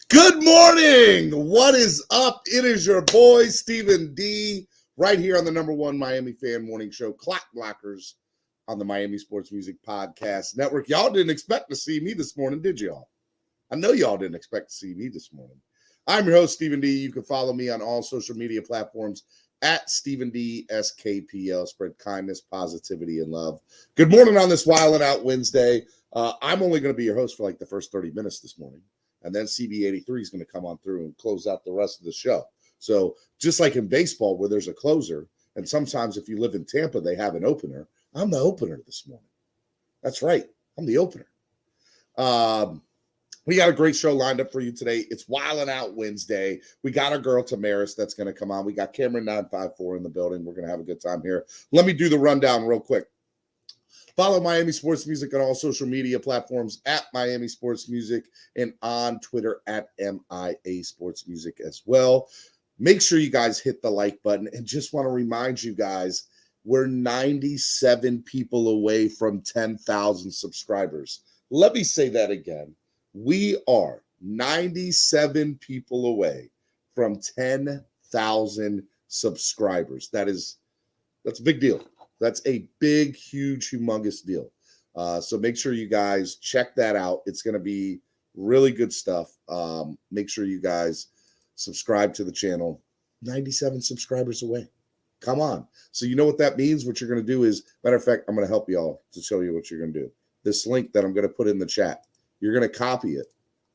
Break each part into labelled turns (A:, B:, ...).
A: Good morning. What is up? It is your boy, Stephen D, right here on the number one Miami fan morning show, Clock Blockers, on the Miami Sports Music Podcast Network. Y'all didn't expect to see me this morning, did y'all? I know y'all didn't expect to see me this morning. I'm your host, Stephen D. You can follow me on all social media platforms at Stephen D SKPL. Spread kindness, positivity, and love. Good morning on this Wildin' Out Wednesday. I'm only going to be your host for like the first 30 minutes this morning. And then CB83 is going to come on through and close out the rest of the show. So just like in baseball where there's a closer, and sometimes if you live in Tampa, they have an opener, I'm the opener this morning. That's right. I'm the opener. We got a great show lined up for you today. It's Wildin' Out Wednesday. We got our girl Tamaris that's going to come on. We got Cameron 954 in the building. We're going to have a good time here. Let me do the rundown real quick. Follow Miami Sports Music on all social media platforms at Miami Sports Music and on Twitter at MIA Sports Music as well. Make sure you guys hit the like button, and just want to remind you guys, we're 97 people away from 10,000 subscribers. Let me say that again. We are 97 people away from 10,000 subscribers. That's a big deal. That's a big, huge, humongous deal. So make sure you guys check that out. It's going to be really good stuff. Make sure you guys subscribe to the channel. 97 subscribers away. Come on. So you know what that means? What you're going to do is, matter of fact, I'm going to help y'all to show you what you're going to do. This link that I'm going to put in the chat, you're going to copy it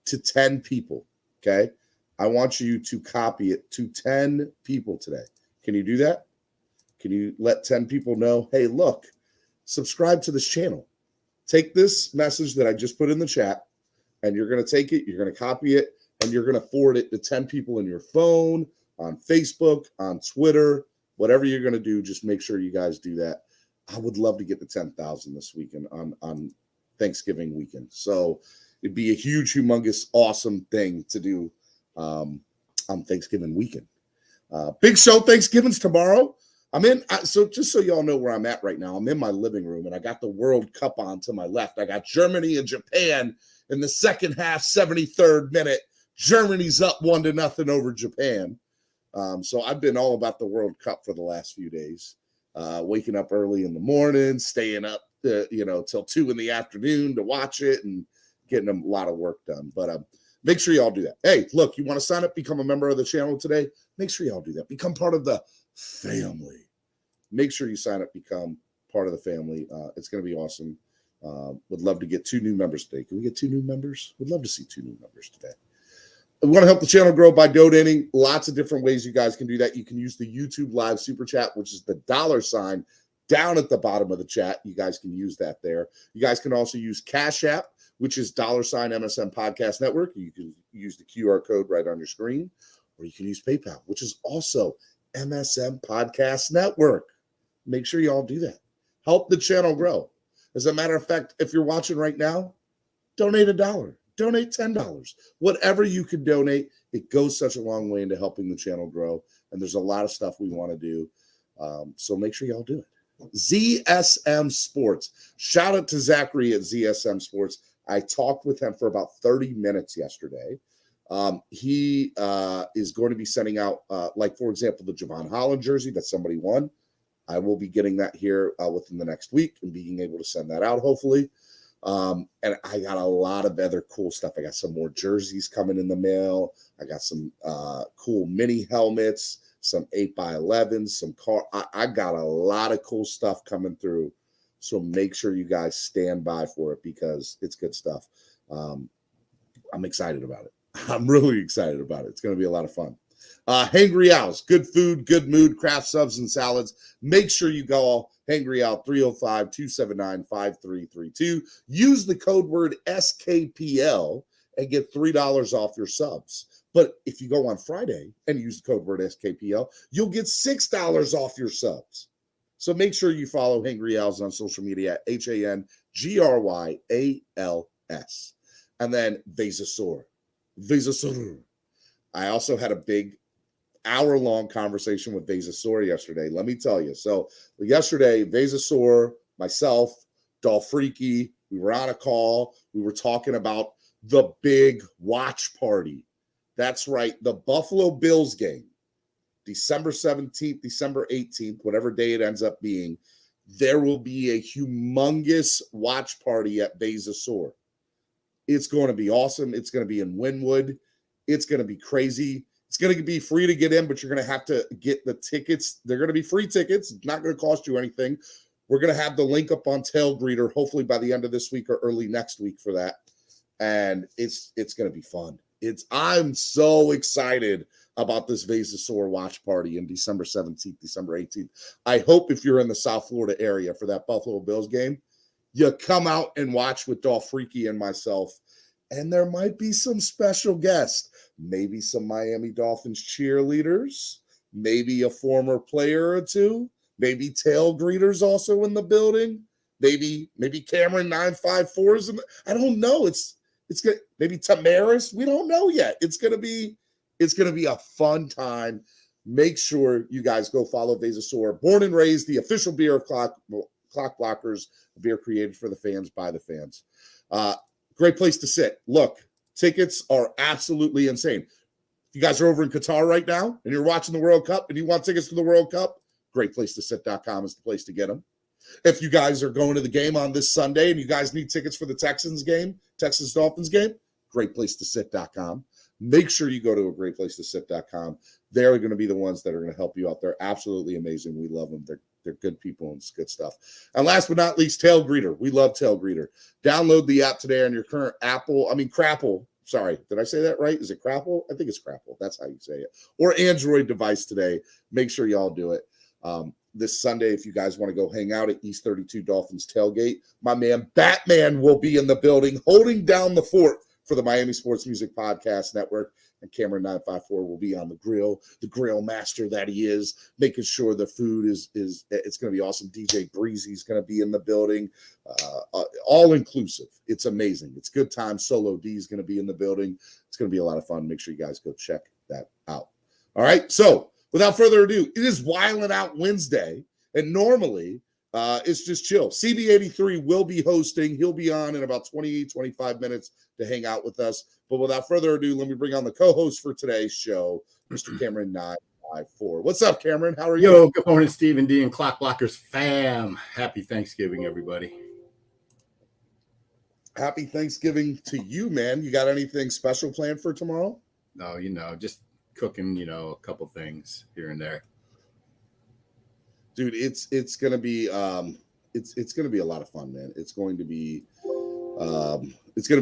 A: to 10 people, okay? I want you to copy it to 10 people today. Can you do that? Can you let 10 people know, hey, look, subscribe to this channel. Take this message that I just put in the chat, and you're going to take it, you're going to copy it, and you're going to forward it to 10 people in your phone, on Facebook, on Twitter, whatever you're going to do, just make sure you guys do that. I would love to get to 10,000 this weekend on Thanksgiving weekend. So it'd be a huge, humongous, awesome thing to do on Thanksgiving weekend. Big show. Thanksgiving's tomorrow. So just so y'all know where I'm at right now, I'm in my living room, and I got the World Cup on to my left. I got Germany and Japan in the second half, 73rd minute. Germany's up 1-0 over Japan. So I've been all about the World Cup for the last few days. Waking up early in the morning, staying up, till 2 in the afternoon to watch it, and getting a lot of work done. But make sure y'all do that. Hey, look, you want to sign up, become a member of the channel today? Make sure y'all do that. Become part of the family. Make sure you sign up, become part of the family. It's going to be awesome. Would love to get 2 new members today. Can we get 2 new members? Would love to see 2 new members today. We want to help the channel grow by donating. Lots of different ways you guys can do that. You can use the YouTube Live Super Chat, which is the $ down at the bottom of the chat. You guys can use that there. You guys can also use Cash App, which is $MSM Podcast Network. You can use the QR code right on your screen, or you can use PayPal, which is also MSM Podcast Network. Make sure you all do that. Help the channel grow. As a matter of fact, if you're watching right now, donate $1. Donate $10. Whatever you can donate, it goes such a long way into helping the channel grow. And there's a lot of stuff we want to do. So make sure y'all do it. ZSM Sports. Shout out to Zachary at ZSM Sports. I talked with him for about 30 minutes yesterday. He is going to be sending out, for example, the Javon Holland jersey that somebody won. I will be getting that here within the next week and being able to send that out, hopefully. And I got a lot of other cool stuff. I got some more jerseys coming in the mail. I got some cool mini helmets, some 8x11s, some car. I got a lot of cool stuff coming through. So make sure you guys stand by for it because it's good stuff. I'm excited about it. I'm really excited about it. It's going to be a lot of fun. Hangry Owls, good food, good mood, craft subs and salads. Make sure you go Hangry Owl 305-279-5332. Use the code word SKPL and get $3 off your subs. But if you go on Friday and use the code word SKPL, you'll get $6 off your subs. So make sure you follow Hangry Owls on social media at HANGRYALS. And then Vasasor. I also had a big hour-long conversation with Vasasor yesterday. Let me tell you. So yesterday, Vasasor, myself, Dolphfreaky, we were on a call. We were talking about the big watch party That's right. The Buffalo Bills game, December 17th, December 18th, whatever day it ends up being, there will be a humongous watch party at Bezasaur. It's going to be awesome. It's going to be in Wynwood. It's going to be crazy. It's going to be free to get in, but you're going to have to get the tickets. They're going to be free tickets. It's not going to cost you anything. We're going to have the link up on TAILGATE, hopefully by the end of this week or early next week for that. And it's going to be fun. I'm so excited about this Bezasaur watch party in December 17th, December 18th. I hope if you're in the South Florida area for that Buffalo Bills game, you come out and watch with Dolph Freaky and myself. And there might be some special guests, maybe some Miami Dolphins cheerleaders, maybe a former player or two, maybe tail greeters also in the building, maybe Cameron 954 in the, I don't know. It's good. Maybe Tamaris. We don't know yet. It's gonna be a fun time. Make sure you guys go follow Bezasaur. Born and raised, the official beer of Clock Blockers, a beer created for the fans by the fans. Great place to sit. Look, tickets are absolutely insane. If you guys are over in Qatar right now and you're watching the World Cup and you want tickets to the World Cup, greatplacetosit.com is the place to get them. If you guys are going to the game on this Sunday and you guys need tickets for the Texans game, Texans Dolphins game, greatplacetosit.com. Make sure you go to greatplacetosit.com. They're going to be the ones that are going to help you out. They're absolutely amazing. We love them. They're good people and it's good stuff. And last but not least, TAILGATE. We love TAILGATE. Download the app today on your current Crapple. Sorry, did I say that right? Is it Crapple? I think it's Crapple. That's how you say it. Or Android device today. Make sure y'all do it. This Sunday, if you guys want to go hang out at East 32 Dolphins Tailgate, my man Batman will be in the building holding down the fort for the Miami Sports Music Podcast Network. And Cameron 954 will be on the grill master that he is, making sure the food is it's going to be awesome. DJ Breezy's going to be in the building, all inclusive. It's amazing. It's good time. Solo D is going to be in the building. It's going to be a lot of fun. Make sure you guys go check that out. All right. So without further ado, it is Wildin' Out Wednesday, and normally it's just chill. CB83 will be hosting. He'll be on in about 25 minutes to hang out with us. But without further ado, let me bring on the co-host for today's show, Mr. Cameron 954. What's up, Cameron? How are you?
B: Yo, good morning, Stephen D and Clock Blockers fam. Happy Thanksgiving, everybody.
A: Happy Thanksgiving to you, man. You got anything special planned for tomorrow?
B: No, just cooking, a couple things here and there.
A: Dude, it's gonna be it's gonna be a lot of fun, man. It's going to be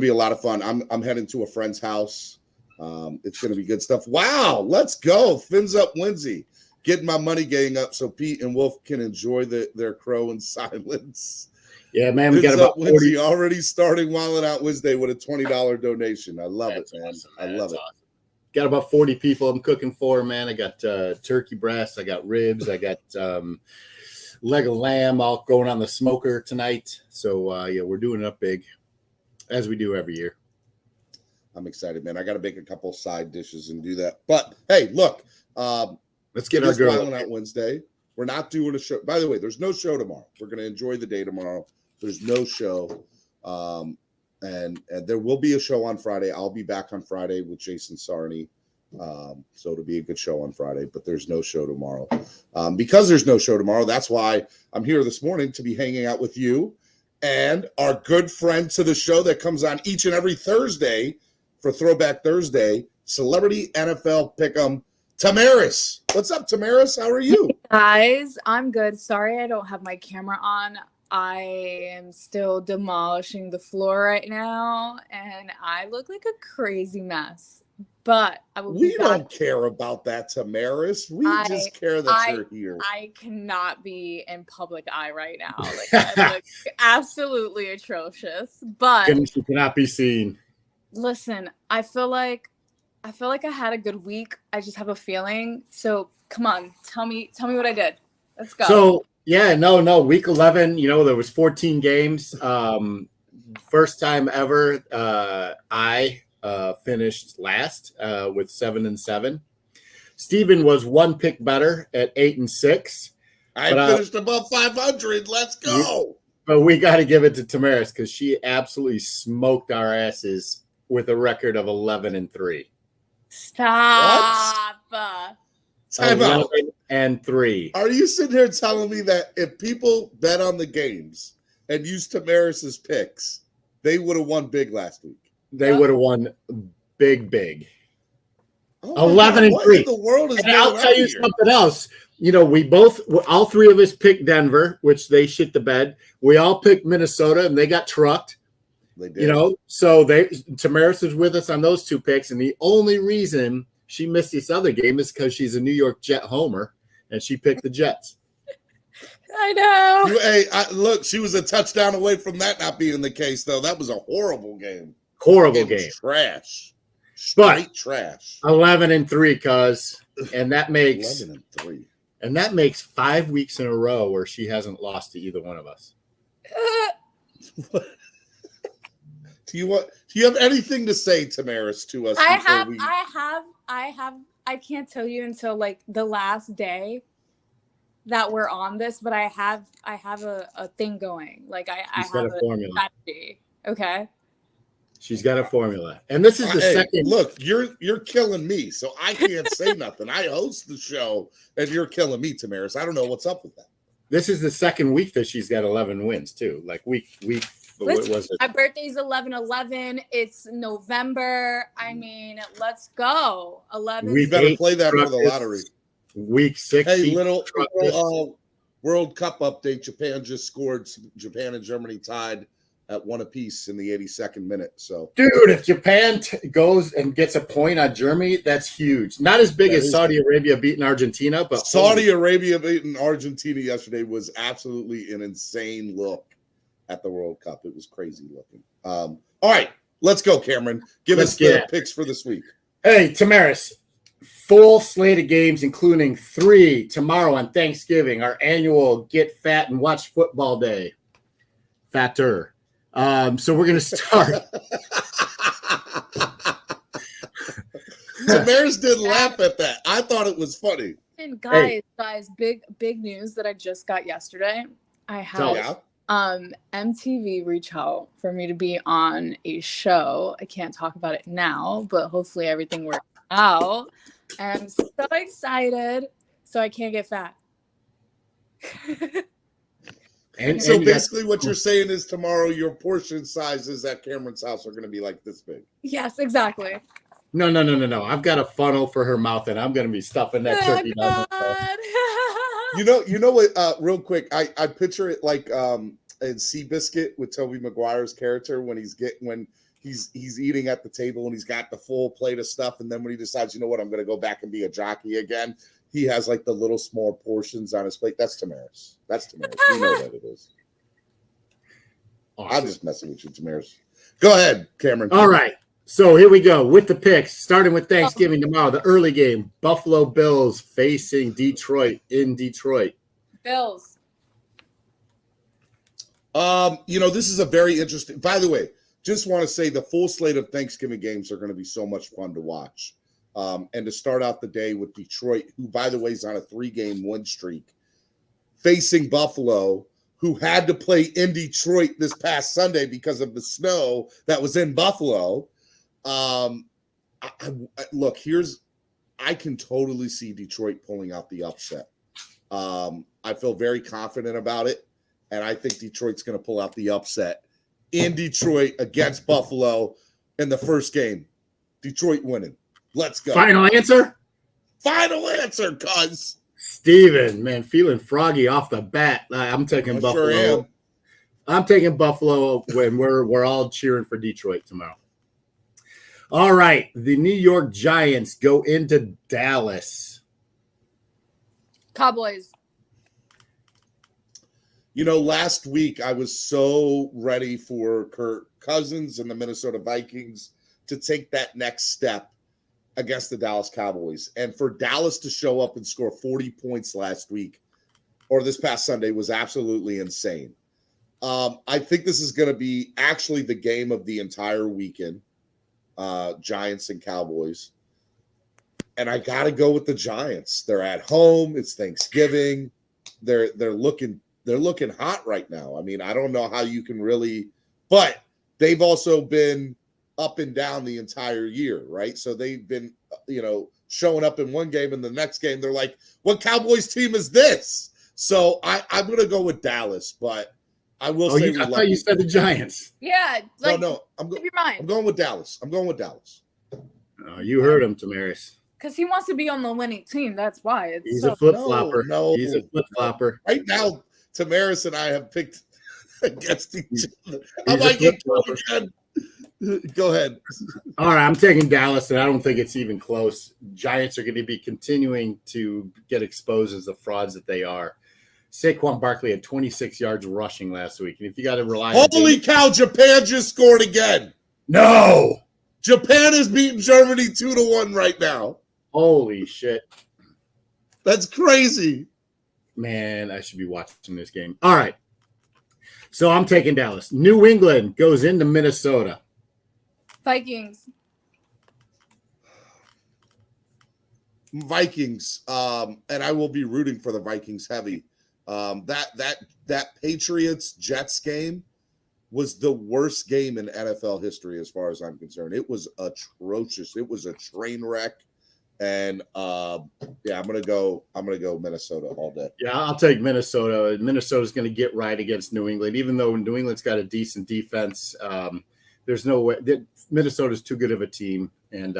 A: a lot of fun. I'm heading to a friend's house. It's gonna be good stuff. Wow, let's go. Phins up Wednesday. Getting my money gang up so Pete and Wolf can enjoy their crow in silence.
B: Yeah, man, we got about
A: 40 already starting Wildin' Out Wednesday with a $20 donation. I love it, man.
B: Awesome,
A: I love it.
B: Awesome. Got about 40 people I'm cooking for, man. I got turkey breasts, I got ribs, I got leg of lamb all going on the smoker tonight. So, yeah, we're doing it up big, as we do every year.
A: I'm excited, man. I got to make a couple side dishes and do that. But, hey, look.
B: Let's get our girl.
A: Wildin' Out Wednesday. We're not doing a show. By the way, there's no show tomorrow. We're going to enjoy the day tomorrow. There's no show. And there will be a show on Friday. I'll be back on Friday with Jason Sarney. So it'll be a good show on Friday, but there's no show tomorrow. Because there's no show tomorrow, that's why I'm here this morning to be hanging out with you and our good friend to the show that comes on each and every Thursday for Throwback Thursday, Celebrity NFL Pick'em, Tamaris. What's up, Tamaris? How are you?
C: Guys, I'm good. Sorry I don't have my camera on. I am still demolishing the floor right now, and I look like a crazy mess. But I will
A: We don't care about that, Tamaris. We just care that you're here.
C: I cannot be in public eye right now. Like, I look absolutely atrocious. But
B: You cannot be seen.
C: Listen, I feel like I had a good week. I just have a feeling. So come on, tell me what I did. Let's go.
B: So yeah, no. Week 11, there was 14 games. First time ever, I finished last with 7-7. Steven was one pick better at 8-6.
A: I finished above 500. Let's go.
B: But we got to give it to Tamaris because she absolutely smoked our asses with a record of 11-3.
C: Stop.
A: Time out.
B: 11-3.
A: Are you sitting here telling me that if people bet on the games and used Tamaris's picks, they would have won big last week?
B: They would have won big.
A: Oh my
B: 11
A: God,
B: and
A: what
B: 3.
A: in the world is
B: And
A: going
B: I'll
A: on
B: tell you
A: here?
B: something else. We both, all three of us picked Denver, which they shit the bed. We all picked Minnesota, and they got trucked.
A: They did.
B: So Tamaris is with us on those two picks, and the only reason she missed this other game is because she's a New York Jet homer, and she picked the Jets.
C: I know.
A: Hey, look, she was a touchdown away from that not being the case, though. That was a horrible game.
B: Horrible
A: It was
B: game.
A: Trash.
B: But
A: Straight trash.
B: 11-3, and that makes
A: 11-3.
B: And that makes 5 weeks in a row where she hasn't lost to either one of us.
A: Do you have anything to say, Tamaris, to us?
C: I can't tell you until like the last day that we're on this, but I have a thing going. Like I have a
B: formula.
C: strategy. Okay.
B: She's got a formula. And this is the second.
A: Look, you're killing me, so I can't say nothing. I host the show, and you're killing me, Tamaris. I don't know what's up with that.
B: This is the second week that she's got 11 wins, too. Like week. What was it?
C: My birthday's 11/11. It's November. I mean, let's go. 11.
A: We better play that for the lottery.
B: Week 6.
A: Hey, little World Cup update. Japan just scored. Japan and Germany tied at 1 apiece in the 82nd minute. So,
B: dude, if Japan goes and gets a point on Germany, that's huge. Not as big as Saudi Arabia beating Argentina, but
A: Saudi Arabia beating Argentina yesterday was absolutely an insane look at the World Cup. It was crazy looking. All right, let's go, Cameron. Give us the picks for this week.
B: Hey, Tamaris, full slate of games, including 3 tomorrow on Thanksgiving, our annual Get Fat and Watch Football Day. Fatter. So we're going to start.
A: Tamaris didn't laugh at that. I thought it was funny.
C: And guys, big news that I just got yesterday. I had MTV reach out for me to be on a show. I can't talk about it now, but hopefully everything works out. I'm so excited. So I can't get fat.
A: And basically what you're saying is tomorrow your portion sizes at Cameron's house are going to be like this big.
C: Yes, exactly.
B: No. I've got a funnel for her mouth, and I'm going to be stuffing that turkey down.
A: You know what? Real quick, I picture it like in Seabiscuit with Tobey Maguire's character when he's eating at the table and he's got the full plate of stuff, and then when he decides, you know what, I'm going to go back and be a jockey again, he has like the little small portions on his plate. That's Tamaris. You know that it is. Awesome. I'm just messing with you, Tamaris. Go ahead, Cameron.
B: All right. So here we go with the picks, starting with Thanksgiving tomorrow, the early game. Buffalo Bills facing Detroit in Detroit.
C: Bills.
A: This is a very interesting. By the way, just want to say the full slate of Thanksgiving games are going to be so much fun to watch. And to start out the day with Detroit, who, by the way, is on a 3-game win streak, facing Buffalo, who had to play in Detroit this past Sunday because of the snow that was in Buffalo. Look, I can totally see Detroit pulling out the upset. I feel very confident about it, and I think Detroit's going to pull out the upset in Detroit against Buffalo in the first game. Detroit winning. Let's go.
B: Final answer?
A: Final answer, cuz.
B: Steven, man, feeling froggy off the bat. I'm taking Buffalo.
A: Sure am.
B: I'm taking Buffalo when we're all cheering for Detroit tomorrow. All right. The New York Giants go into Dallas.
C: Cowboys.
A: Last week I was so ready for Kirk Cousins and the Minnesota Vikings to take that next step against the Dallas Cowboys. And for Dallas to show up and score 40 points last week or this past Sunday was absolutely insane. I think this is going to be actually the game of the entire weekend, Giants and Cowboys. And I got to go with the Giants. They're at home. It's Thanksgiving. They're looking hot right now. I mean, I don't know how you can really, but they've also been up and down the entire year, right? So they've been, showing up in one game and the next game they're like, what Cowboys team is this? So I'm going to go with Dallas, but I will say
B: I thought you said the Giants.
C: Yeah. Like,
A: no,
C: keep your mind.
A: I'm going with Dallas.
B: You heard him, Tamaris.
C: Because he wants to be on the winning team. That's why.
B: He's a flip-flopper.
A: No.
B: He's a flip-flopper.
A: Right now, Tamaris and I have picked against each other. I
B: He's
A: might
B: a
A: get
B: flip-flopper.
A: again. Go ahead.
B: All right, I'm taking Dallas, and I don't think it's even close. Giants are going to be continuing to get exposed as the frauds that they are. Saquon Barkley had 26 yards rushing last week, and if you got to rely on
A: Holy cow, Japan just scored again.
B: No!
A: Japan is beating Germany 2-1 right now.
B: Holy shit.
A: That's crazy.
B: Man, I should be watching this game. All right. So I'm taking Dallas. New England goes into Minnesota.
C: Vikings.
A: And I will be rooting for the Vikings heavy. That Patriots Jets game was the worst game in NFL history as far as I'm concerned. It was atrocious. It was a train wreck. And I'm gonna go Minnesota all day.
B: Yeah, I'll take Minnesota. Minnesota's going to get right against New England, even though New England's got a decent defense. There's no way that Minnesota's too good of a team, and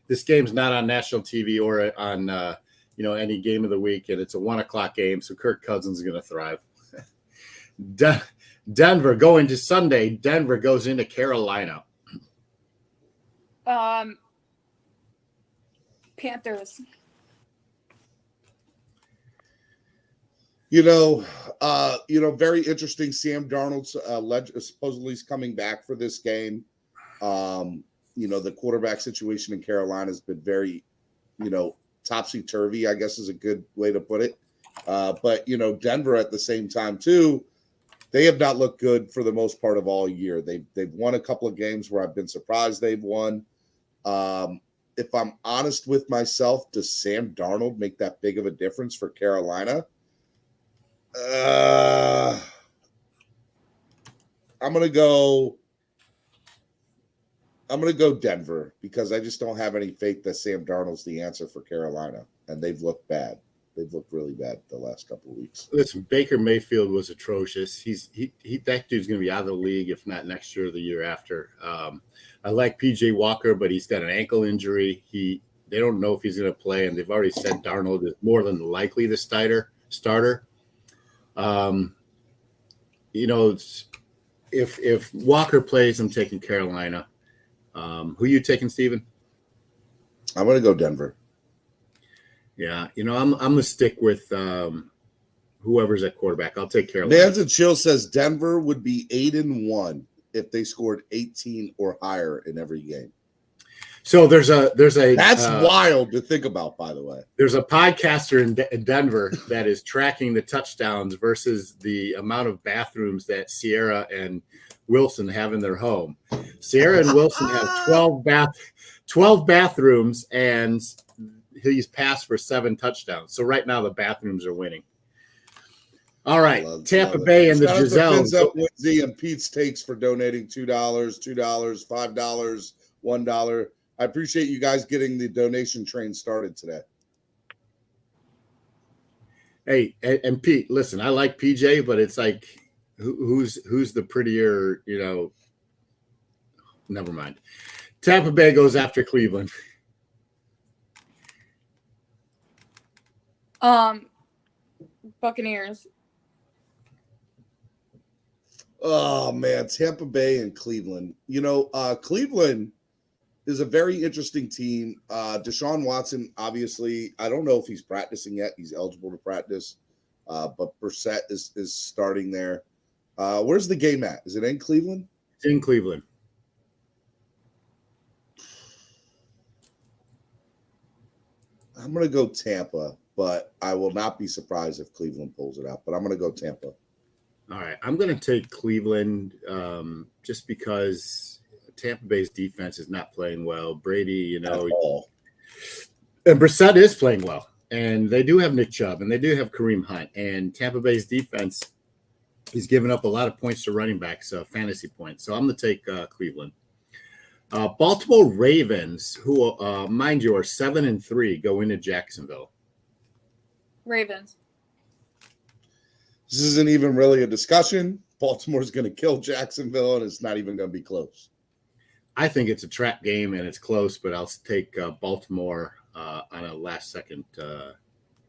B: this game's not on national TV or on any game of the week, and it's a 1:00 game, so Kirk Cousins is going to thrive. Denver going to Sunday. Denver goes into Carolina.
C: Panthers.
A: Very interesting. Sam Darnold's supposedly is coming back for this game. The quarterback situation in Carolina has been very, topsy-turvy, I guess is a good way to put it. But Denver at the same time too, they have not looked good for the most part of all year. They've won a couple of games where I've been surprised they've won. If I'm honest with myself, does Sam Darnold make that big of a difference for Carolina? I'm gonna go Denver because I just don't have any faith that Sam Darnold's the answer for Carolina, and they've looked bad. They've looked really bad the last couple of weeks.
B: Listen, Baker Mayfield was atrocious. That dude's going to be out of the league if not next year or the year after. I like PJ Walker, but he's got an ankle injury. They don't know if he's going to play, and they've already said Darnold is more than likely the starter. If Walker plays, I'm taking Carolina. Who you taking, Steven?
A: I'm going to go Denver.
B: Yeah, I'm gonna stick with whoever's at quarterback. I'll take Carolina.
A: Nanza Chill says Denver would be 8-1 if they scored 18 or higher in every game.
B: So there's a
A: that's wild to think about, by the way.
B: There's a podcaster in Denver that is tracking the touchdowns versus the amount of bathrooms that Sierra and Wilson have in their home. Sierra and Wilson have 12 bathrooms, and he's passed for 7 touchdowns. So right now the bathrooms are winning. All right, Tampa Bay and the Giselles.
A: Shout and Pete's Takes for donating $2, $5, $1. I appreciate you guys getting the donation train started today.
B: Hey, and Pete, listen, I like PJ, but it's like, who's the prettier, never mind. Tampa Bay goes after Cleveland.
C: Buccaneers.
A: Oh man, Tampa Bay and Cleveland. Cleveland is a very interesting team. Deshaun Watson, obviously, I don't know if he's practicing yet. He's eligible to practice, but Brissett is starting there. Where's the game at? Is it in Cleveland?
B: It's in Cleveland.
A: I'm going to go Tampa, but I will not be surprised if Cleveland pulls it out. But I'm going to go Tampa.
B: All right. I'm going to take Cleveland just because Tampa Bay's defense is not playing well. Brady, and Brissett is playing well. And they do have Nick Chubb, and they do have Kareem Hunt. And Tampa Bay's defense is giving up a lot of points to running backs, fantasy points. So I'm going to take Cleveland. Baltimore Ravens, who, mind you, are 7-3, go into Jacksonville.
C: Ravens.
A: This isn't even really a discussion. Baltimore's going to kill Jacksonville, and it's not even going to be close.
B: I think it's a trap game and it's close, but I'll take Baltimore on a last-second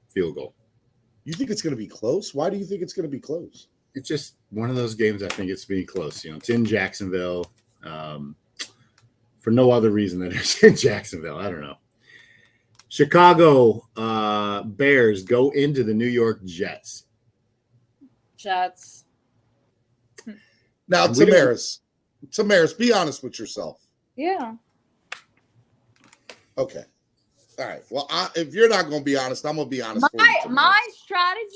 B: field goal.
A: You think it's going to be close? Why do you think it's going to be close?
B: It's just one of those games I think it's being close. It's in Jacksonville for no other reason than it's in Jacksonville. I don't know. Chicago Bears go into the New York Jets.
C: Jets.
A: Now, Tamaris, be honest with yourself.
C: Yeah.
A: Okay. All right. Well, if you're not going to be honest, I'm going to be honest.
C: My strategy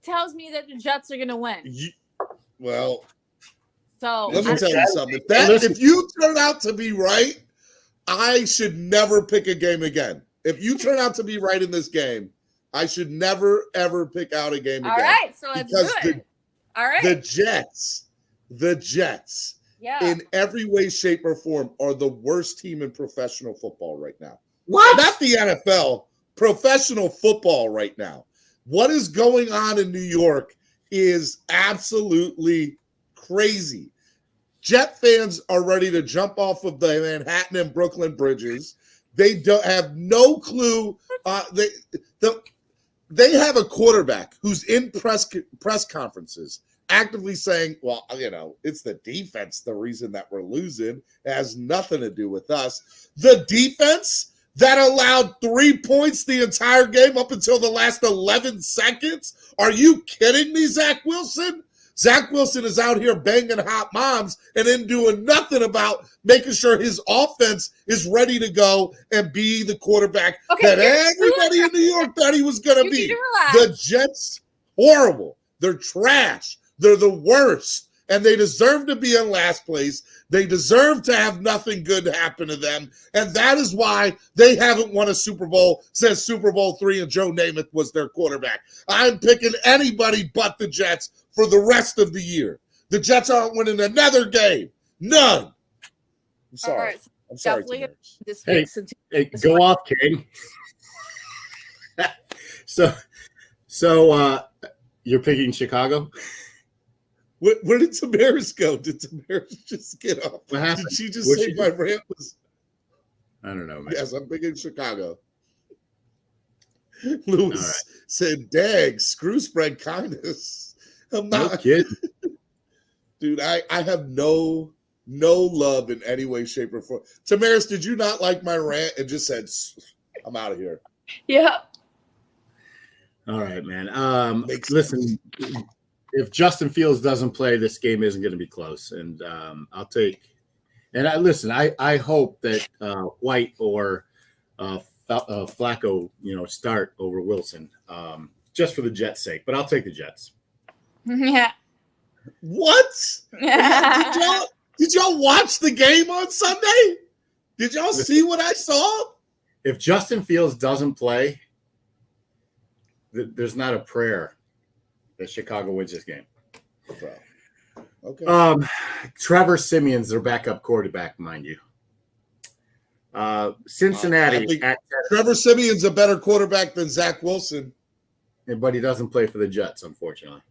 C: tells me that the Jets are going to win.
A: Let
C: So
A: me tell you something. If you turn out to be right, I should never pick a game again. If you turn out to be right in this game, I should never, ever pick out a game again.
C: All right. So let's do it. All right.
A: The Jets, in every way, shape, or form, are the worst team in professional football right now.
B: What?
A: Not the NFL, professional football right now. What is going on in New York is absolutely crazy. Jet fans are ready to jump off of the Manhattan and Brooklyn bridges. They don't have no clue. They have a quarterback who's in press conferences actively saying, well, it's the defense, the reason that we're losing. It has nothing to do with us. The defense that allowed 3 points the entire game up until the last 11 seconds? Are you kidding me, Zach Wilson? Zach Wilson is out here banging hot moms and then doing nothing about making sure his offense is ready to go and be the quarterback that everybody in New York thought he was going to be. The Jets, horrible. They're trash. They're the worst. And they deserve to be in last place. They deserve to have nothing good happen to them. And that is why they haven't won a Super Bowl since Super Bowl III and Joe Namath was their quarterback. I'm picking anybody but the Jets for the rest of the year. The Jets aren't winning another game. None. I'm sorry.
C: Right.
A: I'm sorry.
B: Hey, go off, King. So you're picking Chicago?
A: Where did Tamaris go? Did Tamaris just get off?
B: What happened?
A: Did she just say my rant was?
B: I don't know, man.
A: Yes, I'm picking Chicago. Lewis said, "Dag, screw spread kindness." I'm not
B: no kidding.
A: Dude, I have no love in any way, shape, or form. Tamaris, did you not like my rant and just said, "I'm out of here"?
C: Yeah.
B: All right, man. Listen. If Justin Fields doesn't play, this game isn't going to be close, and I'll take. And I hope that White or Flacco, start over Wilson, just for the Jets' sake. But I'll take the Jets.
C: Yeah.
A: What? Did y'all watch the game on Sunday? Did y'all see what I saw?
B: If Justin Fields doesn't play, there's not a prayer that Chicago wins this game.
A: Okay.
B: Trevor Simeon's their backup quarterback, mind you. Cincinnati.
A: Trevor Simeon's a better quarterback than Zach Wilson.
B: But he doesn't play for the Jets, unfortunately.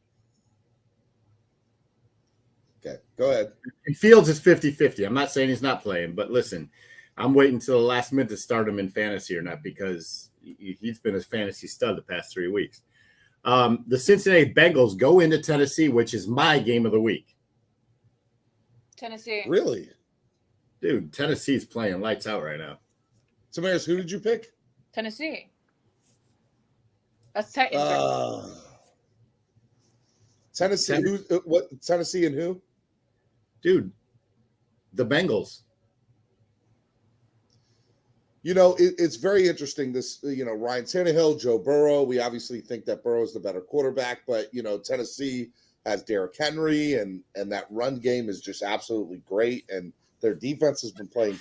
A: Okay, go ahead.
B: And Fields is 50-50. I'm not saying he's not playing, but listen, I'm waiting until the last minute to start him in fantasy or not because he's been a fantasy stud the past 3 weeks. The Cincinnati Bengals go into Tennessee, which is my game of the week.
C: Tennessee.
A: Really?
B: Dude, Tennessee's playing lights out right now.
A: Tamaris, who did you pick?
C: Tennessee. That's Titans.
A: Tennessee. What? Tennessee and who?
B: Dude, the Bengals.
A: It's very interesting. This, Ryan Tannehill, Joe Burrow. We obviously think that Burrow is the better quarterback, but Tennessee has Derrick Henry, and that run game is just absolutely great, and their defense has been playing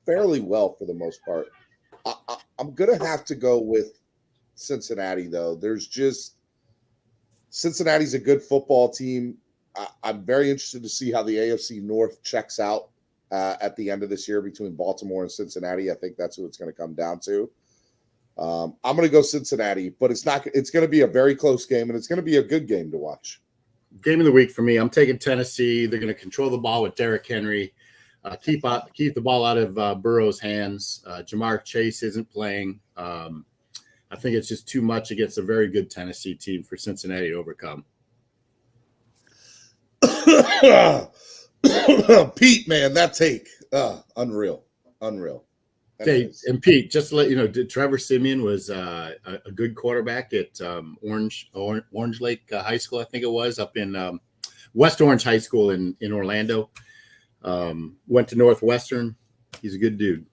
A: fairly well for the most part. I'm gonna have to go with Cincinnati, though. Cincinnati's a good football team. I'm very interested to see how the AFC North checks out at the end of this year between Baltimore and Cincinnati. I think that's who it's going to come down to. I'm going to go Cincinnati, but it's going to be a very close game, and it's going to be a good game to watch.
B: Game of the week for me. I'm taking Tennessee. They're going to control the ball with Derrick Henry, keep the ball out of Burrow's hands. Jamar Chase isn't playing. I think it's just too much against a very good Tennessee team for Cincinnati to overcome.
A: Pete, man, that take, unreal.
B: Okay, and Pete, just to let you know, Trevor Siemian was a good quarterback at Orange Lake High School, I think it was, up in West Orange High School in Orlando. Went to Northwestern. He's a good dude.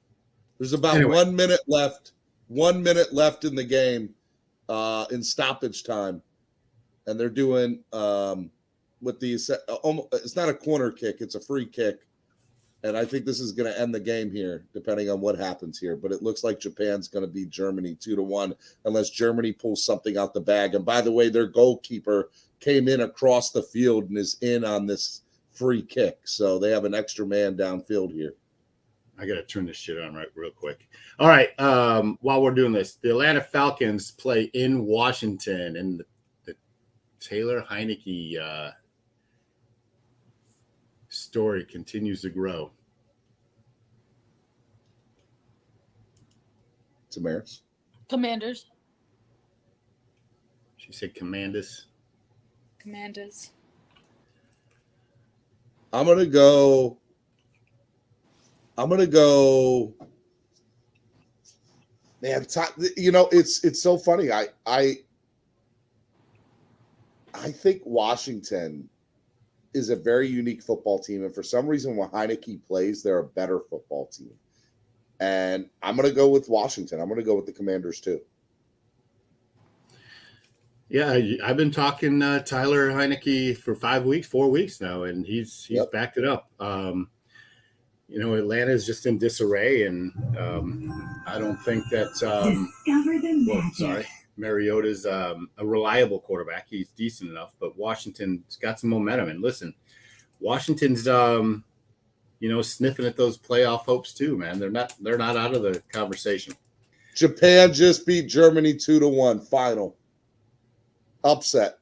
A: There's about 1 minute left. 1 minute left in the game in stoppage time. And they're doing with these it's not a corner kick, it's a free kick. And I think this is going to end the game here, depending on what happens here. But it looks like Japan's going to beat Germany 2-1, unless Germany pulls something out the bag. And by the way, their goalkeeper came in across the field and is in on this free kick. So they have an extra man downfield here.
B: I got to turn this shit on real quick. All right. While we're doing this, the Atlanta Falcons play in Washington, and the Taylor Heineke story continues to grow.
A: Tamaris?
C: Commanders.
B: She said Commandus.
C: Commanders.
A: I'm gonna go. Man, it's so funny. I think Washington is a very unique football team, and for some reason, when Heineke plays, they're a better football team. And I'm going to go with Washington. I'm going to go with the Commanders too.
B: Yeah, I've been talking Tyler Heineke for 4 weeks now, and he's backed it up. Atlanta is just in disarray, and I don't think that Mariota's a reliable quarterback. He's decent enough, but Washington's got some momentum. And listen, Washington's sniffing at those playoff hopes too, man. They're not out of the conversation.
A: Japan just beat Germany 2-1 final. Upset.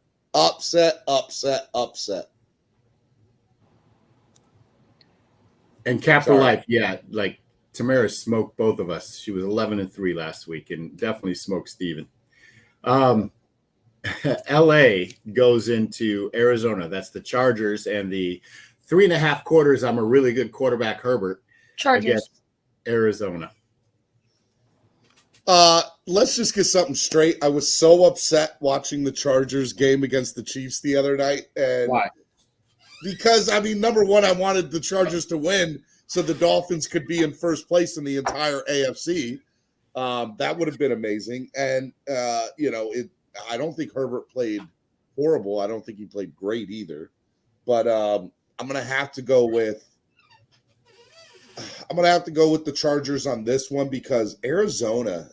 B: And Cap for life, yeah. Like Tamaris smoked both of us. She was 11-3 last week, and definitely smoked Steven. LA goes into Arizona. That's the Chargers, and the 3.5 quarters. I'm a really good quarterback, Herbert.
C: Chargers.
B: Arizona.
A: Let's just get something straight. I was so upset watching the Chargers game against the Chiefs the other night. And
B: why?
A: Because, number one, I wanted the Chargers to win so the Dolphins could be in first place in the entire AFC. That would have been amazing. And, I don't think Herbert played horrible. I don't think he played great either. But I'm going to have to go with the Chargers on this one, because Arizona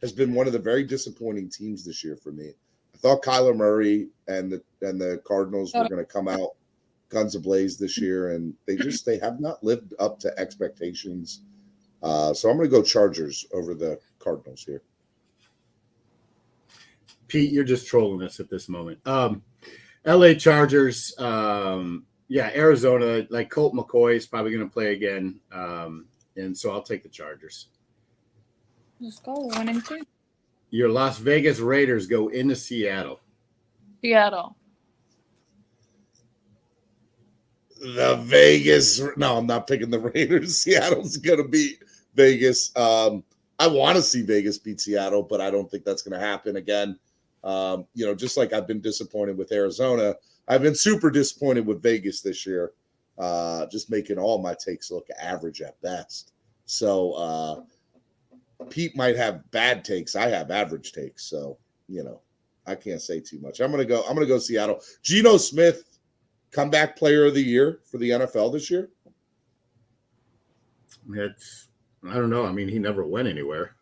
A: has been one of the very disappointing teams this year for me. I thought Kyler Murray and the Cardinals were going to come out guns ablaze this year, and they have not lived up to expectations. So I'm going to go Chargers over the Cardinals here.
B: Pete, you're just trolling us at this moment. LA Chargers, Arizona, like Colt McCoy is probably going to play again. And so I'll take the Chargers.
C: Let's go 1-2.
B: Your Las Vegas Raiders go into Seattle.
C: Seattle.
A: No, I'm not picking the Raiders. Seattle's going to beat Vegas. I want to see Vegas beat Seattle, but I don't think that's going to happen again. Just like I've been disappointed with Arizona, I've been super disappointed with Vegas this year, just making all my takes look average at best. So Pete might have bad takes. I have average takes. So, I can't say too much. I'm going to go Seattle. Geno Smith, comeback player of the year for the NFL this year.
B: I don't know. I mean, he never went anywhere.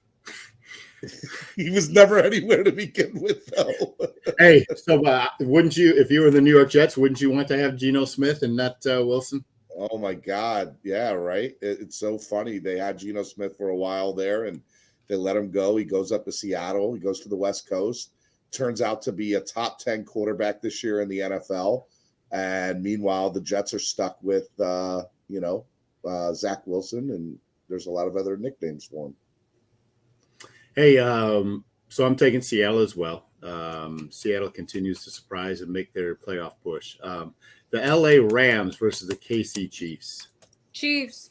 A: He was never anywhere to begin with, though.
B: Hey, so wouldn't you, if you were the New York Jets, wouldn't you want to have Geno Smith and not Wilson?
A: Oh my God. Yeah, right. It's so funny. They had Geno Smith for a while there and they let him go. He goes up to Seattle. He goes to the West Coast. Turns out to be a top 10 quarterback this year in the NFL. And meanwhile, the Jets are stuck with, Zach Wilson, and there's a lot of other nicknames for him.
B: Hey, so I'm taking Seattle as well. Seattle continues to surprise and make their playoff push. The LA Rams versus the KC Chiefs.
C: Chiefs.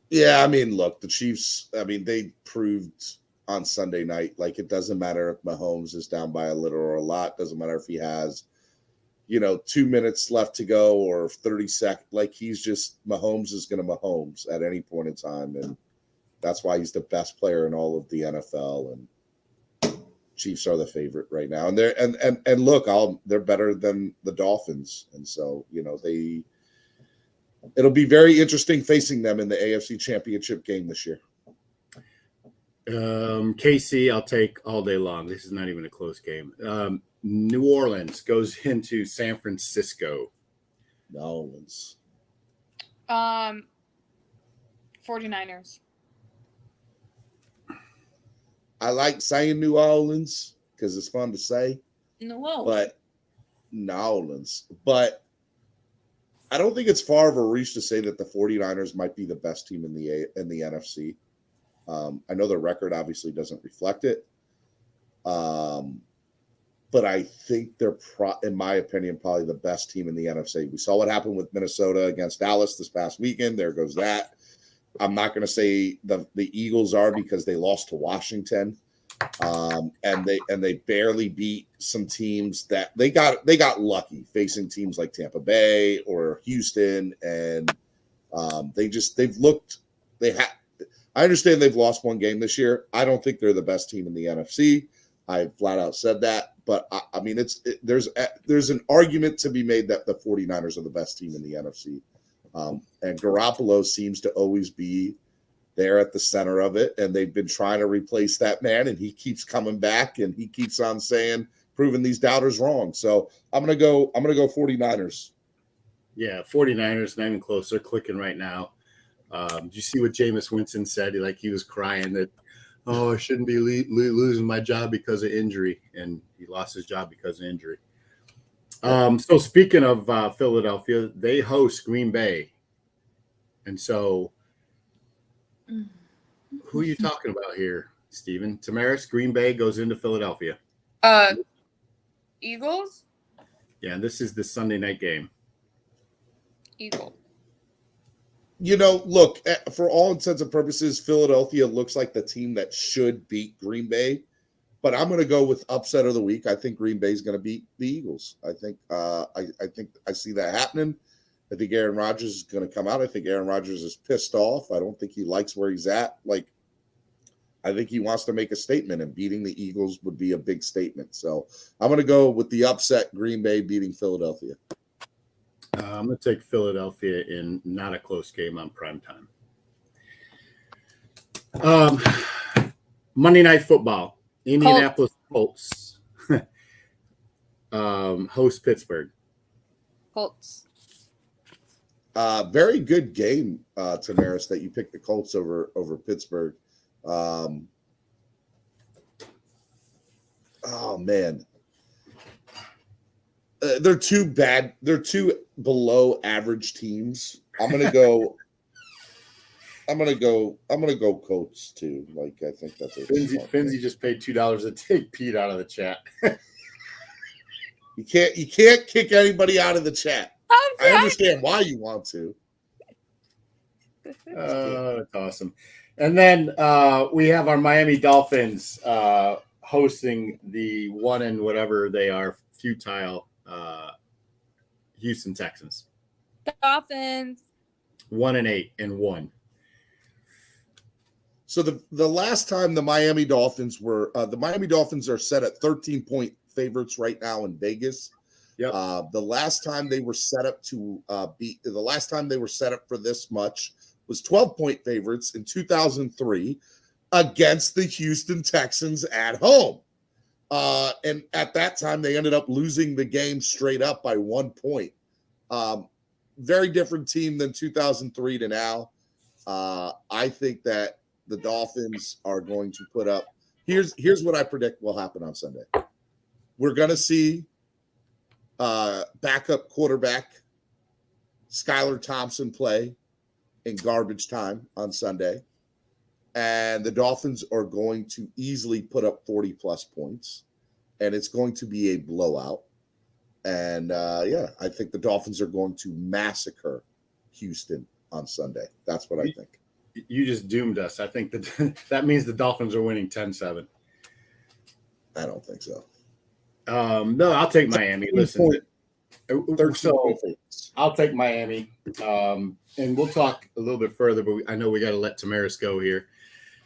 A: Yeah, I mean, look, the Chiefs, they proved on Sunday night, like it doesn't matter if Mahomes is down by a little or a lot. Doesn't matter if he has, 2 minutes left to go or 30 seconds. Like Mahomes is going to Mahomes at any point in time. And that's why he's the best player in all of the NFL. And Chiefs are the favorite right now. And they're, and look, they're better than the Dolphins. And so, it'll be very interesting facing them in the AFC Championship game this year.
B: KC, I'll take all day long. This is not even a close game. New Orleans goes into San Francisco.
A: New Orleans.
C: 49ers.
A: I like saying New Orleans because it's fun to say. But New Orleans. But I don't think it's far of a reach to say that the 49ers might be the best team in the NFC. I know their record obviously doesn't reflect it. But I think they're, in my opinion, probably the best team in the NFC. We saw what happened with Minnesota against Dallas this past weekend. There goes that. I'm not going to say the Eagles are because they lost to Washington, and they barely beat some teams that they got lucky facing teams like Tampa Bay or Houston, and I understand they've lost one game this year. I don't think they're the best team in the NFC. I flat out said that, but there's an argument to be made that the 49ers are the best team in the NFC. And Garoppolo seems to always be there at the center of it, and they've been trying to replace that man, and he keeps coming back, and he keeps on proving these doubters wrong. So I'm gonna go 49ers.
B: Yeah, 49ers, not even close. They're clicking right now. Did you see what Jameis Winston said? He was crying that, I shouldn't be losing my job because of injury, and he lost his job because of injury. So speaking of Philadelphia, they host Green Bay. And so who are you talking about here, Steven? Tamaris, Green Bay goes into Philadelphia.
C: Eagles?
B: Yeah, this is the Sunday night game.
C: Eagle.
A: Look, for all intents and purposes, Philadelphia looks like the team that should beat Green Bay. But I'm going to go with upset of the week. I think Green Bay is going to beat the Eagles. I think I see that happening. I think Aaron Rodgers is going to come out. I think Aaron Rodgers is pissed off. I don't think he likes where he's at. I think he wants to make a statement, and beating the Eagles would be a big statement. So I'm going to go with the upset, Green Bay beating Philadelphia.
B: I'm going to take Philadelphia in not a close game on primetime. Monday Night Football. Indianapolis Colts host Pittsburgh.
C: Colts.
A: Very good game, Tamaris, that you picked the Colts over Pittsburgh. Oh man, they're too bad. They're two below average teams. I'm gonna go Colts too. I think that's it.
B: Phins just paid $2 to take Pete out of the chat.
A: You can't kick anybody out of the chat. I understand why you want to.
B: That's awesome. And then we have our Miami Dolphins hosting the one and whatever they are, futile Houston Texans.
C: Dolphins.
B: 1-8-1.
A: So the last time the Miami Dolphins are set at 13-point favorites right now in Vegas.
B: Yep.
A: The last time they were set up for this much was 12-point favorites in 2003 against the Houston Texans at home. And at that time, they ended up losing the game straight up by 1 point. Very different team than 2003 to now. I think that the Dolphins are going to put up. Here's what I predict will happen on Sunday. We're going to see backup quarterback Skylar Thompson play in garbage time on Sunday. And the Dolphins are going to easily put up 40-plus points. And it's going to be a blowout. And, I think the Dolphins are going to massacre Houston on Sunday. That's what I think.
B: You just doomed us. I think that means the Dolphins are winning 10-7.
A: I don't think so.
B: No, I'll take Miami. Listen, so
A: points.
B: I'll take Miami. And we'll talk a little bit further, but I know we got to let Tamaris go here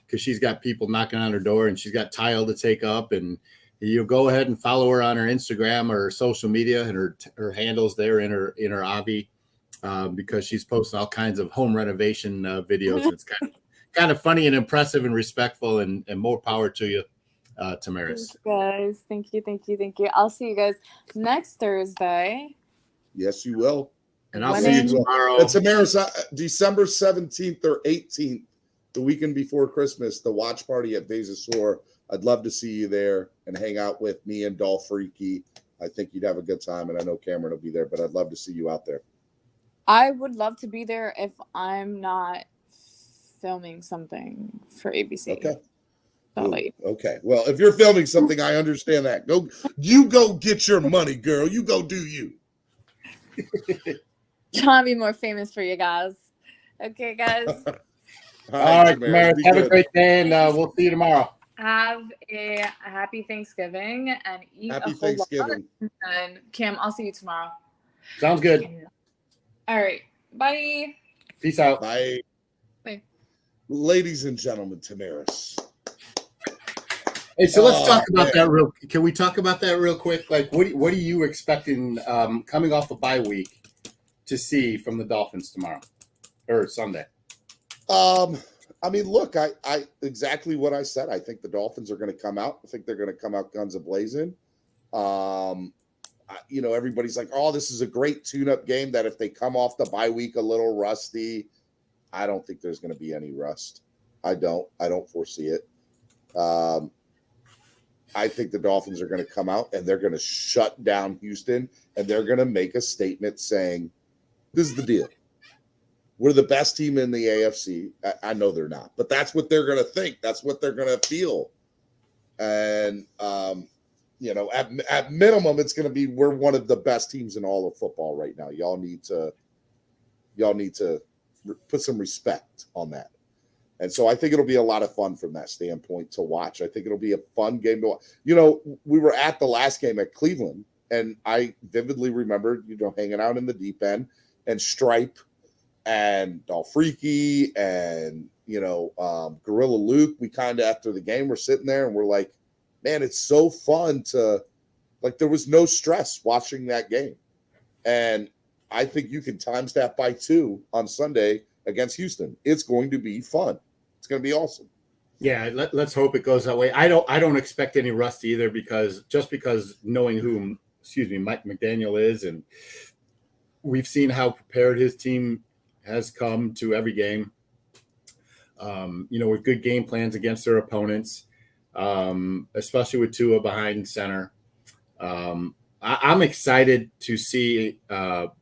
B: because she's got people knocking on her door and she's got tile to take up. And you go ahead and follow her on her Instagram or social media, and her handles there in her Avi, because she's posting all kinds of home renovation videos. It's kind of funny and impressive and respectful, and more power to you, Tamaris.
C: Guys, thank you. I'll see you guys next Thursday.
A: Yes, you will.
B: And I'll see you tomorrow.
A: It's Tamaris, December 17th or 18th, the weekend before Christmas, the watch party at Bezasor. I'd love to see you there and hang out with me and Dolph Freaky. I think you'd have a good time, and I know Cameron will be there, but I'd love to see you out there.
C: I would love to be there if I'm not filming something for ABC.
A: Okay.
C: So,
A: okay. Well, if you're filming something, I understand that. You go get your money, girl. You go do you.
C: Trying to be more famous for you guys. Okay, guys.
B: All right, Tamaris, have a great day, and we'll see you tomorrow.
C: Have a happy Thanksgiving and eat
A: happy
C: a whole
A: Thanksgiving.
C: lot. And Cam, I'll see you tomorrow.
B: Sounds good.
C: All right. Bye.
B: Peace out.
A: Bye.
C: Bye.
A: Ladies and gentlemen, Tamaris.
B: Hey, so let's talk about that Can we talk about that real quick? Like, what are you expecting coming off a bye week to see from the Dolphins tomorrow or Sunday?
A: I mean, look, I exactly what I said. I think the Dolphins are going to come out. I think they're going to come out guns a-blazing. Everybody's like, oh, this is a great tune-up game that if they come off the bye week a little rusty, I don't think there's going to be any rust. I don't foresee it. I think the Dolphins are going to come out and they're going to shut down Houston, and they're going to make a statement saying, this is the deal. We're the best team in the AFC. I know they're not, but that's what they're going to think. That's what they're going to feel. And, at minimum, it's going to be, we're one of the best teams in all of football right now. Y'all need to put some respect on that. And so I think it'll be a lot of fun from that standpoint to watch. I think it'll be a fun game to watch. We were at the last game at Cleveland, and I vividly remember, hanging out in the deep end and Stripe and Dolph Freaky and, Gorilla Luke. We kind of, after the game, we're sitting there and we're like, man, it's so fun to, like, there was no stress watching that game. And I think you can times that by 2 on Sunday against Houston. It's going to be fun. It's going to be awesome.
B: Yeah, let's hope it goes that way. I don't expect any rust either, because knowing who Mike McDaniel is, and we've seen how prepared his team has come to every game. With good game plans against their opponents, especially with Tua behind center. I'm excited to see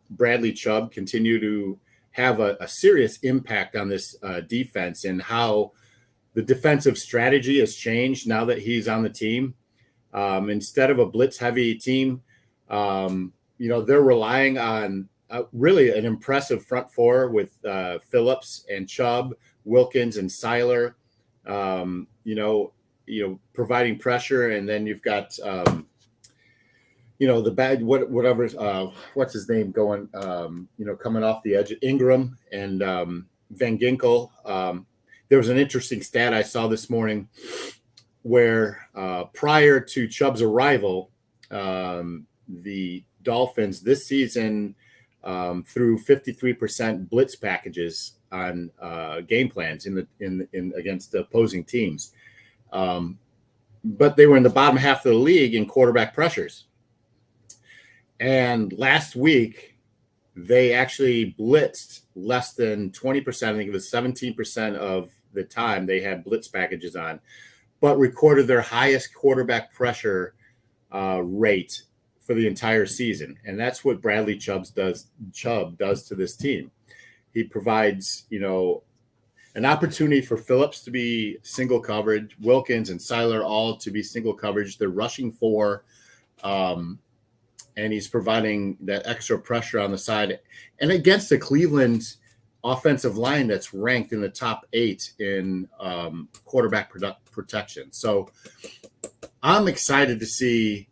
B: Bradley Chubb continue to have a serious impact on this defense, and how the defensive strategy has changed now that he's on the team. Instead of a blitz-heavy team, they're relying on really an impressive front four with Phillips and Chubb, Wilkins and Seiler, providing pressure. And then you've got, the bad, what's his name going, coming off the edge, Ingram and Van Ginkel. There was an interesting stat I saw this morning where prior to Chubb's arrival, the Dolphins this season threw 53% blitz packages on game plans in against the opposing teams. but they were in the bottom half of the league in quarterback pressures. And last week, they actually blitzed less than 20%. I think it was 17% of the time they had blitz packages on, but recorded their highest quarterback pressure rate for the entire season. And that's what Bradley Chubb does to this team. He provides, an opportunity for Phillips to be single coverage, Wilkins and Seiler all to be single coverage. They're rushing 4, and he's providing that extra pressure on the side. And against the Cleveland offensive line that's ranked in the top 8 in quarterback protection. So I'm excited to see,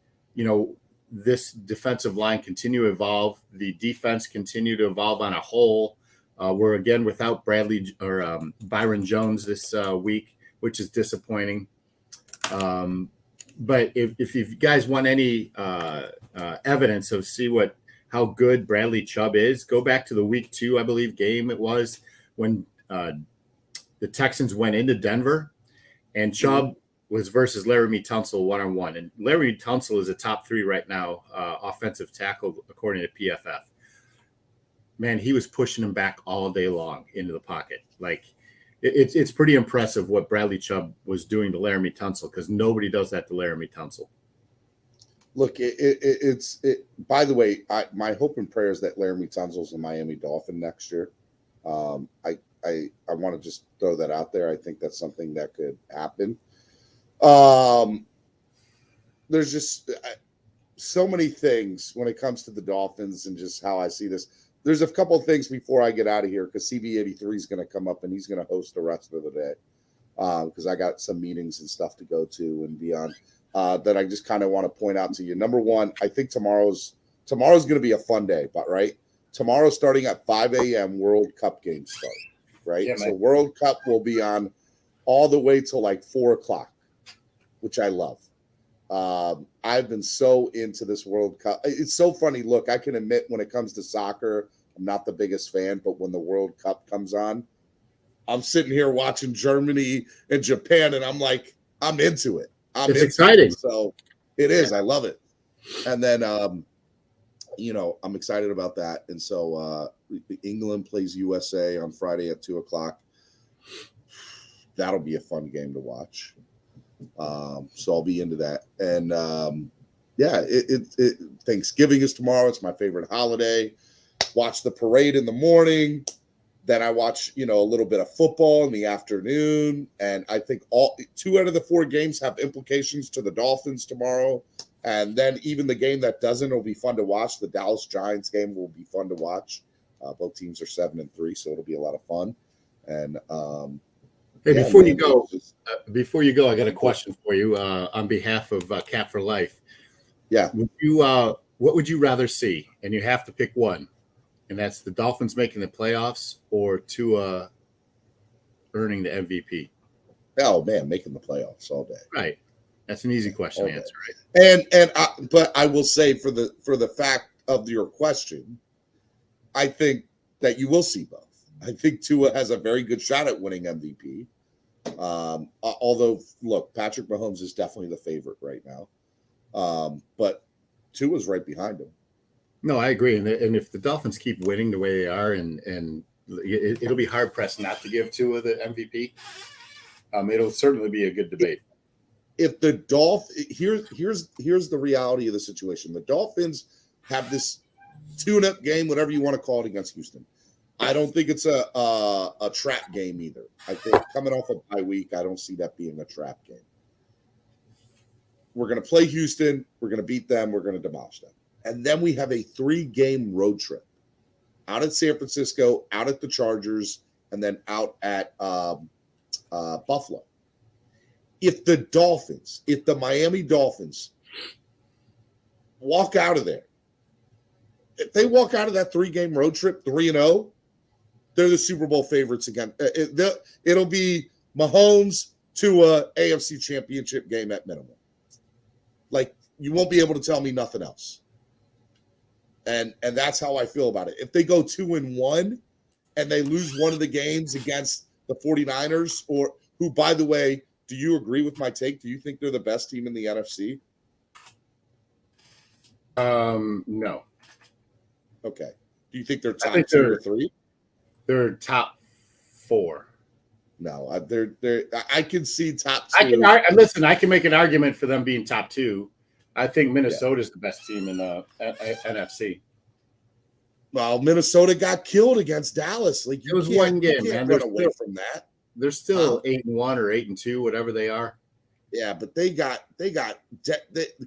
B: this defensive line continue to evolve, the defense continue to evolve on a whole. We're again without Byron Jones this week, which is disappointing. But if you guys want any evidence of how good Bradley Chubb is, go back to the week 2, I believe, game it was when the Texans went into Denver, and Chubb was versus Laramie Tunsil 1-on-1. And Laramie Tunsil is a top 3 right now, offensive tackle, according to PFF. Man, he was pushing him back all day long into the pocket. Like, it's pretty impressive what Bradley Chubb was doing to Laramie Tunsil, because nobody does that to Laramie Tunsil.
A: Look, it's by the way, my hope and prayer is that Laramie Tunsil's a Miami Dolphin next year. I want to just throw that out there. I think that's something that could happen. There's just so many things when it comes to the Dolphins and just how I see this. There's a couple of things before I get out of here, because CB83 is going to come up and he's going to host the rest of the day, because I got some meetings and stuff to go to and beyond that I just kind of want to point out to you. Number one, I think tomorrow's going to be a fun day, but right? Tomorrow starting at 5 a.m. World Cup games start, right? Yeah, so World Cup will be on all the way till like 4 o'clock, which I love. I've been so into this World Cup. It's so funny. Look, I can admit when it comes to soccer, I'm not the biggest fan, but when the World Cup comes on, I'm sitting here watching Germany and Japan, and I'm like, I'm into it.
B: It's exciting.
A: So it is. I love it. And then, I'm excited about that. And so England plays USA on Friday at 2 o'clock. That'll be a fun game to watch. So I'll be into that. And Thanksgiving is tomorrow. It's my favorite holiday. Watch the parade in the morning. Then I watch, a little bit of football in the afternoon. And I think 2 out of the 4 games have implications to the Dolphins tomorrow. And then even the game that doesn't will be fun to watch. The Dallas Giants game will be fun to watch. Both teams are 7-3, so it'll be a lot of fun. And
B: hey, before you go, I got a question for you on behalf of Cat for Life.
A: Yeah.
B: What would you rather see? And you have to pick one, and that's the Dolphins making the playoffs or Tua earning the MVP.
A: Oh man, making the playoffs all day.
B: Right. That's an easy question to answer, right?
A: But I will say for the fact of your question, I think that you will see both. I think Tua has a very good shot at winning MVP. Although, look, Patrick Mahomes is definitely the favorite right now. But Tua's right behind him.
B: No, I agree. And if the Dolphins keep winning the way they are, and it'll be hard pressed not to give Tua the MVP. It'll certainly be a good debate.
A: If the here's the reality of the situation. The Dolphins have this tune-up game, whatever you want to call it, against Houston. I don't think it's a trap game either. I think coming off a bye week, I don't see that being a trap game. We're going to play Houston. We're going to beat them. We're going to demolish them. And then we have a 3-game road trip out at San Francisco, out at the Chargers, and then out at Buffalo. If the Miami Dolphins walk out of there, if they walk out of that 3-game road trip 3-0, they're the Super Bowl favorites again. It'll be Mahomes to a AFC Championship game at minimum. Like, you won't be able to tell me nothing else. And that's how I feel about it. If they go 2-1 and they lose one of the games against the 49ers, or who, by the way, do you agree with my take? Do you think they're the best team in the NFC?
B: No.
A: Okay. Do you think they're top
B: think
A: 2 or 3?
B: They're top 4.
A: No, I can see top 2.
B: Listen. I can make an argument for them being top 2. I think Minnesota's the best team in the NFC.
A: Well, Minnesota got killed against Dallas. Like
B: it was one game, man.
A: Run away from that.
B: They're still 8-1 or 8-2, whatever they are.
A: Yeah, but the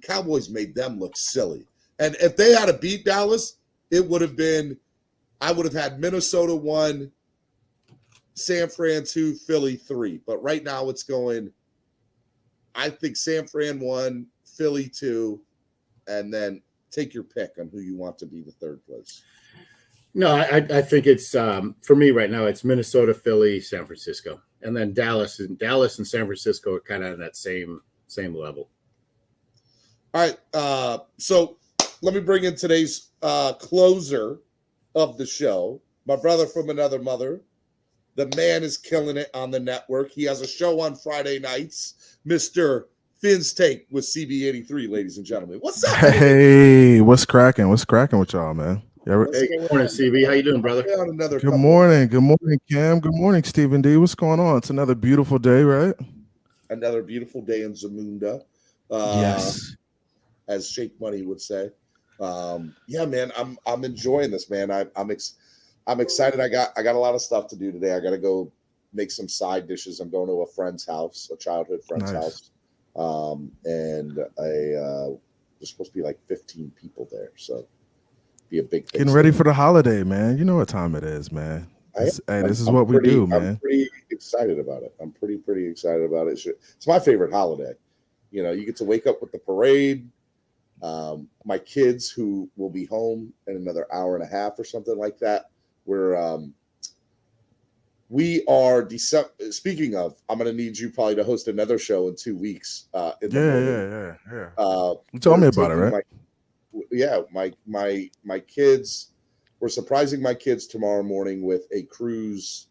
A: Cowboys made them look silly. And if they had to beat Dallas, it would have been. I would have had Minnesota 1, San Fran 2, Philly 3. But right now it's going. I think San Fran 1, Philly 2, and then take your pick on who you want to be the third place.
B: No, I think it's for me right now. It's Minnesota, Philly, San Francisco, and then Dallas and San Francisco are kind of at that same level.
A: All right, so let me bring in today's closer of the show. My brother from another mother. The man is killing it on the network. He has a show on Friday nights, Mr. Phins Take with CB83, ladies and gentlemen. What's up?
D: Hey, what's cracking? What's cracking with y'all, man?
B: Hey, good morning, CB. How you doing, brother?
D: Good morning. Good morning, Cam. Good morning, Stephen D. What's going on? It's another beautiful day, right?
A: Another beautiful day in Zamunda.
D: Yes.
A: As Shake Money would say. Yeah, man, I'm enjoying this, man. I'm excited. I got a lot of stuff to do today. I got to go make some side dishes. I'm going to a friend's house, a childhood friend's house. And there's supposed to be like 15 people there. So be a big thing.
D: Getting ready for the holiday, man. You know what time it is, man. This is what we do, man.
A: I'm pretty excited about it. I'm pretty excited about it. It's my favorite holiday. You know, you get to wake up with the parade. My kids, who will be home in another hour and a half or something like that. We are speaking of, I'm going to need you probably to host another show in 2 weeks.
D: Yeah. You told me about it, right?
A: My kids, we're surprising my kids tomorrow morning with a cruise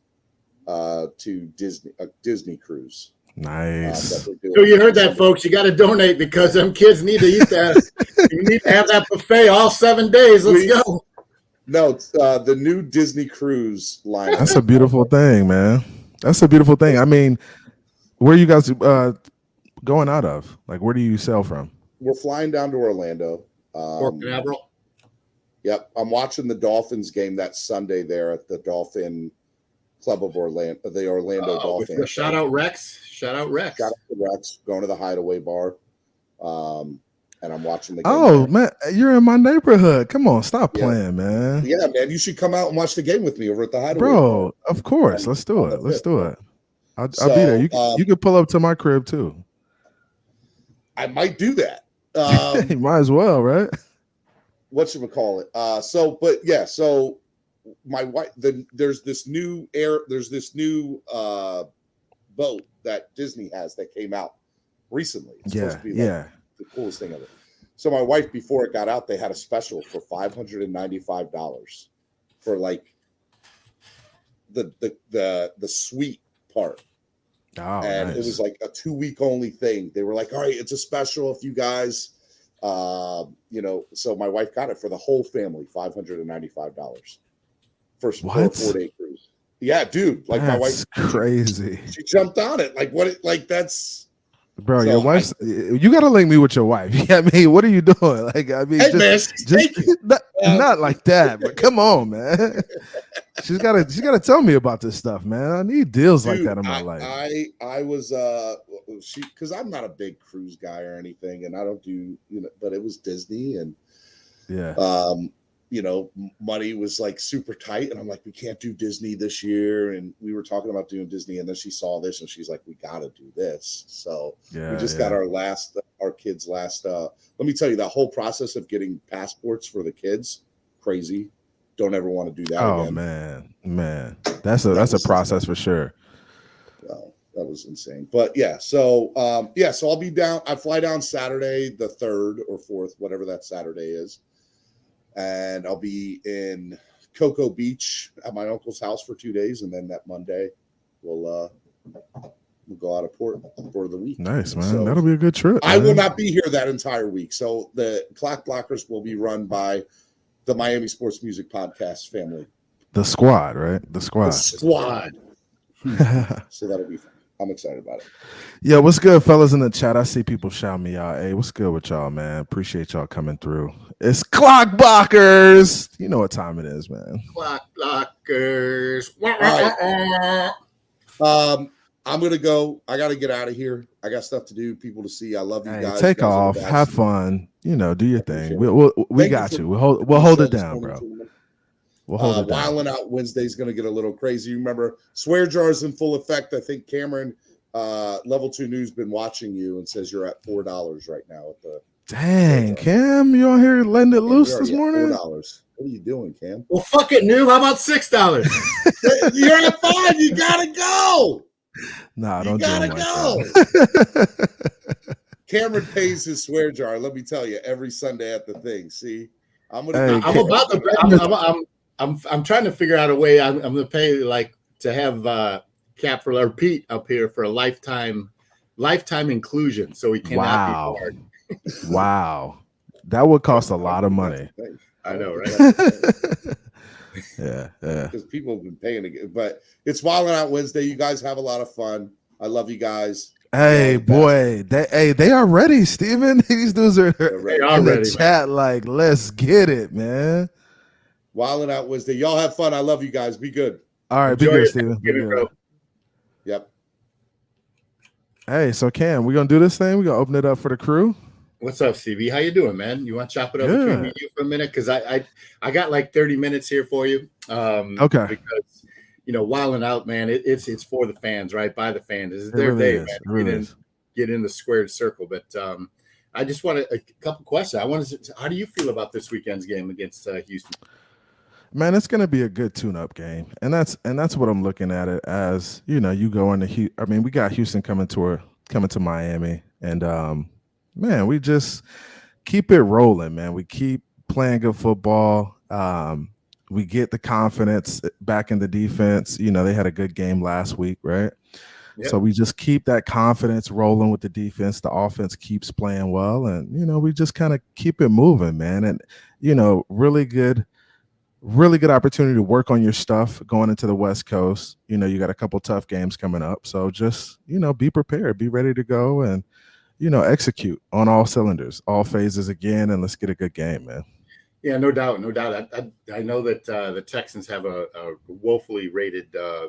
A: to Disney, a Disney cruise.
D: Nice.
B: So you heard that, folks. You got to donate because them kids need to eat that. You need to have that buffet all 7 days. Let's go.
A: No, it's the new Disney cruise line.
D: That's a beautiful thing, man. That's a beautiful thing. I mean, where are you guys going out of? Like, where do you sail from?
A: We're flying down to Orlando.
B: Port Canaveral.
A: Yep, I'm watching the Dolphins game that Sunday there at the Dolphin Club of Orlando, the Orlando Dolphins.
B: Shout out Rex. Shout out Rex.
A: Going to the Hideaway Bar. And I'm watching the game.
D: Oh, man, you're in my neighborhood. Come on, stop playing, man.
A: Yeah, man, you should come out and watch the game with me over at the Hideaway.
D: Bro, of course. Let's do it. Let's do it. I'll be there. You can pull up to my crib, too.
A: I might do that.
D: You might as well, right?
A: Whatchamacallit? So my wife, there's this new boat that Disney has that came out recently. It's supposed to be the coolest thing ever. So my wife, before it got out, they had a special for $595 for like the suite part.
D: Oh,
A: and
D: nice.
A: It was like a 2-week only thing. They were like, all right, it's a special if you guys, so my wife got it for the whole family, $595 for a 4-day cruise. Yeah, dude. Like, my wife,
D: crazy.
A: She jumped on it. Like, that's.
D: Bro, your wife's. You gotta link me with your wife. Yeah, I mean, what are you doing? Like, I mean, not like that. But come on, man. She's gotta tell me about this stuff, man. I need deals like that in my life.
A: I was because I'm not a big cruise guy or anything, and I don't do but it was Disney and money was like super tight, and I'm like, we can't do Disney this year, and we were talking about doing Disney, and then she saw this and she's like, we gotta do this. So we just got our kids' last let me tell you, that whole process of getting passports for the kids, crazy. Don't ever want to do that again.
D: Man, that's a process for sure.
A: Well, that was insane. But so I'll be down. I fly down Saturday the 3rd or 4th, whatever that Saturday is. And I'll be in Cocoa Beach at my uncle's house for 2 days, and then that Monday we'll go go out of port for the week.
D: Nice, man.
A: So
D: that'll be a good trip.
A: I
D: man.
A: will not be here that entire week. So the Clock Blockers will be run by the Miami Sports Music Podcast family.
D: The squad, right? The squad.
A: The squad. So that'll be fun. I'm excited about it.
D: Yeah, what's good, fellas in the chat? I see people shout me out. Hey, what's good with y'all, man? Appreciate y'all coming through. It's Clock Blockers. You know what time it is, man.
B: Clock Blockers.
A: I'm gonna go. I gotta get out of here. I got stuff to do, people to see. I love you guys.
D: Take
A: you guys
D: off, have fun. You know, do your thing. We got you. We'll hold it down, bro. We'll hold it down.
A: Wilding Out Wednesday is going to get a little crazy. Remember, swear jars in full effect. I think Cameron, Level 2 News, been watching you and says you're at $4 right now at the.
D: Dang, Cam, you on here letting it loose this morning?
A: $4. What are you doing, Cam?
B: Well, fuck it, Noob. How about $6?
A: You're at 5. You gotta go.
D: Nah, don't
A: you gotta
D: do
A: go.
D: that.
A: Cameron pays his swear jar. Let me tell you, every Sunday at the thing. See, I'm
B: trying to figure out a way. I'm gonna pay to have Cap or Pete up here for a lifetime inclusion, so he cannot be barred.
D: Wow, that would cost a lot of money.
B: I know, right?
D: Yeah.
A: Because people have been paying it, but it's Wilding Out Wednesday. You guys have a lot of fun. I love you guys.
D: Hey, boy, they are ready, Steven. These dudes are in the chat, like, let's get it, man.
A: Wilding Out Wednesday. Y'all have fun. I love you guys. Be good.
D: All right, be good, Steven. Be good.
A: Yep.
B: Hey,
D: so Cam, we gonna do this thing? We gonna open it up for the crew?
B: What's up, CB? How you doing, man? You want to chop it up between me and you for a minute? Because I got like 30 minutes here for you.
D: Okay.
B: Because Wilding Out, man, it's for the fans, right? By the fans. It's their
D: really
B: day, man. Get in the squared circle. But I just wanted a couple questions. How do you feel about this weekend's game against Houston?
D: Man, it's gonna be a good tune-up game, and that's what I'm looking at it as. You go into we got Houston coming to Miami, and man, we just keep it rolling, man. We keep playing good football. We get the confidence back in the defense. They had a good game last week, right? Yep. So we just keep that confidence rolling with the defense. The offense keeps playing well, and we just kind of keep it moving, man. And really good opportunity to work on your stuff going into the West Coast. You got a couple tough games coming up, so just be prepared, be ready to go, and execute on all cylinders, all phases again, and let's get a good game, man.
B: Yeah, no doubt. I know that the Texans have a woefully rated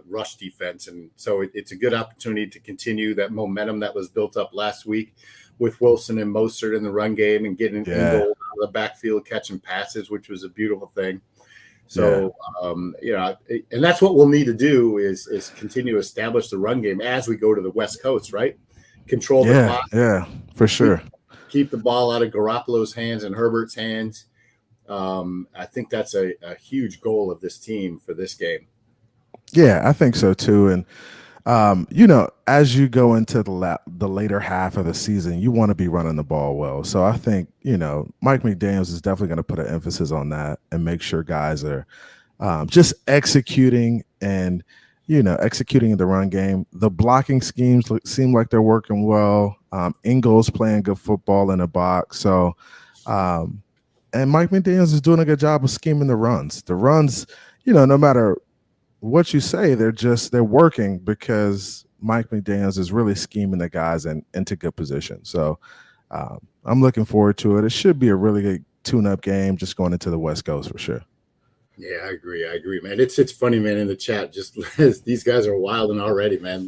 B: rush defense, and so it's a good opportunity to continue that momentum that was built up last week with Wilson and Mostert in the run game and getting in goal out of the backfield, catching passes, which was a beautiful thing. So, and that's what we'll need to do is continue to establish the run game as we go to the West Coast, right? Control the clock.
D: Yeah, for sure.
B: Keep the ball out of Garoppolo's hands and Herbert's hands. I think that's a huge goal of this team for this game.
D: Yeah, I think so too. And as you go into the later half of the season, you want to be running the ball well. So I think Mike McDaniels is definitely going to put an emphasis on that and make sure guys are just executing and executing in the run game. The blocking schemes seem like they're working well. Ingo's playing good football in the box. So, and Mike McDaniels is doing a good job of scheming the runs. The runs, no matter what you say, they're working because Mike McDaniels is really scheming the guys into good position. So I'm looking forward to it. It should be a really good tune-up game just going into the West Coast for sure.
B: Yeah, I agree, man. It's funny, man, in the chat. Just these guys are wilding already, man.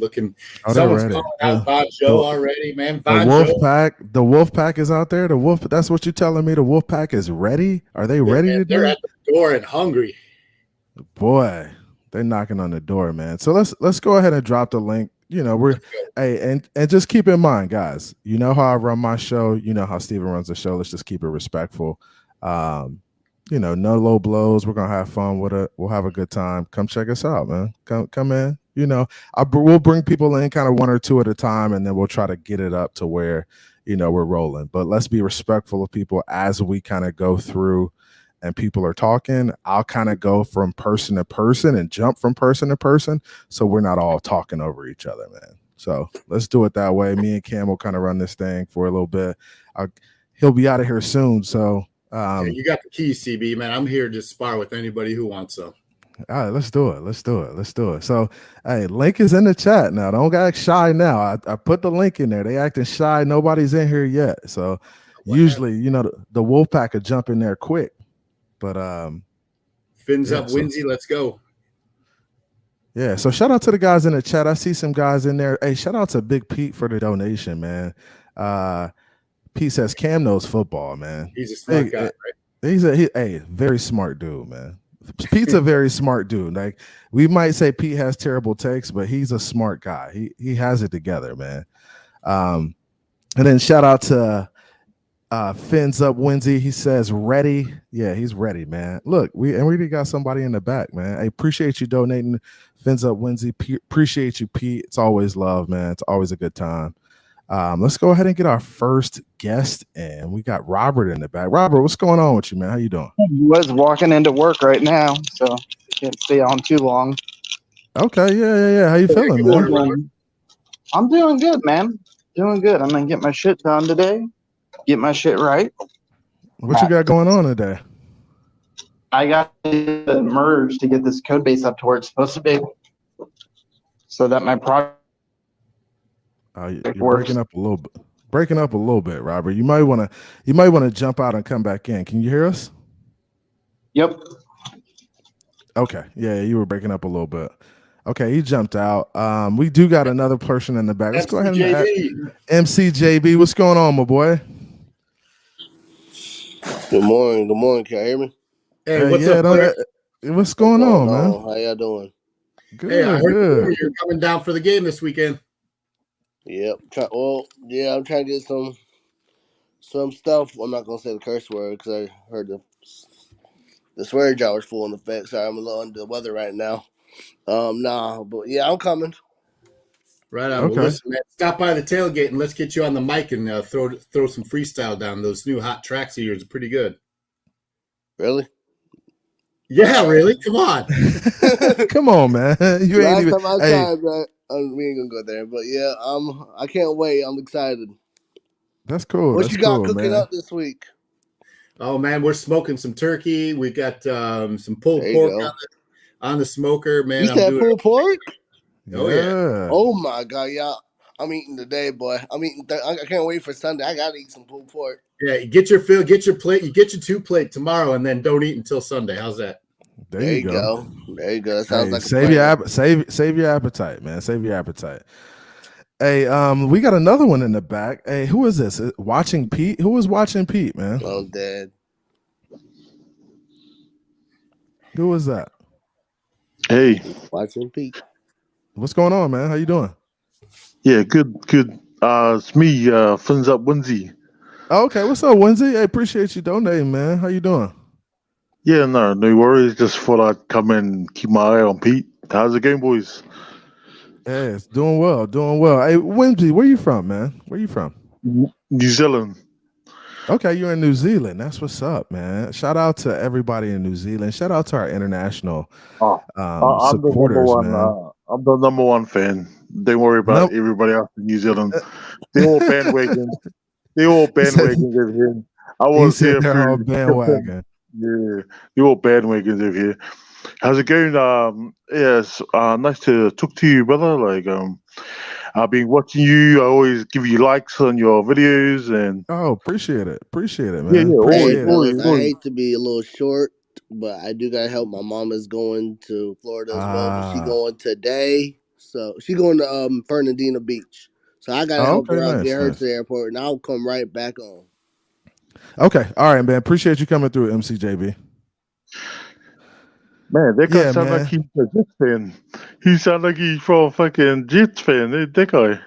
B: Someone's calling out Bob Joe already, man.
D: The Wolf Pack is out there. That's what you're telling me. The Wolf Pack is ready. Are they ready to do?
B: They're at the door and hungry.
D: Boy, they're knocking on the door, man. So let's go ahead and drop the link. And just keep in mind, guys. You know how I run my show. You know how Steven runs the show. Let's just keep it respectful. No low blows. We're gonna have fun with it. We'll have a good time. Come check us out, man. Come in. We'll bring people in kind of one or two at a time, and then we'll try to get it up to where we're rolling. But let's be respectful of people as we kind of go through, and people are talking. I'll kind of go from person to person and jump from person to person, so we're not all talking over each other, man. So let's do it that way. Me and Cam will kind of run this thing for a little bit. He'll be out of here soon. So
B: you got the keys, CB, man. I'm here to spar with anybody who wants some.
D: All right, let's do it. So, hey, link is in the chat now. Don't act shy now. I put the link in there. They acting shy. Nobody's in here yet. So, usually, the Wolfpack could jump in there quick. But
B: Phins up, Winsy. Let's go.
D: Yeah. So, shout out to the guys in the chat. I see some guys in there. Hey, shout out to Big Pete for the donation, man. Pete says Cam knows football, man.
B: He's a smart guy, right?
D: He's a very smart dude, man. Pete's a very smart dude. Like, we might say Pete has terrible takes, but he's a smart guy. He has it together, man. And then shout out to Phins up Winsy. He says ready. Yeah, he's ready, man. Look, we already got somebody in the back, man. I appreciate you donating. Phins up Winsy. Appreciate you, Pete. It's always love, man. It's always a good time. Let's go ahead and get our first guest in. We got Robert in the back. Robert, what's going on with you, man? How you doing?
E: I was walking into work right now, so can't stay on too long.
D: Okay, yeah. How you feeling, man?
E: I'm doing good, man. Doing good. I'm gonna get my shit done today. Get my shit right.
D: What you got going on today?
E: I got to merge to get this code base up to where it's supposed to be, so that my project.
D: You're breaking up a little bit, Robert. You might want to jump out and come back in. Can you hear us?
E: Yep.
D: Okay. Yeah, you were breaking up a little bit. Okay, he jumped out. We do got another person in the back. Let's go ahead and MCJB. What's going on, my boy?
F: Good morning. Can you hear me?
B: Hey, what's up, player?
D: What's going on, man?
F: How y'all doing?
D: Good.
B: Hey, I heard you're coming down for the game this weekend.
F: Yep. I'm trying to get some stuff. I'm not gonna say the curse word because I heard the swear jar was full in effect. Sorry, I'm a little under the weather right now. But yeah, I'm coming.
B: Right on.
D: Okay.
B: Well, listen, man, stop by the tailgate and let's get you on the mic and throw some freestyle down. Those new hot tracks of yours are pretty good.
F: Really?
B: Yeah, really? Come on.
D: Come on, man. You ain't even.
F: Last time I tried, but we ain't gonna go there. But yeah, I can't wait. I'm excited.
D: That's cool.
F: What you got cooking up this week?
B: Oh man, we're smoking some turkey. We got some pulled pork on the smoker, man.
F: You said pulled pork?
B: Oh yeah.
F: Oh my god, yeah. I'm eating today, boy. I'm eating. I can't wait for Sunday. I gotta eat some pulled pork.
B: Yeah, get your fill, get your plate. You get your 2 plate tomorrow, and then don't eat until Sunday. How's that?
D: There you go.
F: There you go. That sounds like
D: save your appetite, man. Save your appetite. Hey, we got another one in the back. Hey, who is this? Watching Pete? Who is watching Pete, man?
F: Oh, Dad.
D: Who was that?
G: Hey,
F: watching Pete.
D: What's going on, man? How you doing?
G: Yeah, good. It's me, Phins up Winsy.
D: Oh, okay, what's up, Winsy? I appreciate you donating, man. How you doing?
G: Yeah, no worries. Just thought I'd come in and keep my eye on Pete. How's the game, boys?
D: Hey, it's doing well. Hey, Winsy, where you from, man? Where you from?
G: New Zealand.
D: Okay, you're in New Zealand. That's what's up, man. Shout out to everybody in New Zealand. Shout out to our international supporters, man.
G: I'm the number one fan. Don't worry about everybody else in New Zealand. They all bandwagons. They all bandwagons over here. I was here
D: for bandwagon.
G: Yeah, they all bandwagons over here. How's it going? Yes, nice to talk to you, brother. Like, I've been watching you. I always give you likes on your videos, and
D: appreciate it, man.
G: Yeah,
F: I hate to be a little short, but I do gotta help. My mom is going to Florida as well, but she going today. So she going to Fernandina Beach. So I gotta help her out, get her to the airport, and I'll come right back on.
D: Okay, all right, man. Appreciate you coming through, MCJB.
G: Man, that guy sound like he's a Jets fan. He sound like he's from fucking Jets fan. That guy.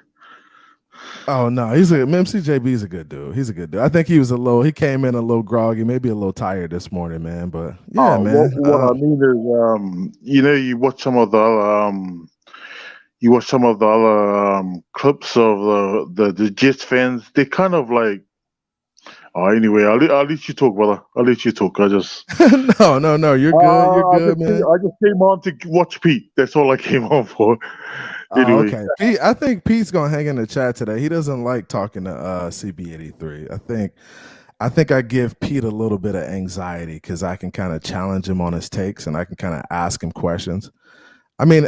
D: Oh no, MCJB is a good dude. He's a good dude. I think he came in a little groggy, maybe a little tired this morning, man. But yeah, man.
G: What I mean is, you watch some of the other clips of the Jets fans. They kind of like. Oh, anyway, I'll let you talk, brother. I'll let you talk. I just
D: no. You're good. You're good, man.
G: I just came on to watch Pete. That's all I came on for.
D: Oh,
G: Anyway,
D: okay. Pete, I think Pete's gonna hang in the chat today. He doesn't like talking to CB83. I think I give Pete a little bit of anxiety because I can kind of challenge him on his takes and I can kind of ask him questions. I mean,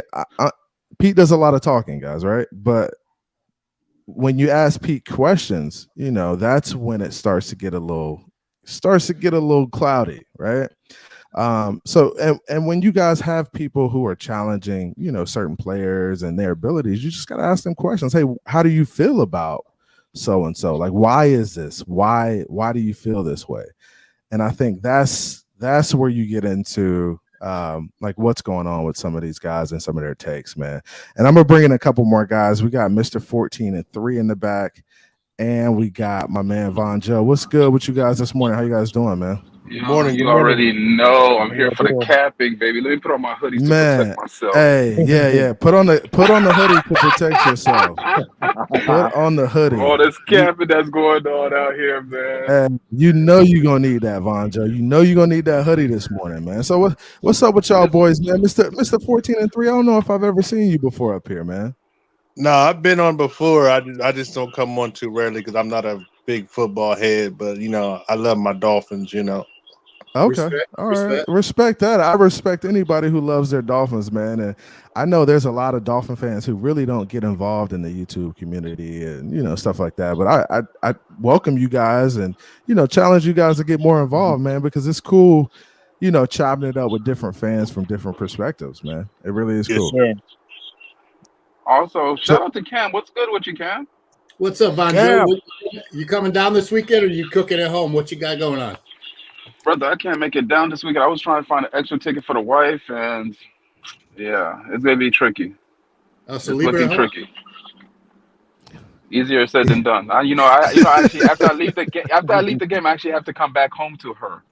D: Pete does a lot of talking, guys, right? But when you ask Pete questions, you know, that's when it starts to get a little cloudy, right? So and when you guys have people who are challenging, you know, certain players and their abilities, you just got to ask them questions. Hey, how do you feel about so and so? Like, why is this? Why do you feel this way? And I think that's where you get into like what's going on with some of these guys and some of their takes, man. And I'm gonna bring in a couple more guys. We got Mr. 14-3 in the back, and we got my man Von Joe. What's good with you guys this morning? How you guys doing, man?
H: Good morning. You already know I'm here for the capping, baby. Let me put on my hoodies to protect myself.
D: Hey, yeah. Put on the hoodie to protect yourself. Put on the hoodie.
H: All this capping that's going on out here, man.
D: And you know you're gonna need that, Von Joe. You know you're gonna need that hoodie this morning, man. So what's up with y'all boys, man? Mr. 14-3. I don't know if I've ever seen you before up here, man.
I: No, I've been on before. I just don't come on too rarely because I'm not a big football head. But you know, I love my Dolphins. You know.
D: Okay. All right. Respect that. I respect anybody who loves their Dolphins, man. And I know there's a lot of Dolphin fans who really don't get involved in the YouTube community and, you know, stuff like that. But I welcome you guys and, you know, challenge you guys to get more involved, man, because it's cool, you know, chopping it up with different fans from different perspectives, man. It really is cool.
I: Sir.
H: Also, shout out to Cam. What's good with you, Cam?
B: What's up, Von Joe? You coming down this weekend or you cooking at home? What you got going on?
H: Brother, I can't make it down this weekend. I was trying to find an extra ticket for the wife, and yeah, it's gonna be tricky.
B: Oh, so
H: it's
B: leave
H: looking
B: her
H: tricky. Easier said than done. Actually, after I leave the game, I actually have to come back home to her.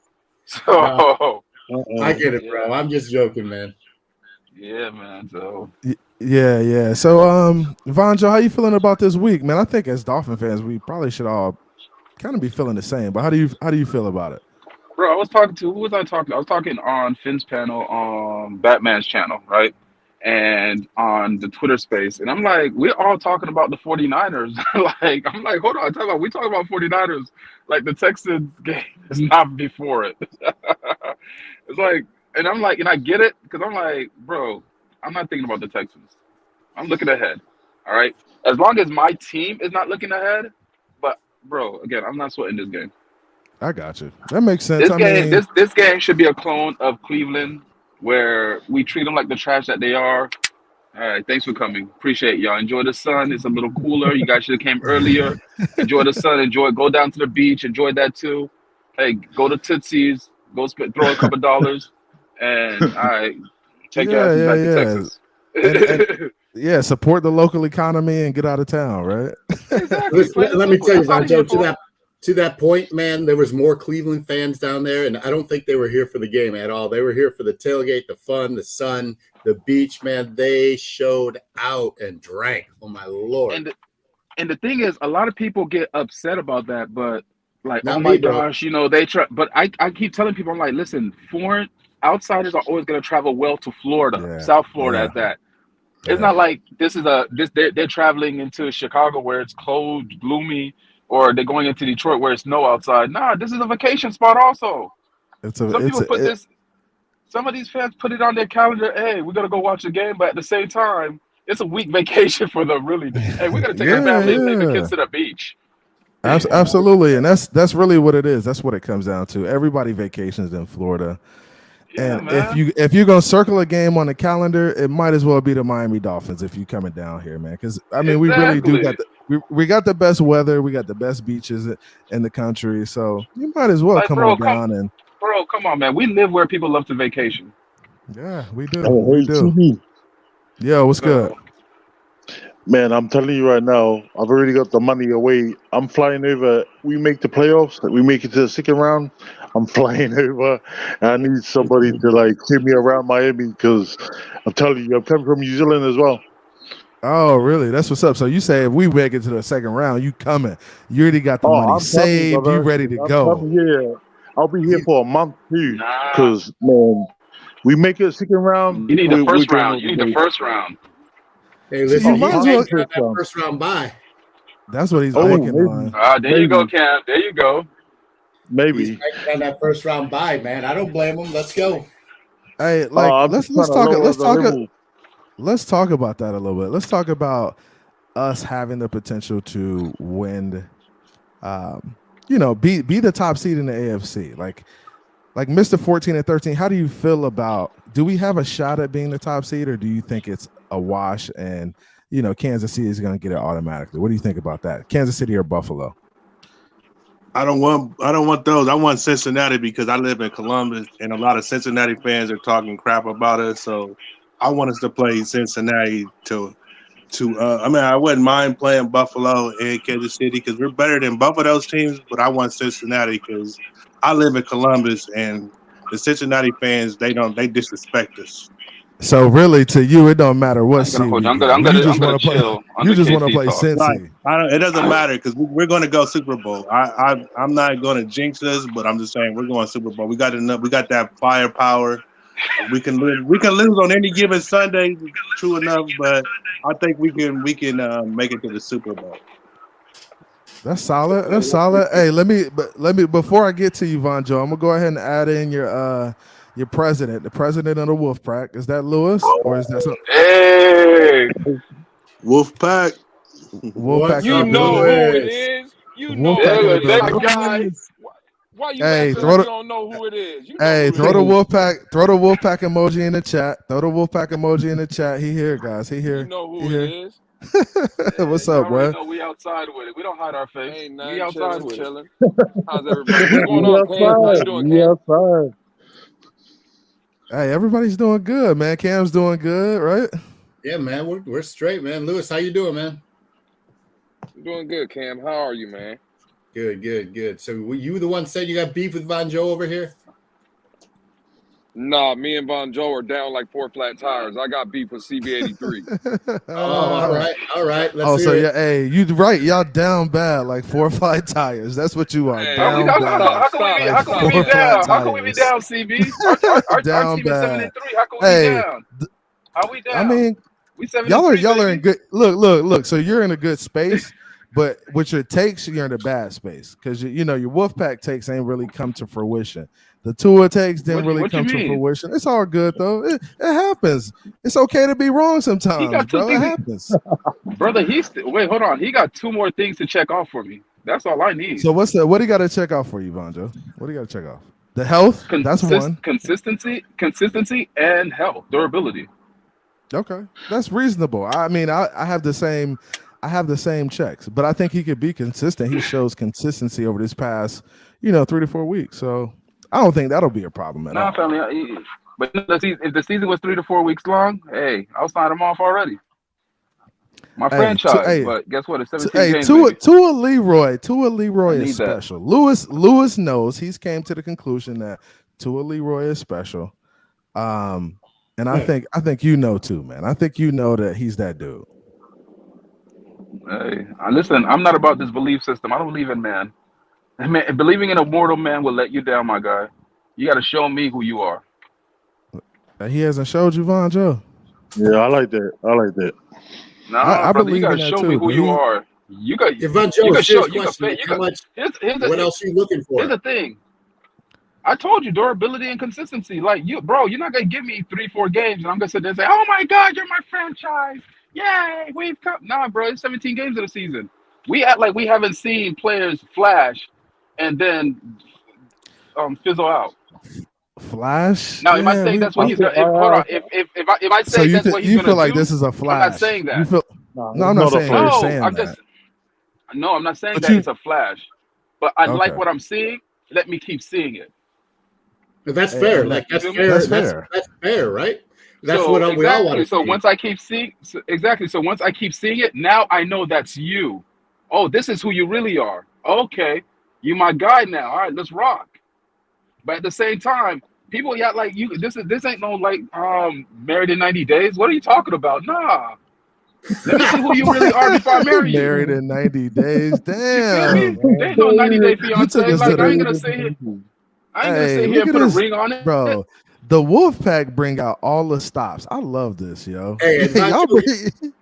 H: So
B: I get it, bro. I'm just joking, man.
H: Yeah, man. So
D: yeah. So Von Joe, how you feeling about this week, man? I think as Dolphin fans, we probably should all kind of be feeling the same. But how do you feel about it?
H: Bro, I was talking to, who was I talking to? I was talking on Phins panel on Batman's channel, right? And on the Twitter space. And I'm like, we're all talking about the 49ers. I'm like, hold on, we talking about 49ers. Like the Texans game is not before it. It's like, and I'm like, and I get it, because I'm like, bro, I'm not thinking about the Texans. I'm looking ahead. All right. As long as my team is not looking ahead, but bro, again, I'm not sweating this game.
D: I got you. That makes sense.
H: This game should be a clone of Cleveland, where we treat them like the trash that they are. All right, thanks for coming. Appreciate y'all. Enjoy the sun. It's a little cooler. You guys should have came earlier. Enjoy the sun. Go down to the beach. Enjoy that too. Hey, go to Tootsie's. Go throw a couple dollars, and all right, take your asses back to Texas.
D: Yeah, support the local economy and get out of town, right?
H: Exactly.
B: Let me tell you, Von Joe, to that point, man, there was more Cleveland fans down there, and I don't think they were here for the game at all. They were here for the tailgate, the fun, the sun, the beach, man. They showed out and drank. Oh, my Lord.
H: And the thing is, a lot of people get upset about that, but like,
B: Not
H: oh my
B: me, bro.
H: gosh, you know, they try. But I keep telling people, I'm like, listen, foreign outsiders are always going to travel well to Florida, South Florida at that. It's not like they're traveling into Chicago where it's cold, gloomy, or they're going into Detroit where it's snow outside. Nah, this is a vacation spot also. Some of these fans put it on their calendar. Hey, we're gonna go watch the game, but at the same time, it's a week vacation for them. Really, hey, we're gonna take our family and take the kids to the beach.
D: Absolutely, and that's really what it is. That's what it comes down to. Everybody vacations in Florida.
H: Yeah,
D: and
H: man.
D: if you're gonna circle a game on the calendar, it might as well be the Miami Dolphins if you're coming down here, man. Because I mean, we really do got we got the best weather, we got the best beaches in the country, so you might as well come on.
H: Bro, come on, man. We live where people love to vacation.
D: Yeah, we do. We do.
G: TV.
D: Yo, what's good?
G: Man, I'm telling you right now, I've already got the money away. I'm flying over. We make the playoffs. We make it to the second round. I'm flying over. And I need somebody to like take me around Miami because I'm telling you, I'm coming from New Zealand as well.
D: Oh, really? That's what's up. So you say if we make it to the second round, you coming? You already got the money saved. You ready to go?
G: Yeah, I'll be here for a month too. Because man, we make it second round.
H: You need the first round. You need the first round.
B: Hey,
D: So
B: listen,
D: you might
B: he's
D: as well.
B: banking on that first round bye.
D: That's what he's
G: Oh,
D: banking
G: maybe.
D: on.
H: There you go, Cam. There you go.
B: He's
G: Maybe.
B: banking on that first round bye, man. I don't blame him. Let's go.
D: Hey, like
G: I'm
D: let's
G: just trying to
D: talk.
G: lower
D: Let's
G: the
D: talk.
G: level.
D: Let's talk about that a little bit. Let's talk about us having the potential to win. Be the top seed in the AFC. Like Mr. 14 and 13. How do you feel about? Do we have a shot at being the top seed, or do you think it's a wash and Kansas City is going to get it automatically? What do you think about that? Kansas City or Buffalo?
I: I don't want those. I want Cincinnati because I live in Columbus and a lot of Cincinnati fans are talking crap about us. So I want us to play Cincinnati I wouldn't mind playing Buffalo and Kansas City because we're better than both of those teams, but I want Cincinnati because I live in Columbus and the Cincinnati fans, they disrespect us.
D: So really, to you, it don't matter what seed we
H: I'm
D: get.
H: gonna
D: You just want to play.
H: chill.
D: You just want to
H: KC
D: play
H: talk.
D: Cincy.
I: It doesn't matter because we're going to go Super Bowl. I'm not going to jinx us, but I'm just saying we're going Super Bowl. We got enough. We got that firepower. We can lose on any given Sunday. True enough, but I think we can make it to the Super Bowl.
D: That's solid. That's solid. Hey, let me before I get to you, Von Joe, I'm gonna go ahead and add in your president, the president of the Wolf Pack. Is that Lewis or is that something?
H: Hey,
I: Wolf Pack.
D: Wolf Pack.
J: You know who it is. You know
D: Wolf Pack in the
J: who it is,
D: building.
J: guy. Why you
D: Hey,
J: acting like you don't know who it is? You know
D: Hey,
J: who
D: throw
J: it
D: the
J: is.
D: Wolf Pack. Throw the Wolf Pack emoji in the chat. Throw the Wolf Pack emoji in the chat. He here, guys. He here.
J: You know who
D: He
J: it
D: here.
J: is.
D: What's up, bro?
H: know we outside with it. We don't hide our face.
J: Ain't
H: We
J: nothing,
H: outside with it.
J: chilling. How's everybody? What's going on, Cam? How you doing, Cam?
D: Hey, everybody's doing good, man. Cam's doing good, right?
B: Yeah, man, we're straight, man. Lewis, how you doing, man?
J: I'm doing good, Cam. How are you, man?
B: Good. So were you the one said you got beef with Von Joe over here?
J: Nah, me and Von Joe are down like 4 flat tires. I got beef with CB83.
B: All right. Let's hear it.
D: Yeah, hey, you right. Y'all down bad like 4 or 5 tires. That's what you are.
J: Hey,
D: Down
H: How
D: bad.
H: can we be down? How can we be down, CB? Our
D: Down
H: team is
D: bad.
H: 7-3. How can we
D: Hey,
H: be down? How we down?
D: I mean,
H: we 7-3.
D: y'all are in good. Look. So you're in a good space, but with your takes, you're in a bad space because your Wolfpack takes ain't really come to fruition. The Tua takes didn't really come to fruition. It's all good though. It happens. It's okay to be wrong sometimes, bro. It happens.
H: Brother, wait, hold on. He got 2 more things to check off for me. That's all I need.
D: So what do you got to check off for you, Vonjo? What do you got to check off? The health. That's one.
H: Consistency, and health, durability.
D: Okay, that's reasonable. I mean, I have the same. I have the same checks, but I think he could be consistent. He shows consistency over this past, 3 to 4 weeks. So I don't think that'll be a problem at all.
H: Family. But if the season was 3 to 4 weeks long, hey, I'll sign him off already. My franchise, but guess what? It's 17 games.
D: Tua Leroy is special. Lewis knows. He's came to the conclusion that Tua Leroy is special. And I think too, man. I think that he's that dude.
H: Hey, listen, I'm not about this belief system. I don't believe in man. Man, believing in a mortal man will let you down, my guy. You got to show me who you are.
D: He hasn't showed you, Von Joe.
G: Yeah, I like that.
H: No,
D: I
H: brother,
D: believe
H: you got
D: in
H: to
D: that
H: show
D: too,
H: me who you are. You got.
B: Von Joe,
H: you can show.
B: What else are you looking for?
H: Here's the thing. I told you durability and consistency. Like you're not gonna give me 3-4 games, and I'm gonna sit there and say, "Oh my God, you're my franchise! Yay, we've come." Nah, bro, it's 17 games of the season. We act like we haven't seen players flash and then fizzle out.
D: Flash.
H: Now, am I saying that's what he's gonna? Hold on. If I say that's what he's
D: you
H: gonna
D: feel like
H: do,
D: this is a flash?
H: I'm not saying that.
D: You feel? No, I'm not saying you're saying that.
H: No, I'm not saying that it's a flash. But I like what I'm seeing. Let me keep seeing it.
B: But that's fair. Like that's fair. That's fair, right? That's what we all want to see.
H: So once I keep seeing it, now I know that's you. Oh, this is who you really are. Okay, you my guy now. All right, let's rock. But at the same time, people like you. This ain't no like married in 90 days. What are you talking about? Nah. Let me see who you really are before I marry you.
D: Married in 90 days. Damn.
H: You feel me? There ain't no 90-day fiance. Like I ain't gonna sit here and put a ring on it,
D: bro. The Wolfpack bring out all the stops. I love this, yo.
B: Hey,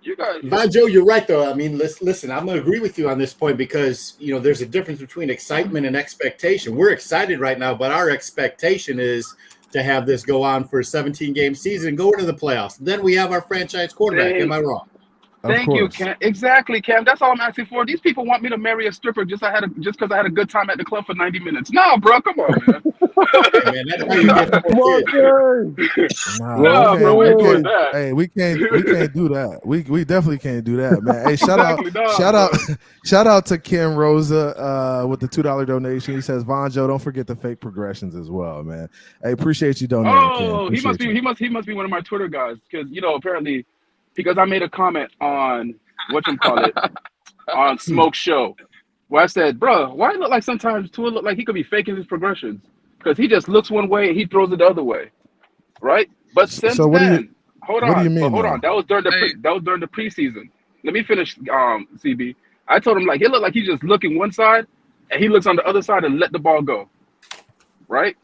H: You guys,
B: Von Joe, you're right though. I mean, listen, I'm gonna agree with you on this point because there's a difference between excitement and expectation. We're excited right now, but our expectation is to have this go on for a 17-game season, go into the playoffs. Then we have our franchise quarterback. Am I wrong?
H: Thank you, Cam. Exactly, Cam. That's all I'm asking for. These people want me to marry a stripper just because I had a good time at the club for 90 minutes. No, bro, come on, man.
B: Man, that's how you get
H: No, bro, we ain't doing that.
D: Hey, we can't do that. We definitely can't do that, man. Hey, shout out to Ken Rosa with the $2 donation. He says, Von Joe, don't forget the fake progressions as well, man. Hey, appreciate you donating.
H: Oh, he must be one of my Twitter guys because apparently. Because I made a comment on on Smoke Show, where I said, "Bro, why it look like sometimes Tua look like he could be faking his progressions because he just looks one way and he throws it the other way, right?" But since then, hold on. That was during the preseason. Let me finish, CB. I told him he looked like he's just looking one side and he looks on the other side and let the ball go, right?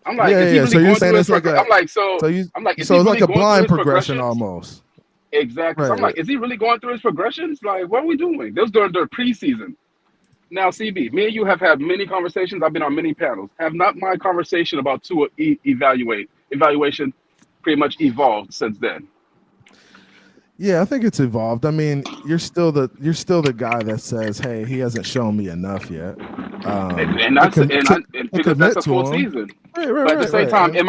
H: I'm like, is he really
D: so you're
H: going
D: saying
H: through
D: it's
H: his
D: like
H: is
D: so
H: he
D: it's like
H: really
D: a
H: going
D: blind
H: through his
D: progression
H: progressions?
D: almost.
H: Exactly.
D: Right.
H: So I'm like, is he really going through his progressions? Like, what are we doing? Those during the preseason. Now, CB, me and you have had many conversations. I've been on many panels. Have not my conversation about Tua evaluation pretty much evolved since then?
D: Yeah, I think it's evolved. I mean, you're still the guy that says, "Hey, he hasn't shown me enough yet."
H: Because that's a full season. Right, but at the same time, am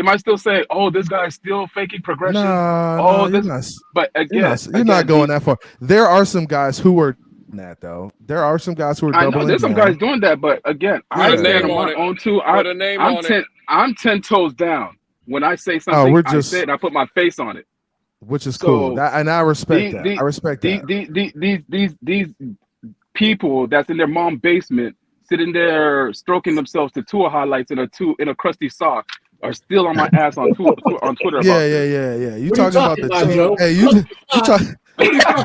H: I still saying, "Oh, this guy's still faking progression"?
D: You're not.
H: But again,
D: you're not going that far. There are some guys who are doing that though. There are some guys who are.
H: I know there's some guys doing that, but again, I stand on my own too. I'm 10 toes down. When I say something, I say it and I put my face on it.
D: Which is cool. And I respect that. I respect that.
H: These people that's in their mom's basement, sitting there stroking themselves to Tua highlights in a crusty sock, are still on my ass on Twitter.
D: Yeah. You talking about the Joe? Hey, you talking? You talking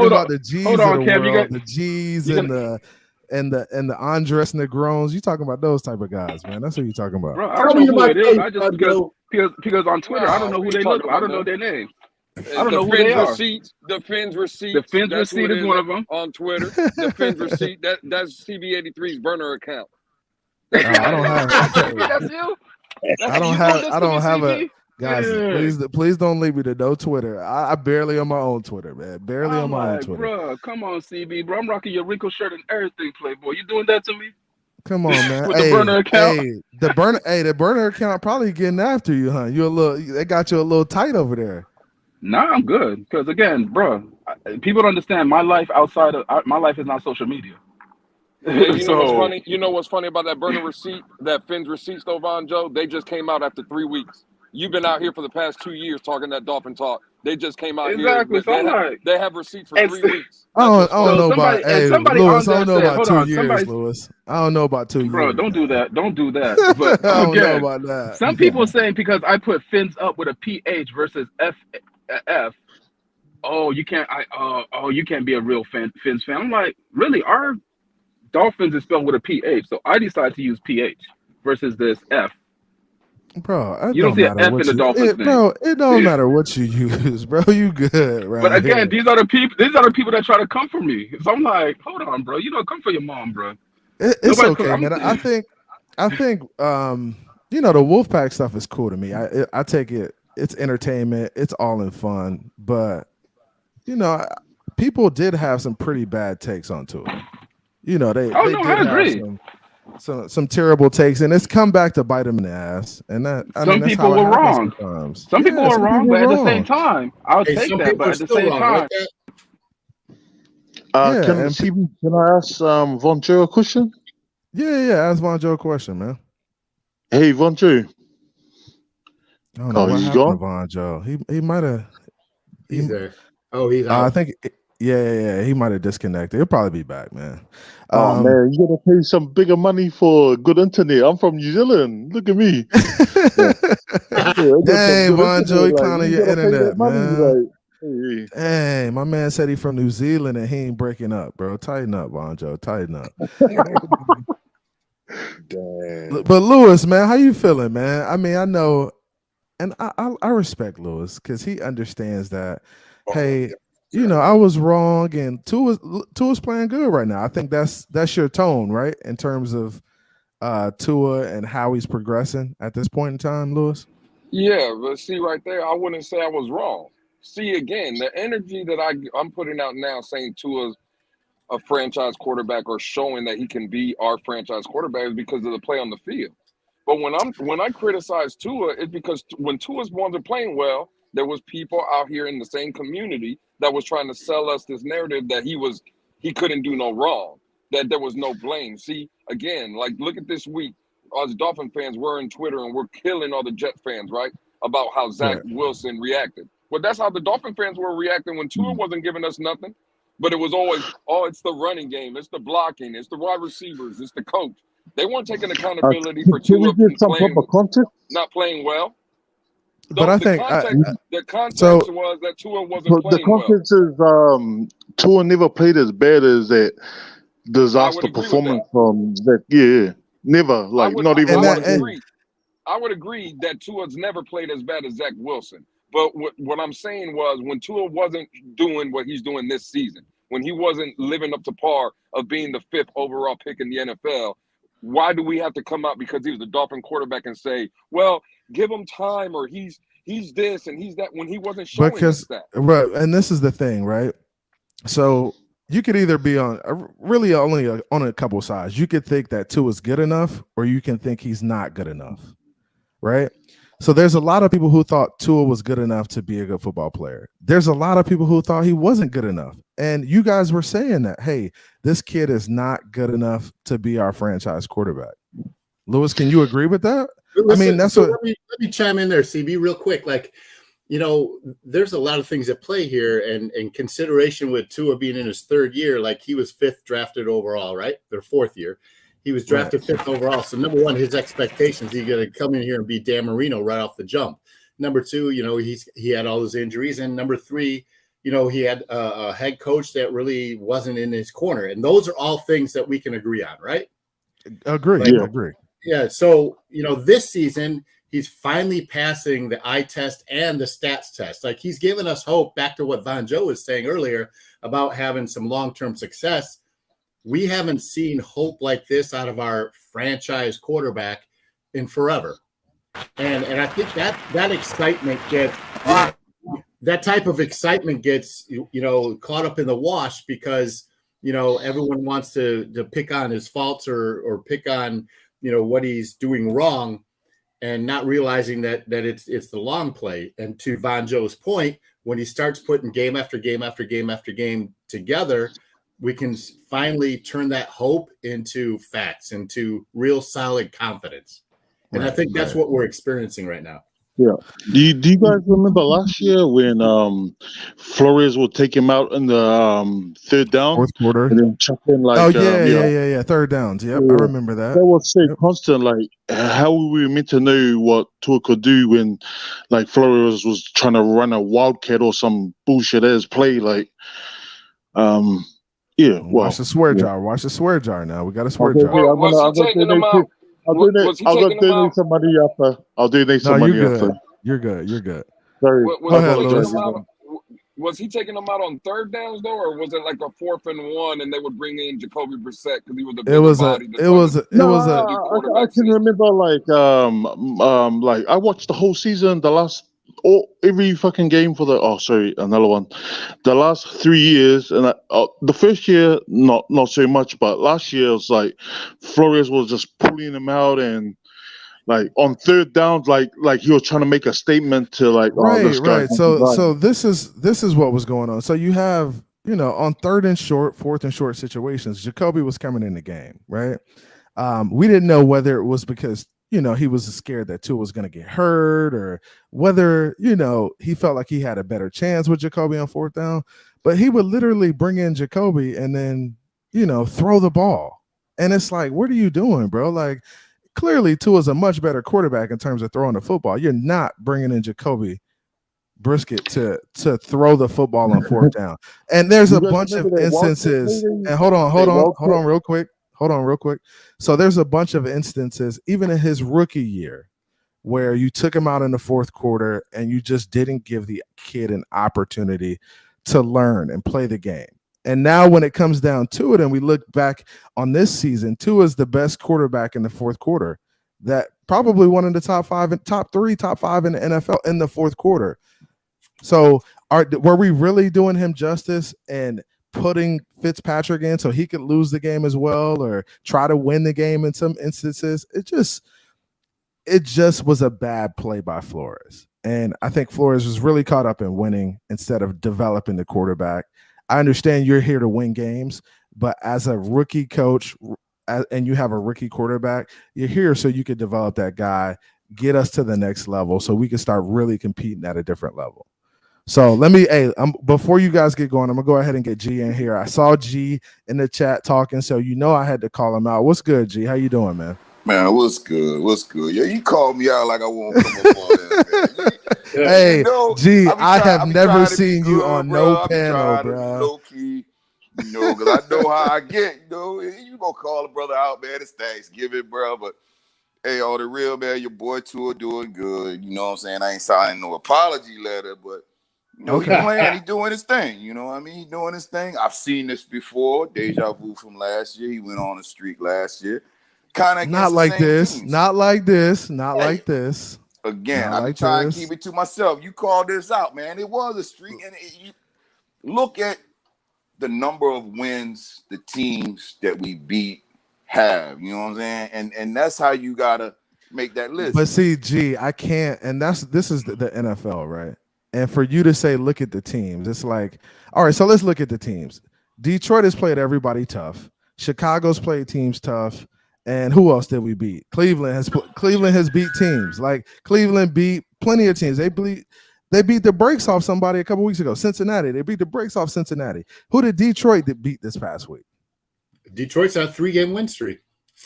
D: about the G's of the world, the G's and the Andres Negrones. You talking about those type of guys, man? That's what you talking about.
H: Bro, I don't know who it is. I just because on Twitter, I don't know who they look. I don't know their names. I don't know who they are.
J: The Phins receipt.
H: The Phins receipt is one of them
J: on Twitter. The Phins receipt. That's CB83's burner account.
D: I don't have.
H: That's you.
D: I don't have a. Guys, please don't leave me to no Twitter. I barely on my own Twitter, man. Barely on my own Twitter.
H: Bro, come on, CB, bro. I'm rocking your Rico shirt and everything, Playboy. You doing that to me?
D: Come on, man.
H: With the burner account.
D: The burner account probably getting after you, huh? They got you a little tight over there.
H: Nah, I'm good. Because again, bro, people don't understand my life my life is not social media.
J: You know what's funny? You know what's funny about that burner receipt, that Phins receipts, though, Von Joe? They just came out after 3 weeks. You've been out here for the past 2 years talking that Dolphin talk. They just came out here. They have receipts for 3 weeks.
D: I don't know about Lewis. I don't know about 2 years, Lewis. I don't know about 2 years.
H: Bro, don't do that. Don't do that. But
D: I don't know about that.
H: Some people saying because I put Phins up with a PH versus F. Oh, you can't. You can't be a real Phins fan. I'm like, really? Our Dolphins is spelled with a PH, so I decided to use PH versus this F.
D: Bro,
H: you don't see an F in the Dolphins name.
D: Bro, it don't matter what you use, bro. You good, right?
H: But again, these are the people that try to come for me. So I'm like, hold on, bro. You don't come for your mom, bro.
D: It's okay, man. I think the Wolfpack stuff is cool to me. I take it. It's entertainment. It's all in fun. But people did have some pretty bad takes onto it. I agree. Some terrible takes, and it's come back to bite them in the ass. And
H: some people were wrong. Some people were wrong, but at the same time, I'll take that. But at the same time,
G: can I ask Von Joe a question?
D: Yeah. Ask Von Joe a question, man.
G: Hey, Von Joe.
D: I don't know he's gone. Von Joe, he might have.
B: He's there. Oh, he's out.
D: I think. Yeah, he might have disconnected. He'll probably be back, man.
G: Man, you gotta pay some bigger money for good internet. I'm from New Zealand. Look at me.
D: Hey, Von Joe, he clowning your internet, man. Hey, my man said he from New Zealand and he ain't breaking up, bro. Tighten up, Von Joe. Tighten up.
G: Damn.
D: But Lewis, man, how you feeling, man? I mean, I know, and I respect Lewis because he understands that. Hey, I was wrong, and Tua's playing good right now. I think that's your tone, right, in terms of Tua and how he's progressing at this point in time, Lewis.
J: Yeah, but see right there, I wouldn't say I was wrong. See again, the energy that I'm putting out now, saying Tua's a franchise quarterback or showing that he can be our franchise quarterback is because of the play on the field. But when I criticize Tua, it's because when Tua wasn't playing well, there was people out here in the same community that was trying to sell us this narrative that he couldn't do no wrong, that there was no blame. See, again, like look at this week. Us Dolphin fans, we're in Twitter and we're killing all the Jet fans, right? About how Zach Wilson reacted. Well, that's how the Dolphin fans were reacting when Tua wasn't giving us nothing. But it was always, it's the running game, it's the blocking, it's the wide receivers, it's the coach. They weren't taking accountability for Tua not playing well.
D: But I think
J: the context was that Tua wasn't playing well.
G: The context is Tua never played as bad as that disaster performance from that. Yeah, never. Like not even one.
J: I would agree that Tua's never played as bad as Zach Wilson. But what I'm saying was when Tua wasn't doing what he's doing this season, when he wasn't living up to par of being the 5th overall pick in the NFL, why do we have to come out because he was the Dolphin quarterback and say, well, give him time or he's this and he's that when he wasn't showing us that?
D: Right, and this is the thing, right? So you could either be on really only on a couple sides. You could think that Tua is good enough or you can think he's not good enough, right? So there's a lot of people who thought Tua was good enough to be a good football player. There's a lot of people who thought he wasn't good enough. And you guys were saying that, hey, this kid is not good enough to be our franchise quarterback. Lewis, can you agree with that?
B: Listen, I mean, that's let me chime in there, CB, real quick. Like, there's a lot of things at play here, and in consideration with Tua being in his 3rd year, like he was 5th drafted overall, right? Their 4th year. He was drafted 5th overall. So number one, his expectations, he's going to come in here and be Dan Marino right off the jump. Number two, he had all those injuries. And number three, he had a head coach that really wasn't in his corner. And those are all things that we can agree on, right?
D: Agree. Agree.
B: Yeah. So, this season, he's finally passing the eye test and the stats test. Like he's given us hope, back to what Von Joe was saying earlier about having some long-term success. We haven't seen hope like this out of our franchise quarterback in forever. And I think that excitement gets that type of excitement gets, caught up in the wash because, everyone wants to pick on his faults or pick on, what he's doing wrong and not realizing that it's the long play. And to Von Joe's point, when he starts putting game after game after game after game together, we can finally turn that hope into facts, into real solid confidence. And I think that's what we're experiencing right now.
G: Yeah. Do you guys remember last year when Flores would take him out in the 3rd down,
D: 4th quarter,
G: and then chuck in like
D: 3rd downs. Yep, I remember that.
G: That was so constant. Like, how were we meant to know what Tua could do when, like, Flores was trying to run a wildcat or some bullshit ass play? Like,
D: watch the swear jar. Watch the swear jar. Now we got a swear jar.
J: Was he taking them out?
G: I'll donate some money after. I'll donate some money after.
D: You're good.
G: Sorry.
J: Was he taking them out on 3rd downs though, or was it like a 4th and 1, and they would bring in Jacoby Brissett because he was a bigger body?
G: I can remember like I watched the whole season, every fucking game for another one. The last 3 years, and the first year not so much, but last year it was like Flores was just pulling him out and like on 3rd downs, like he was trying to make a statement to like
D: right. So this is what was going on. So you have on 3rd and short, 4th and short situations, Jacoby was coming in the game, right? We didn't know whether it was because he was scared that Tua was going to get hurt or whether, he felt like he had a better chance with Jacoby on 4th down. But he would literally bring in Jacoby and then, throw the ball. And it's like, what are you doing, bro? Like, clearly Tua's a much better quarterback in terms of throwing the football. You're not bringing in Jacoby Brisket to throw the football on 4th down. And there's a bunch of instances. And hold on real quick. hold on real quick. So there's a bunch of instances, even in his rookie year, where you took him out in the fourth quarter and you just didn't give the kid an opportunity to learn and play the game. And now when it comes down to it and we look back on this season, Tua is the best quarterback in the fourth quarter. That probably one of the top 5 and top 3, top 5 in the NFL in the fourth quarter. So were we really doing him justice and putting Fitzpatrick in so he could lose the game as well or try to win the game in some instances? It just was a bad play by Flores. And I think Flores was really caught up in winning instead of developing the quarterback. I understand you're here to win games, but as a rookie coach and you have a rookie quarterback, you're here so you could develop that guy, get us to the next level so we can start really competing at a different level. So before you guys get going, I'm going to go ahead and get G in here. I saw G in the chat talking, so I had to call him out. What's good, G? How you doing, man?
K: Man, what's good? What's good? Yeah, you called me out like I won't come up on that, man.
D: Hey, G, I have never seen you on no panel, bro.
K: Low key, because I know how I get. You gonna call a brother out, man. It's Thanksgiving, bro. But hey, all the real, man, your boy Tua doing good. You know what I'm saying? I ain't signing no apology letter, but he playing, he doing his thing. You know what I mean? He doing his thing. I've seen this before. Deja vu from last year. He went on a streak last year. Kind of
D: not like this, teams. Not like this, not hey, like this.
K: Again, I'm like trying to keep it to myself. You called this out, man. It was a streak, and you look at the number of wins the teams that we beat have. You know what I'm saying? And that's how you gotta make that list.
D: But see, G, I can't. And this is the NFL, right? And for you to say, look at the teams, it's like, all right. So let's look at the teams. Detroit has played everybody tough. Chicago's played teams tough. And who else did we beat? Cleveland has beat teams. Like Cleveland beat plenty of teams. They beat the brakes off somebody a couple weeks ago. Cincinnati. They beat the brakes off Cincinnati. Who did Detroit beat this past week?
B: Detroit's on a 3-game win streak.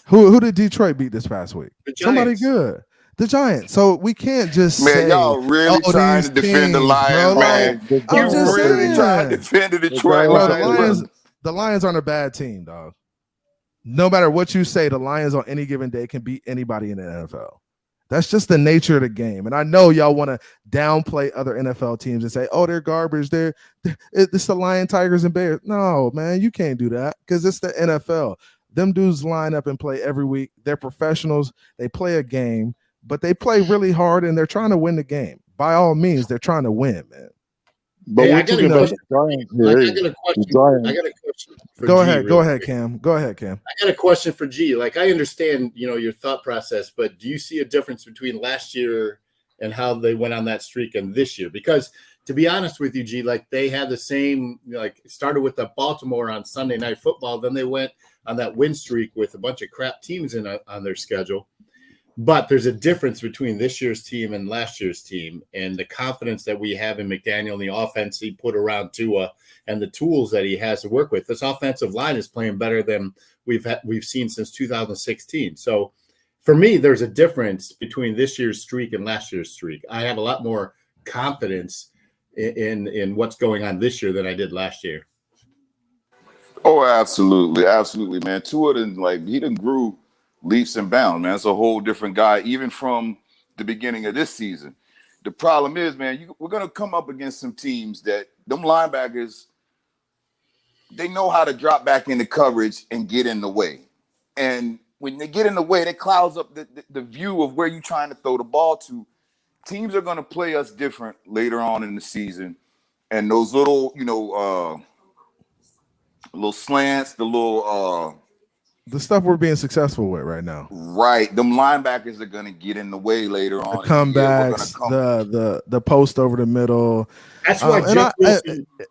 D: Who did Detroit beat this past week? Somebody good. The Giants. So we can't just say,
K: y'all really trying to defend the Lions, bro, man.
D: I'm just
K: really trying to defend the Detroit
D: Lions. The Lions aren't a bad team, dog. No matter what you say, the Lions on any given day can beat anybody in the NFL. That's just the nature of the game. And I know y'all want to downplay other NFL teams and say, oh, they're garbage. It's the Lions, Tigers, and Bears. No, man, you can't do that because it's the NFL. Them dudes line up and play every week. They're professionals. They play a game, but they play really hard, and they're trying to win the game. By all means, they're trying to win, man.
G: But
B: I got a question.
D: Go ahead, Cam. I
B: got a question for G. Like, I understand, your thought process, but do you see a difference between last year and how they went on that streak and this year? Because to be honest with you, G, like they had the same, started with the Baltimore on Sunday Night Football, then they went on that win streak with a bunch of crap teams on their schedule. But there's a difference between this year's team and last year's team, and the confidence that we have in McDaniel and the offense he put around Tua and the tools that he has to work with. This offensive line is playing better than we've seen since 2016. So for me, there's a difference between this year's streak and last year's streak. I have a lot more confidence in what's going on this year than I did last year.
K: Oh, absolutely, man. Tua he done grew leaps and bounds, man. It's a whole different guy, even from the beginning of this season. The problem is, man, we're going to come up against some teams that them linebackers, they know how to drop back into coverage and get in the way. And when they get in the way, that clouds up the view of where you're trying to throw the ball to. Teams are going to play us different later on in the season. And those little, little slants,
D: the stuff we're being successful with right now.
K: Right. Them linebackers are going to get in the way later on.
D: The comebacks, the post over the middle.
B: That's why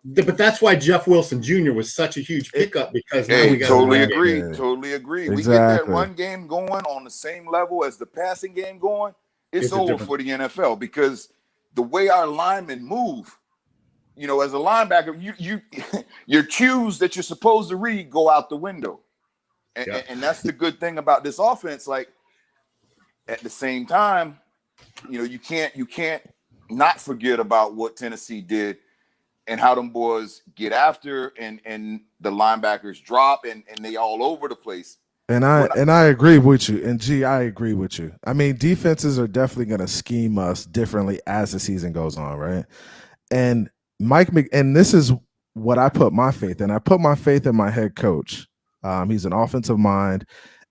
B: but that's why Jeff Wilson Jr. was such a huge pickup because now we got
K: totally agree. Exactly. We get that run game going on the same level as the passing game going, it's over for the NFL because the way our linemen move, as a linebacker, your cues that you're supposed to read go out the window. And that's the good thing about this offense. Like at the same time, you can't not forget about what Tennessee did and how them boys get after and the linebackers drop and they all over the place.
D: And I agree with you. And G, I agree with you. I mean, defenses are definitely going to scheme us differently as the season goes on, right? And and this is what I put my faith in. I put my faith in my head coach. He's an offensive mind,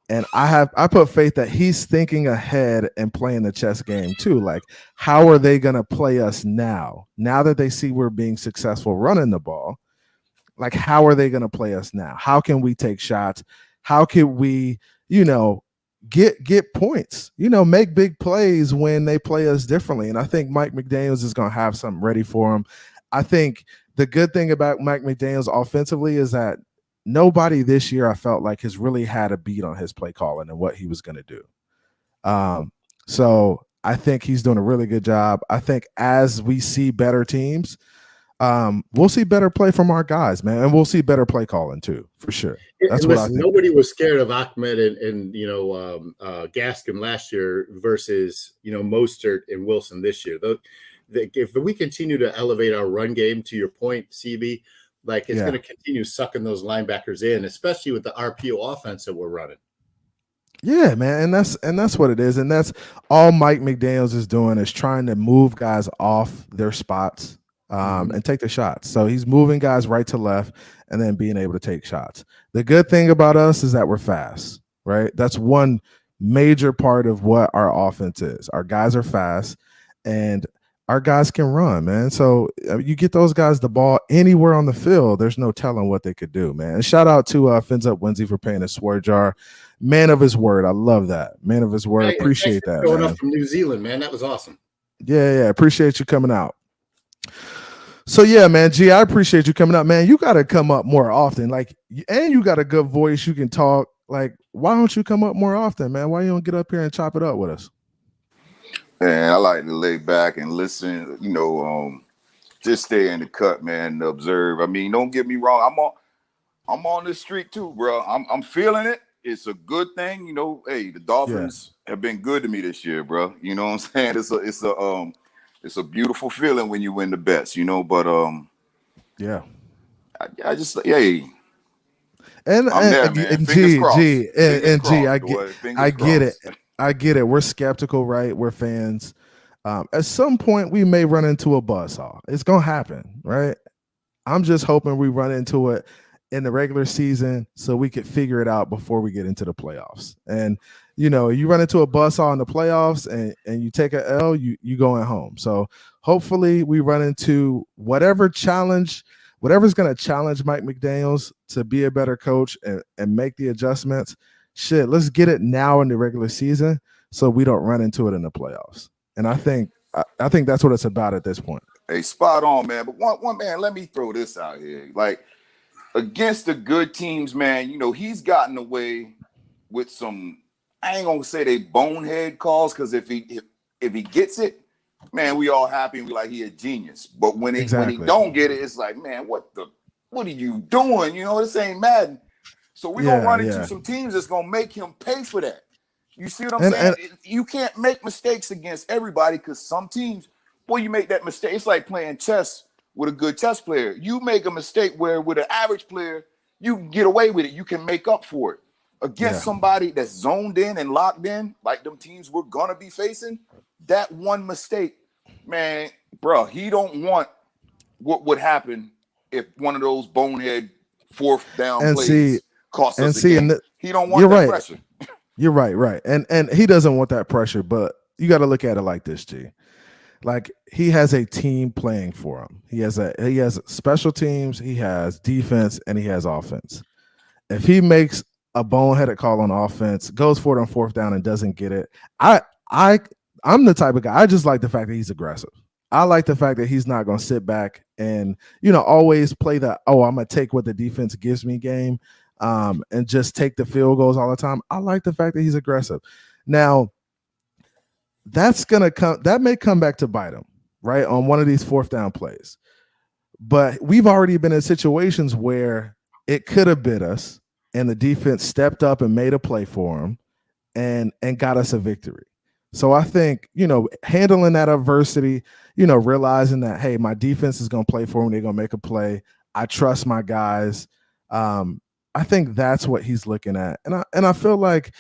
D: and I put faith that he's thinking ahead and playing the chess game too. Like, how are they going to play us now? Now that they see we're being successful running the ball, like, how are they going to play us now? How can we take shots? How can we, get points, make big plays when they play us differently? And I think Mike McDaniels is going to have something ready for him. I think the good thing about Mike McDaniels offensively is that nobody this year, I felt like, has really had a beat on his play calling and what he was going to do. So I think he's doing a really good job. I think as we see better teams, we'll see better play from our guys, man, and we'll see better play calling too, for sure. That's what I think.
B: Nobody was scared of Ahmed and Gaskin last year versus Mostert and Wilson this year. If we continue to elevate our run game, to your point, CB, like it's going to continue sucking those linebackers in, especially with the RPO offense that we're running.
D: Yeah, man, and that's what it is, and that's all Mike McDaniels is doing, is trying to move guys off their spots. And take the shots. So he's moving guys right to left and then being able to take shots. The good thing about us is that we're fast, right? That's one major part of what our offense is. Our guys are fast and our guys can run, man. So you get those guys the ball anywhere on the field, there's no telling what they could do, man. And shout out to Phins Up Wednesday for paying a swear jar. Man of his word. I love that. Man of his word.
B: Hey,
D: appreciate that.
B: Going up from New Zealand, man. That was awesome.
D: Yeah. Appreciate you coming out. So yeah, man, G, I appreciate you coming up, man. You got to come up more often, and you got a good voice. You can talk. Like, why don't you come up more often, man? Why you don't get up here and chop it up with us?
K: Man, I like to lay back and listen. Just stay in the cut, man, and observe. I mean, don't get me wrong. I'm on this streak too, bro. I'm feeling it. It's a good thing, Hey, the Dolphins have been good to me this year, bro. You know what I'm saying? It's a beautiful feeling when you win the bets, but I just and I'm there, man.
D: And
K: Fingers crossed.
D: I get it. We're skeptical, right? We're fans. At some point we may run into a buzzsaw. It's gonna happen, right? I'm just hoping we run into it in the regular season so we could figure it out before we get into the playoffs. And you run into a buzzsaw in the playoffs and you take a L, you going home. So hopefully we run into whatever's going to challenge Mike McDaniels to be a better coach and make the adjustments. Shit, let's get it now in the regular season so we don't run into it in the playoffs. And I think that's what it's about at this point.
K: Hey, spot on, man. But one man, let me throw this out here. Like, against the good teams, man, he's gotten away with some, I ain't gonna say they bonehead calls, because if he gets it, man, we all happy and we like he a genius. But when he don't get it, it's like, man, what are you doing? This ain't Madden. So we gonna run into some teams that's gonna make him pay for that. You see what I'm saying? You can't make mistakes against everybody, because some teams, boy, you make that mistake. It's like playing chess with a good chess player. You make a mistake where with an average player, you can get away with it. You can make up for it. Against somebody that's zoned in and locked in, like them teams we're gonna be facing, that one mistake, man, bro, he don't want what would happen if one of those bonehead fourth down plays cost us a game. He don't want that pressure.
D: You're right. And he doesn't want that pressure, but you got to look at it like this, G. Like, he has a team playing for him. He has special teams, he has defense, and he has offense. If he makes a boneheaded call on offense, goes for it on fourth down and doesn't get it, I'm the type of guy, I just like the fact that he's aggressive. I like the fact that he's not going to sit back and, always play the, I'm going to take what the defense gives me game, and just take the field goals all the time. I like the fact that he's aggressive. Now, that may come back to bite him, right, on one of these fourth down plays. But we've already been in situations where it could have bit us, and the defense stepped up and made a play for him and got us a victory. So I think, handling that adversity, realizing that, hey, my defense is going to play for him. They're going to make a play. I trust my guys. I think that's what he's looking at, and I feel like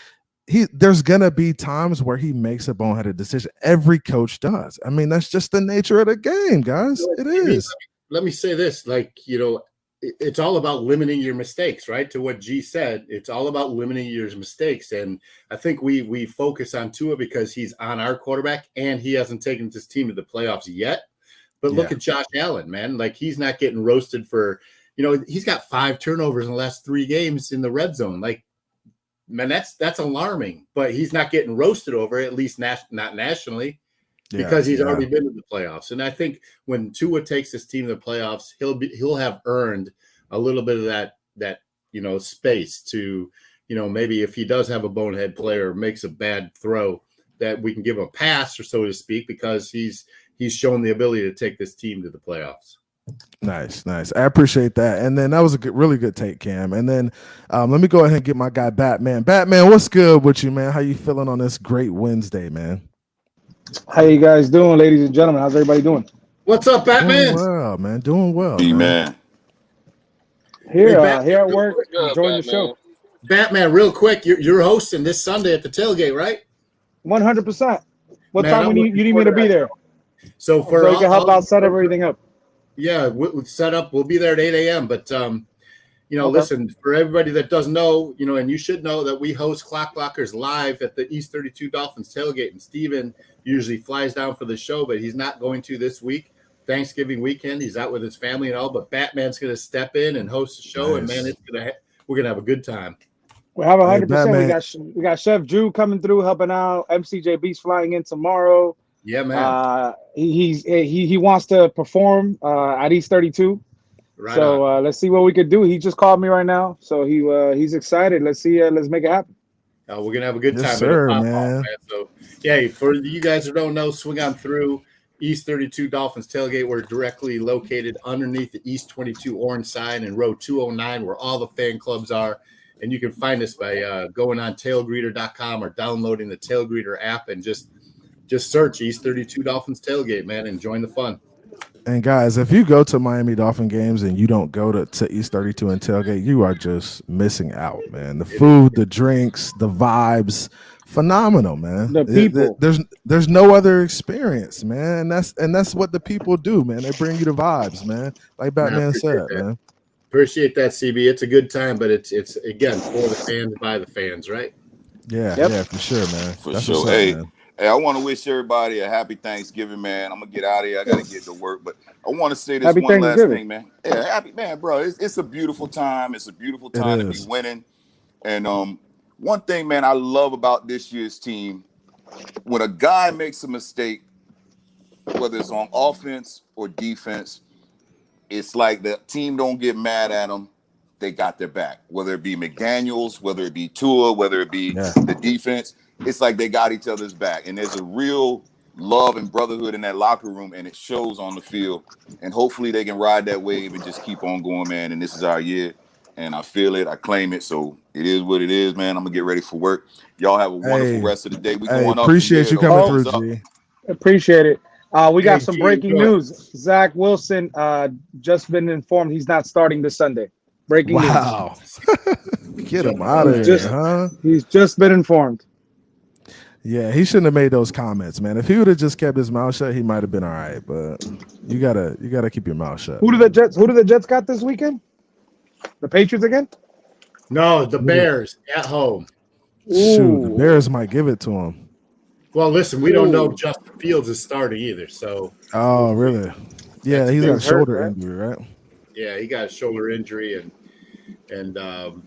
D: there's gonna be times where he makes a boneheaded decision. Every coach does. I mean, that's just the nature of the game, guys. It is.
B: Let me say this, it's all about limiting your mistakes, right? To what G said, it's all about limiting your mistakes. And I think we focus on Tua because he's on our quarterback and he hasn't taken this team to the playoffs yet. But look at Josh Allen, man. Like, he's not getting roasted for, he's got 5 turnovers in the last 3 games in the red zone. Like, man, that's alarming. But he's not getting roasted over it, at least not nationally. Because he's already been in the playoffs. And I think when Tua takes his team to the playoffs, he'll have earned a little bit of that space to, maybe if he does have a bonehead player or makes a bad throw, that we can give him a pass, or so to speak, because he's shown the ability to take this team to the playoffs.
D: Nice. I appreciate that. And then that was a really good take, Cam. And then let me go ahead and get my guy Batman. Batman, what's good with you, man? How you feeling on this great Wednesday, man?
L: How you guys doing, ladies and gentlemen? How's everybody doing?
B: What's up, Batman?
D: Doing well, man. Doing well.
K: Man.
L: Here at work, enjoying the show.
B: Batman, real quick, you're hosting this Sunday at the tailgate, right?
L: 100%. What time you need me to be there?
B: So
L: you can help out set everything up.
B: Yeah, we'll set up. We'll be there at 8 a.m. But listen, for everybody that doesn't know, and you should know that we host Clock Blockers live at the East 32 Dolphins tailgate, and Steven usually flies down for the show, but he's not going to this week. Thanksgiving weekend, he's out with his family and all, but Batman's going to step in and host the show, and man, we're going to have a good time.
L: We have 100%. We got Chef Drew coming through helping out. MCJB's flying in tomorrow.
B: Yeah, man.
L: He wants to perform at East 32.
B: Right.
L: So let's see what we could do. He just called me right now, so he's excited. Let's see. Let's make it happen.
B: We're gonna have a good time.
D: Yes, sir, man.
B: So yeah, for you guys who don't know, swing on through East 32 Dolphins tailgate. We're directly located underneath the East 22 orange sign in row 209, where all the fan clubs are. And you can find us by going on tailgreeter.com or downloading the Tailgreeter app and just search East 32 Dolphins tailgate, man, and join the fun.
D: And guys, if you go to Miami Dolphin games and you don't go to East 32 and tailgate, you are just missing out, man. The food, the drinks, the vibes, phenomenal, man.
L: The people.
D: There's no other experience, man. And that's what the people do, man. They bring you the vibes, man. Like Batman said, man.
B: Appreciate that, CB. It's a good time, but it's again for the fans, by the fans, right?
D: Yeah, for sure, man.
K: For sure. Hey, I want to wish everybody a happy Thanksgiving, man. I'm gonna get out of here. I gotta get to work, but I want to say this one last thing, man. Yeah, happy man, bro. It's a beautiful time. It's a beautiful time to be winning. And one thing, man, I love about this year's team, when a guy makes a mistake, whether it's on offense or defense, it's like the team don't get mad at them. They got their back. Whether it be McDaniels, whether it be Tua, whether it be the defense. It's like they got each other's back, and there's a real love and brotherhood in that locker room, and it shows on the field. And hopefully they can ride that wave and just keep on going, man. And this is our year, and I feel it. I claim it. So it is what it is, man. I'm gonna get ready for work. Y'all have a wonderful rest of the day. We going up.
D: Appreciate you coming through, G.
L: Appreciate it. We got some breaking news. Zach Wilson just been informed he's not starting this Sunday. Breaking news.
D: Wow. Get him out of here, huh?
L: He's just been informed.
D: Yeah, he shouldn't have made those comments, man. If he would have just kept his mouth shut, he might have been all right. But you gotta keep your mouth shut.
L: Who do the Jets got this weekend? The Patriots again?
B: No, the Bears at home.
D: Shoot, the Bears might give it to him.
B: Well, listen, we don't know if Justin Fields is starting either. So.
D: Oh, really? Yeah, he's got a shoulder injury, right?
B: Yeah, he got a shoulder injury, and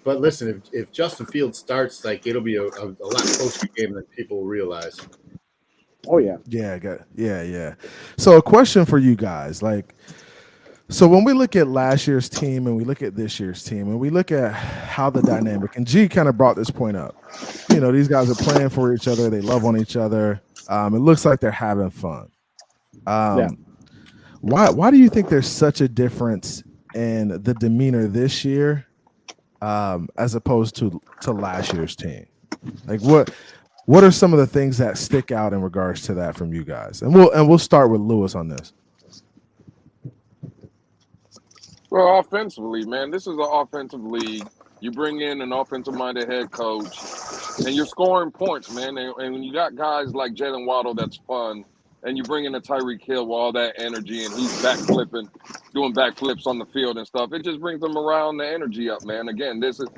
B: but listen, if Justin Fields starts, like, it'll be a lot closer game than people realize.
L: Oh yeah.
D: Yeah. So a question for you guys, so when we look at last year's team and we look at this year's team and we look at how the dynamic, and G kind of brought this point up, these guys are playing for each other, they love on each other. It looks like they're having fun. Why do you think there's such a difference in the demeanor this year as opposed to last year's team? Like what are some of the things that stick out in regards to that from you guys? And we'll start with Lewis on this.
J: Well, offensively, man, this is an offensive league. You bring in an offensive-minded head coach, and you're scoring points, man. And when you got guys like Jalen Waddle, that's fun, and you bring in a Tyreek Hill with all that energy, and he's backflipping, doing backflips on the field and stuff. It just brings them around the energy up, man. Again, this is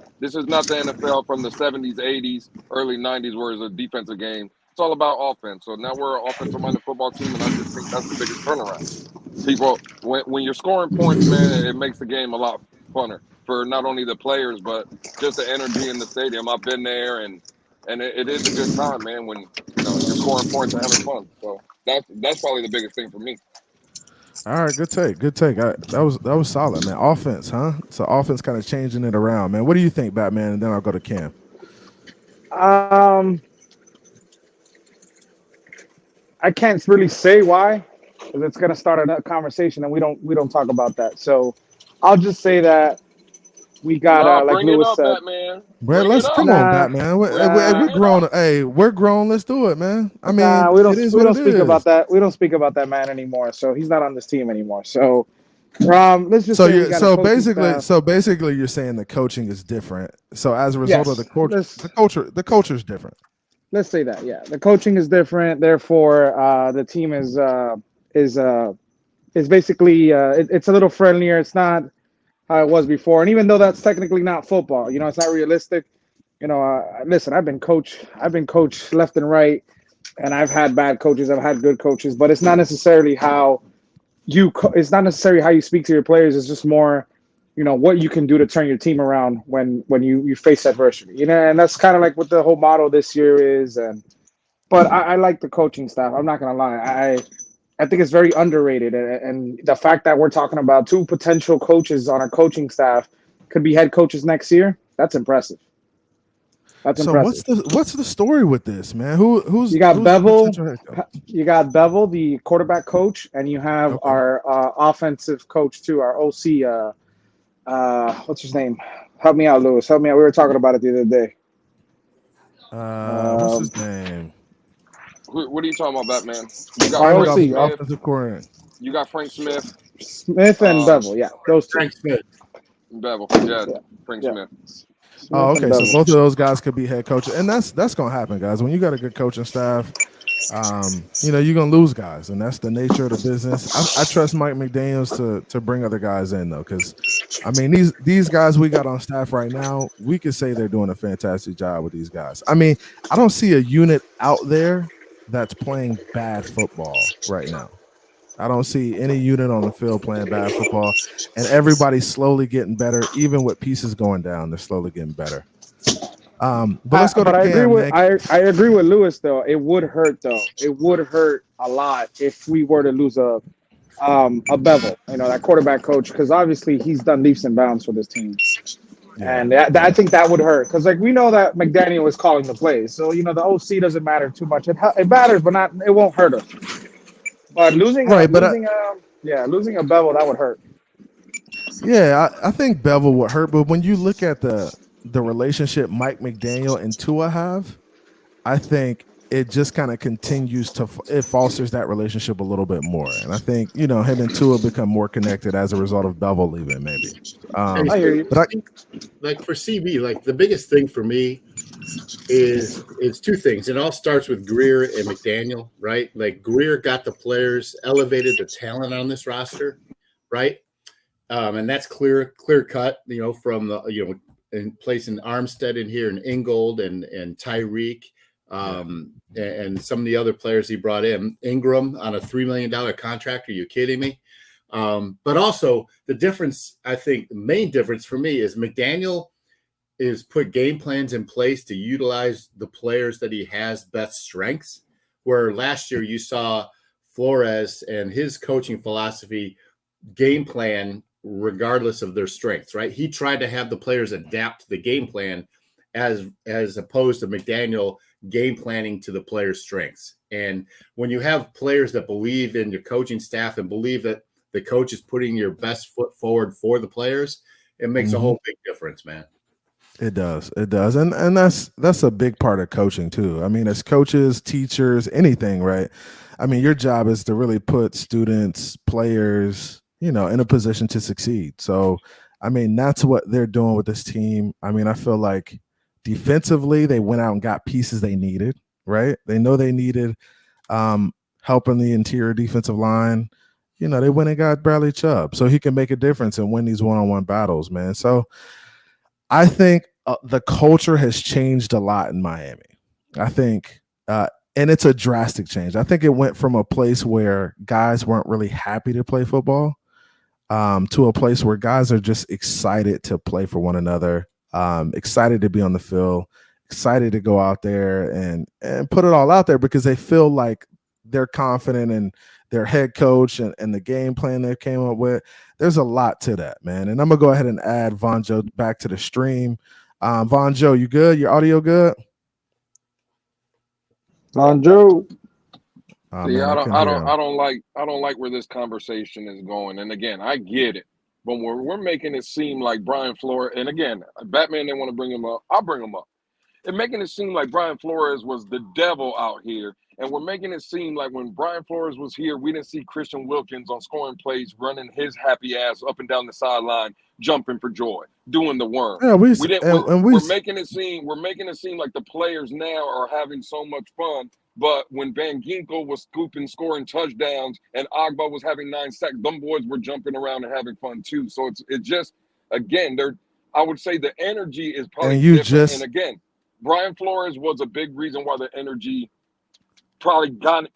J: not the NFL from the 70s, 80s, early 90s, where it's a defensive game. It's all about offense. So now we're an offensive-minded football team, and I just think that's the biggest turnaround. People, when you're scoring points, man, it makes the game a lot funner for not only the players but just the energy in the stadium. I've been there, and it is a good time, man, when you're scoring points and having fun. So that's probably the biggest thing for me.
D: All right, good take. That was solid, man. Offense, huh? So offense kind of changing it around, man. What do you think, Batman? And then I'll go to Cam.
L: I can't really say why, because it's gonna start a conversation, and we don't talk about that. So I'll just say that we got like
J: Bring it
L: Lewis
J: up,
L: said.
J: Batman.
D: Bro,
J: Bring it up.
D: come on, Batman. We're grown. Hey, we're grown. Let's do it, man. I mean,
L: we don't
D: it is
L: we
D: what
L: don't
D: it
L: speak
D: is.
L: about that. We don't speak about that man anymore. So he's not on this team anymore. So let's just say we got a coaching staff.
D: basically you're saying the coaching is different. So as a result of the culture is different.
L: Let's say that, yeah, the coaching is different. Therefore, the team is basically it's a little friendlier. It's not how it was before. And even though that's technically not football, it's not realistic. Listen, I've been coached left and right, and I've had bad coaches. I've had good coaches, but it's not necessarily how it's not necessarily how you speak to your players. It's just more, what you can do to turn your team around when you face adversity. And that's kind of like what the whole motto this year is. But I like the coaching staff. I'm not gonna lie. I think it's very underrated, and the fact that we're talking about 2 potential coaches on our coaching staff could be head coaches next year. That's impressive. That's impressive.
D: What's the story with this, man? Who's
L: you got Bevel? You got Bevel, the quarterback coach, and you have our offensive coach too, our OC. What's his name? Help me out, Lewis. Help me out. We were talking about it the other day.
D: What's his name?
J: What are you talking about, Batman? You got
L: our OC,
D: offensive coordinator.
J: You got Frank Smith.
L: Smith and Bevel, yeah, those 2.
J: Frank Smith. Bevel, yeah. Frank Smith.
D: Oh, okay. So both of those guys could be head coaches, and that's gonna happen, guys. When you got a good coaching staff, you're gonna lose guys, and that's the nature of the business. I trust Mike McDaniels to bring other guys in though, because I mean these guys we got on staff right now, we could say they're doing a fantastic job with these guys. I mean, I don't see a unit out there that's playing bad football right now. I don't see any unit on the field playing bad football, and everybody's slowly getting better. Even with pieces going down, they're slowly getting better. But let's go to Cam.
L: I agree with Lewis though. It would hurt though. It would hurt a lot if we were to lose a Bevel, that quarterback coach, because obviously he's done leaps and bounds for this team. Yeah. And I think that would hurt because we know that McDaniel is calling the plays, so the OC doesn't matter too much. It matters, but it won't hurt us. But losing a Bevel, that would hurt.
D: Yeah, I think Bevel would hurt, but when you look at the relationship Mike McDaniel and Tua have, I think it just kind of continues it fosters that relationship a little bit more. And I think, him and Tua become more connected as a result of Bevel leaving, maybe.
B: I hear you. But like for CB, like the biggest thing for me is 2 things. It all starts with Greer and McDaniel, right? Like Greer got the players, elevated the talent on this roster, right? And that's clear cut, from the, in placing Armstead in here and Ingold and Tyreek. And some of the other players he brought in, Ingram on a $3 million contract. Are you kidding me? But also the difference, I think the main difference for me is McDaniel is put game plans in place to utilize the players that he has best strengths, where last year you saw Flores and his coaching philosophy game plan regardless of their strengths, right? He tried to have the players adapt to the game plan as opposed to McDaniel game planning to the players' strengths. And when you have players that believe in your coaching staff and believe that the coach is putting your best foot forward for the players, it makes a whole big difference, man.
D: It does. And that's a big part of coaching too. I mean, as coaches, teachers, anything, right? I mean, your job is to really put students, players, in a position to succeed. So I mean, that's what they're doing with this team. I mean, I feel like defensively, they went out and got pieces they needed, right? They know they needed help in the interior defensive line. You know, they went and got Bradley Chubb so he can make a difference and win these one-on-one battles, man. So I think the culture has changed a lot in Miami. I think, and it's a drastic change. I think it went from a place where guys weren't really happy to play football to a place where guys are just excited to play for one another, excited to be on the field, excited to go out there and put it all out there because they feel like they're confident in their head coach and the game plan they came up with. There's a lot to that, man. And I'm going to go ahead and add Von Joe back to the stream. Von Joe, you good? Your audio good?
L: Von Joe.
J: Oh, yeah, I don't like where this conversation is going. And again, I get it, but we're making it seem like Brian Flores. And again, Batman didn't want to bring him up. I'll bring him up. And making it seem like Brian Flores was the devil out here, and we're making it seem like when Brian Flores was here, we didn't see Christian Wilkins on scoring plays, running his happy ass up and down the sideline, jumping for joy, doing the worm.
D: Yeah,
J: we're making it seem like the players now are having so much fun. But when Van Ginkel was scoring touchdowns and Agba was having 9 sacks, them boys were jumping around and having fun too. So it's just, again, I would say the energy is probably different. And again, Brian Flores was a big reason why the energy probably got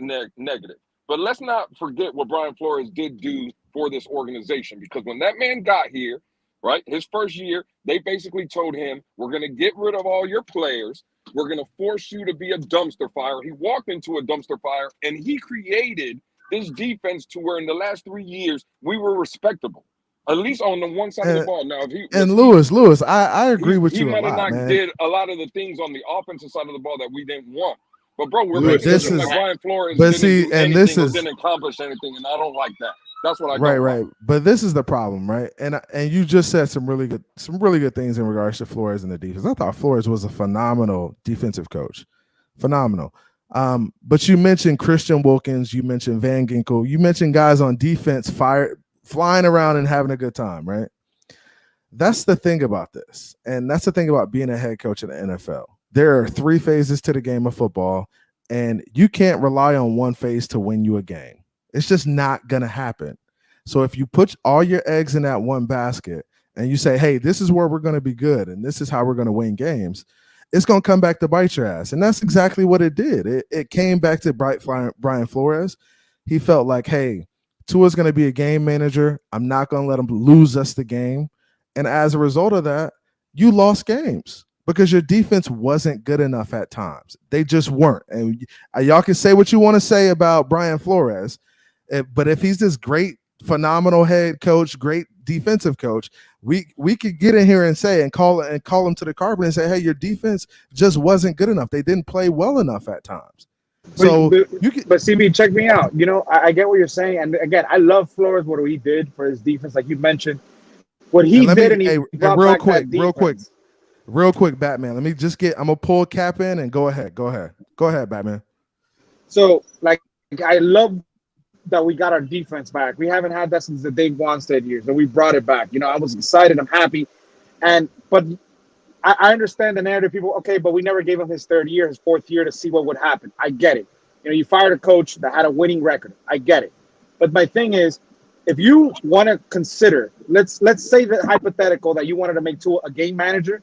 J: negative. But let's not forget what Brian Flores did do for this organization, because when that man got here, right, his first year, they basically told him, we're going to get rid of all your players. We're going to force you to be a dumpster fire. He walked into a dumpster fire, and he created this defense to where in the last 3 years, we were respectable. At least on the one side of the ball. Now,
D: Lewis, I agree with you a lot,
J: man. He might have not did a lot of the things on the offensive side of the ball that we didn't want. But, bro, we're making it seem like Brian Flores didn't accomplish anything, and I don't like that. That's what I don't like.
D: But this is the problem, right? And you just said some really good things in regards to Flores and the defense. I thought Flores was a phenomenal defensive coach. Phenomenal. But you mentioned Christian Wilkins, you mentioned Van Ginkel, you mentioned guys on defense flying around and having a good time, right? That's the thing about this. And that's the thing about being a head coach in the NFL. There are 3 phases to the game of football, and you can't rely on one phase to win you a game. It's just not going to happen. So if you put all your eggs in that one basket and you say, hey, this is where we're going to be good and this is how we're going to win games, it's going to come back to bite your ass. And that's exactly what it did. It came back to Brian Flores. He felt like, hey, Tua's going to be a game manager. I'm not going to let him lose us the game. And as a result of that, you lost games because your defense wasn't good enough at times. They just weren't. And y'all can say what you want to say about Brian Flores, but if he's this great, phenomenal head coach, great defensive coach, we could get in here and say and call him to the carpet and say, hey, your defense just wasn't good enough. They didn't play well enough at times.
L: But CB, check me out. You know, I get what you're saying, and again, I love Flores, what he did for his defense, like you mentioned. What he did, and he brought
D: real
L: back
D: quick,
L: that defense.
D: real quick, Batman. Let me just I'm gonna pull Cap in and go ahead, Batman.
L: So, like, I love that we got our defense back. We haven't had that since the Dave Wanstead years, and we brought it back. You know, I was excited. I'm happy, but I understand the narrative. People, okay, but we never gave him his 3rd year, his 4th year to see what would happen. I get it. You know, you fired a coach that had a winning record. I get it. But my thing is, if you want to consider, let's say the hypothetical that you wanted to make Tua a game manager,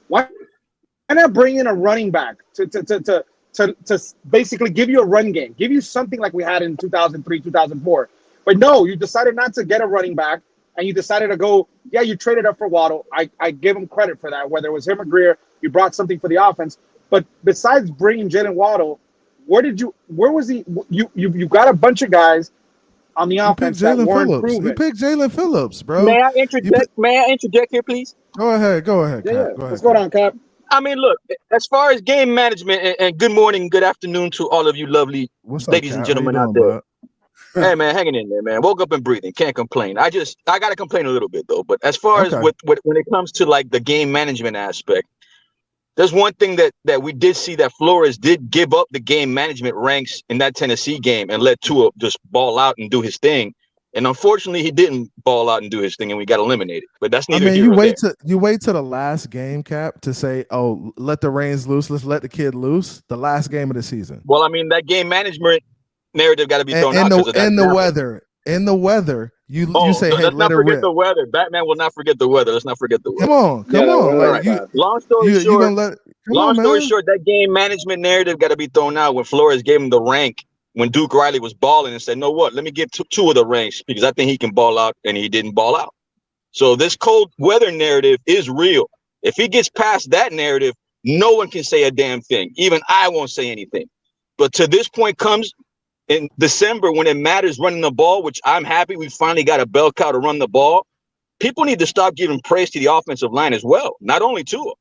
L: why not bring in a running back to basically give you a run game, give you something like we had in 2003, 2004. But no, you decided not to get a running back, and you decided to go, yeah, you traded up for Waddle. I give him credit for that. Whether it was him or Greer, you brought something for the offense. But besides bringing Jalen Waddle, where was he? You got a bunch of guys on the offense that weren't proven.
D: You picked Jalen Phillips, bro.
M: May I interject here, please?
D: Go ahead, Cap.
L: Yeah. What's going on, Cap?
M: I mean, look, as far as game management, and good morning, good afternoon to all of you lovely ladies and gentlemen out there. Hey, man, hanging in there, man. Woke up and breathing. Can't complain. I got to complain a little bit, though. But as far as when it comes to, like, the game management aspect, there's one thing that we did see, that Flores did give up the game management ranks in that Tennessee game and let Tua just ball out and do his thing. And unfortunately, he didn't ball out and do his thing, and we got eliminated. But that's neither
D: I mean,
M: here
D: you
M: nor
D: wait
M: there.
D: to the last game, Cap, to say, "Oh, let the reins loose. Let's let the kid loose." The last game of the season.
M: Well, I mean, that game management narrative got to be thrown out because of that.
D: In the weather, you say, "Hey,
M: let's
D: let
M: not
D: it
M: forget
D: rip."
M: the weather. Batman will not forget the weather. Let's not forget the weather.
D: Come on. Like,
M: long story
D: you
M: short,
D: gonna let?
M: Long story short, that game management narrative got to be thrown out when Flores gave him the rank when Duke Riley was balling and said, "No, what? Let me give two of the ranks because I think he can ball out," and he didn't ball out. So this cold weather narrative is real. If he gets past that narrative, no one can say a damn thing. Even I won't say anything. But to this point comes in December when it matters running the ball, which I'm happy we finally got a bell cow to run the ball. People need to stop giving praise to the offensive line as well, not only Tua.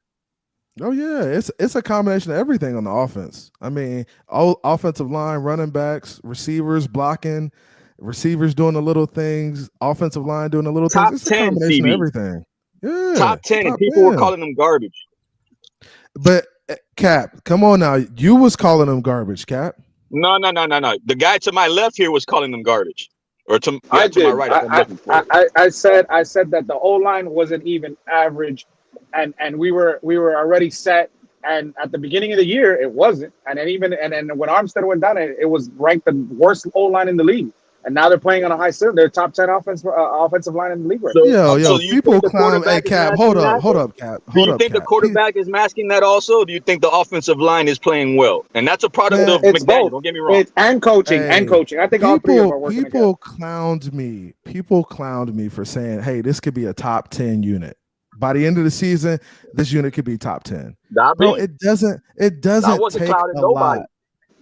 D: Oh yeah, it's a combination of everything on the offense. I mean, offensive line, running backs, receivers blocking, receivers doing the little things, offensive line doing the little
M: Top
D: things. It's
M: 10,
D: a combination
M: CB.
D: of everything. Yeah,
M: top 10, and people
D: 10.
M: were calling them garbage.
D: But Cap, come on now, you was calling them garbage, Cap.
M: No. The guy to my left here was calling them garbage, or to
L: I
M: to my
L: did.
M: right. If I'm looking for it.
L: I said that the O line wasn't even average, and we were already set. And at the beginning of the year, it wasn't. And then when Armstead went down, it was ranked the worst O line in the league. And now they're playing on a high ceiling. They're top 10 offensive line in the league right now.
D: Yo, people clown. Hey, Cap, hold up, Cap.
M: Do you think the quarterback is masking that also? Or do you think the offensive line is playing well? And that's a product of
L: it's
M: McDaniel.
L: both.
M: Don't get me wrong.
L: And coaching. I think all three of them are working together.
D: People clowned me for saying, "Hey, this could be a top 10 unit. By the end of the season, this unit could be top 10." Bro, it doesn't take a lot.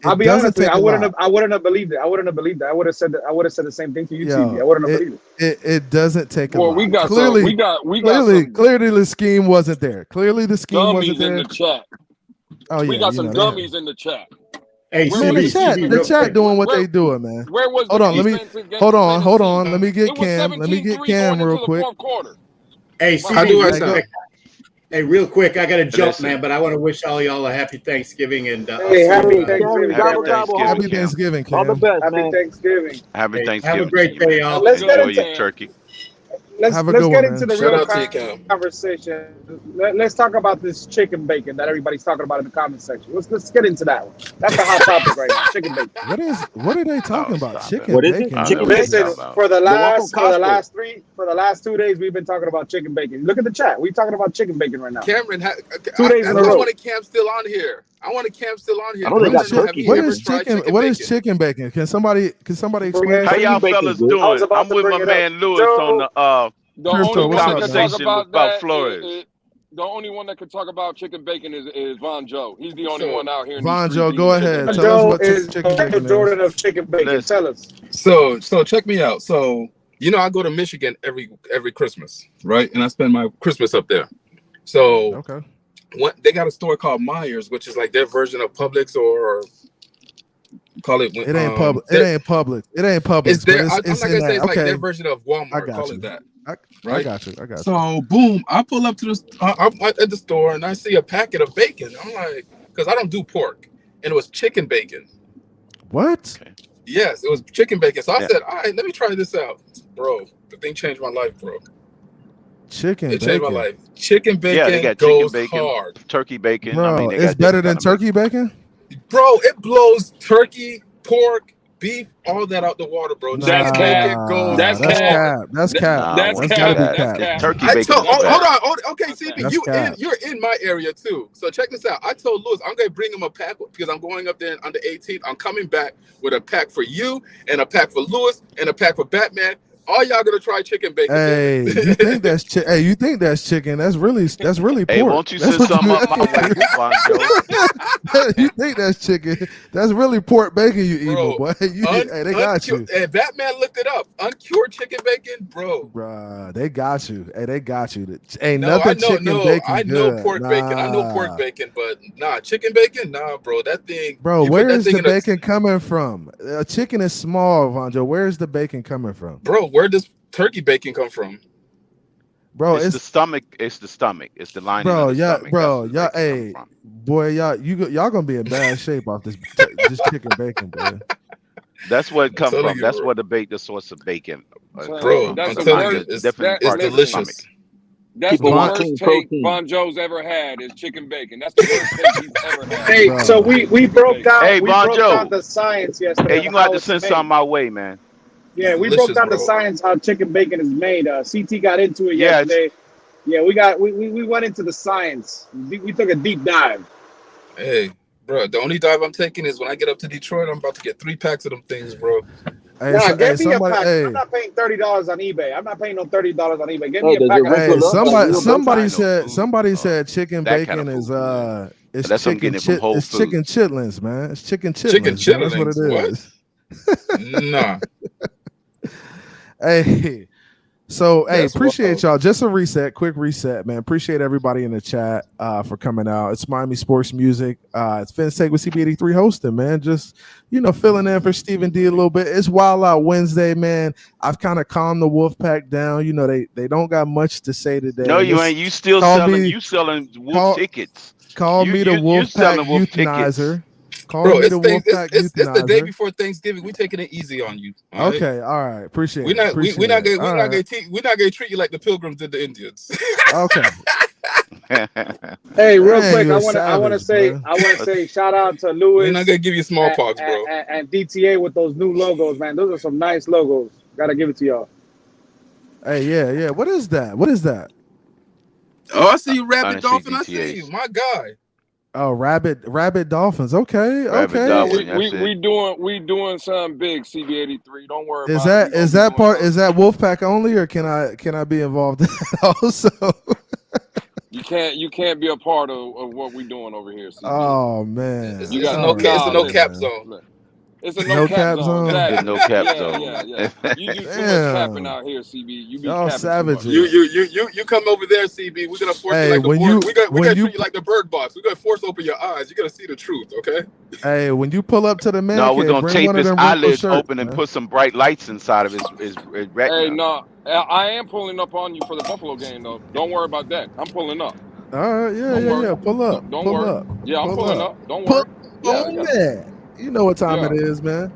L: I'll be honest with you, I wouldn't have believed it. I wouldn't have believed it. I would have said the same thing to you, TV. I wouldn't have believed it.
D: It doesn't take a lot.
J: We got
D: clearly the scheme wasn't there. Clearly the scheme
J: gummies
D: wasn't there.
J: in the chat.
D: Oh yeah,
J: we got some gummies in the chat.
B: Hey,
D: the chat doing what they doing, man.
J: Where was
D: hold on, let me get Cam. Let me get Cam real quick.
B: Hey, CB, hey, real quick, I got to jump, man, but I want to wish all y'all a happy Thanksgiving and
L: happy Thanksgiving.
D: Happy Thanksgiving, Cam.
L: All the best, happy Thanksgiving.
N: Happy Thanksgiving.
B: Have a great day, y'all.
L: Let's get into
N: turkey.
L: Let's get into the
H: real
L: real conversation. Let's talk about this chicken bacon that everybody's talking about in the comment section. Let's get into that one. That's the hot topic right now. Chicken bacon.
D: What are they talking about? Chicken bacon.
L: Listen, for the last 2 days we've been talking about chicken bacon. Look at the chat. We're talking about chicken bacon right now.
H: Cameron,
L: 2 days in a
H: I
L: row.
H: want a Cam still on here.
D: What is chicken bacon? Can somebody explain?
N: How y'all fellas doing? I'm with my man Lewis on the conversation about Flores.
J: The only one that can talk about chicken bacon is Von Joe. He's the only one out here.
D: Von Joe, go ahead. Tell us what chicken bacon is.
L: Jordan of chicken bacon. Tell us.
H: So check me out. So I go to Michigan every Christmas, right? And I spend my Christmas up there. So
D: okay.
H: They got a store called Myers, which is like their version of Publix or call it.
D: It ain't public. It ain't public.
H: It's there. I'm not gonna say it's like
D: okay.
H: their version of Walmart.
D: I got
H: call
D: you.
H: it that.
D: I got you.
H: So boom, I pull up to I'm at the store and I see a packet of bacon. I'm like, because I don't do pork, and it was chicken bacon.
D: What?
N: Okay.
H: Yes, it was chicken bacon. So I said, all right, let me try this out, bro. The thing changed my life, bro.
D: It
N: changed
H: my life. Chicken bacon
N: they got
H: goes
N: chicken bacon,
H: hard.
N: Turkey bacon.
D: Bro,
N: I mean,
D: it's better than turkey bacon?
H: Bro, it blows turkey, pork, beef, all that out the water, bro.
J: That's cap.
D: That's cap. That's gotta be cap.
N: Turkey bacon.
H: Hold on. Okay, CB,
D: That's
H: you're in my area too. So check this out. I told Lewis I'm gonna bring him a pack because I'm going up there on the 18th. I'm coming back with a pack for you and a pack for Lewis and a pack for Batman. All y'all gonna try chicken bacon.
D: Hey, you think that's chicken? Hey, you think that's chicken? That's really pork.
N: Hey, won't you send something up my way, Von Joe?
D: You think that's chicken? That's really pork bacon, you evil boy. Hey, they got you.
H: And Batman looked it up. Uncured chicken bacon, bro.
D: Bruh, they got you. Hey, they got you. Ain't
H: No,
D: nothing chicken bacon.
H: I know pork bacon. I know pork bacon, but chicken bacon, bro. That thing.
D: Bro, where is the bacon coming from? Chicken is small, Vonjo. Where is the bacon coming from?
H: Bro, where does turkey bacon come from?
D: Bro,
N: it's the stomach. It's the stomach. It's the lining.
D: Bro,
N: of the stomach.
D: y'all, hey, boy, y'all gonna be in bad shape off this chicken bacon, boy.
N: That's what it comes
O: telling
N: from.
O: you,
N: That's
O: bro.
N: what the source of bacon.
O: Bro,
J: That's
O: I'm
J: the
O: telling you,
J: worst.
O: it's delicious.
J: That's
M: People
J: the
M: want
J: worst
M: clean
J: take
M: protein.
J: Von Joe's ever had is chicken bacon. That's the worst take he's ever had.
L: Hey, so we broke down
N: Hey,
L: we
N: Von
L: broke down
N: Joe.
L: the science
N: Hey,
L: yesterday
N: you
L: of
N: gonna have
L: how
N: to
L: it's
N: send
L: made.
N: something my way, man.
L: Yeah, we broke down the science how chicken bacon is made. CT got into it
N: Yeah,
L: yesterday. Yeah, we went into the science. We took a deep dive.
O: Hey, bro, the only dive I'm taking is when I get up to Detroit. I'm about to get 3 packs of them things, bro.
D: Hey,
L: Nah, get me a
D: somebody,
L: pack.
D: hey,
L: I'm not paying $30 on eBay. I'm not paying no $30 on eBay. Get me
M: Hey,
L: a
M: does
L: pack.
M: it wrinkle up? Like real bacon?
D: somebody said chicken
N: that kind
D: bacon
N: of
D: is
N: food,
D: it's
N: unless I'm
D: chicken
N: getting it from Whole
D: it's chicken
N: Foods.
D: chitlins, man. It's chicken
O: Chicken
D: chitlins, man. That's what it
O: chitlins. What?
D: is.
O: Nah.
D: Hey, so hey,
O: That's
D: appreciate
O: wild.
D: y'all. Just a quick reset, man. Appreciate everybody in the chat for coming out. It's Miami Sports Music. It's Phins Take with CB83 hosting, man. Just filling in for Stephen D a little bit. It's Wild Out Wednesday, man. I've kind of calmed the Wolfpack down. They don't got much to say today.
N: No, you ain't. You still selling. You selling Wolf tickets.
D: Call me the Wolfpack euthanizer.
O: Bro, it's the day before Thanksgiving. We taking it easy on you. All right?
D: Okay, all right. Appreciate
O: We're
D: it.
O: not gonna treat you like the Pilgrims did the Indians.
D: Okay.
L: Hey, real
D: Man,
L: quick,
D: you're
L: I want to say shout out to Lewis.
O: We're not gonna give you smallpox, bro.
L: And DTA with those new logos, man. Those are some nice logos. Gotta give it to y'all.
D: Hey, yeah. What is that?
O: Oh, I see you, Rabbit Dolphin. I see you, my guy.
D: Oh, Rabbit Dolphins. Okay.
J: We doing something big, CB83. Don't worry
D: Is
J: about it.
D: Is that Wolfpack only, or can I be involved in that also?
J: You can't be a part of what we're doing over here, CB.
D: Oh man.
J: You got
O: it's a no cap zone.
J: It's a no cap zone. Exactly.
N: No cap zone.
J: Yeah. You do too much capping out here, CB. You be
D: y'all
J: capping
D: savages.
J: too much.
O: You come over there, CB. We're gonna force you like we're gonna treat you like the bird box. We're gonna force open your eyes. You're gonna see the truth, okay?
D: Hey, when you pull up to the man,
N: no, we're gonna tape his eyelids open and put some bright lights inside of his retina.
J: Hey, no, I am pulling up on you for the Buffalo game though. Don't worry about that. I'm pulling up.
D: All right, yeah. Pull up.
J: Don't
D: pull
J: worry.
D: up.
J: Yeah, I'm pulling up. Don't
D: pull
J: worry.
D: You know what time it is, man.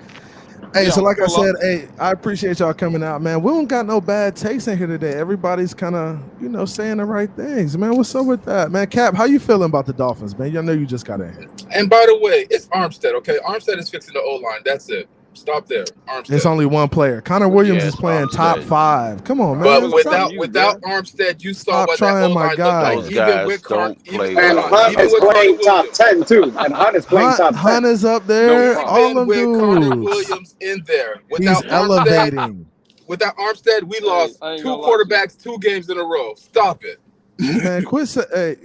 D: Hey, so like I said, hey, I appreciate y'all coming out, man. We don't got no bad takes in here today. Everybody's kind of, saying the right things, man. What's up with that, man? Cap, how you feeling about the Dolphins, man? I know you just got in here.
O: And by the way, it's Armstead, okay? Armstead is fixing the O-line. That's it. Stop there. Armstead.
D: It's only one player. Connor Williams is playing top 5. Come on, man.
O: But without Armstead, you saw what that O-line looked like.
N: Even with
L: And Hunt is playing top 10 too. And Hunt is playing top 10.
D: Hunt is up there. All them dudes.
O: Connor Williams in there.
D: He's elevating.
O: Without Armstead, we lost 2 quarterbacks 2 games in a row. Stop it.
D: Man, quit. Hey.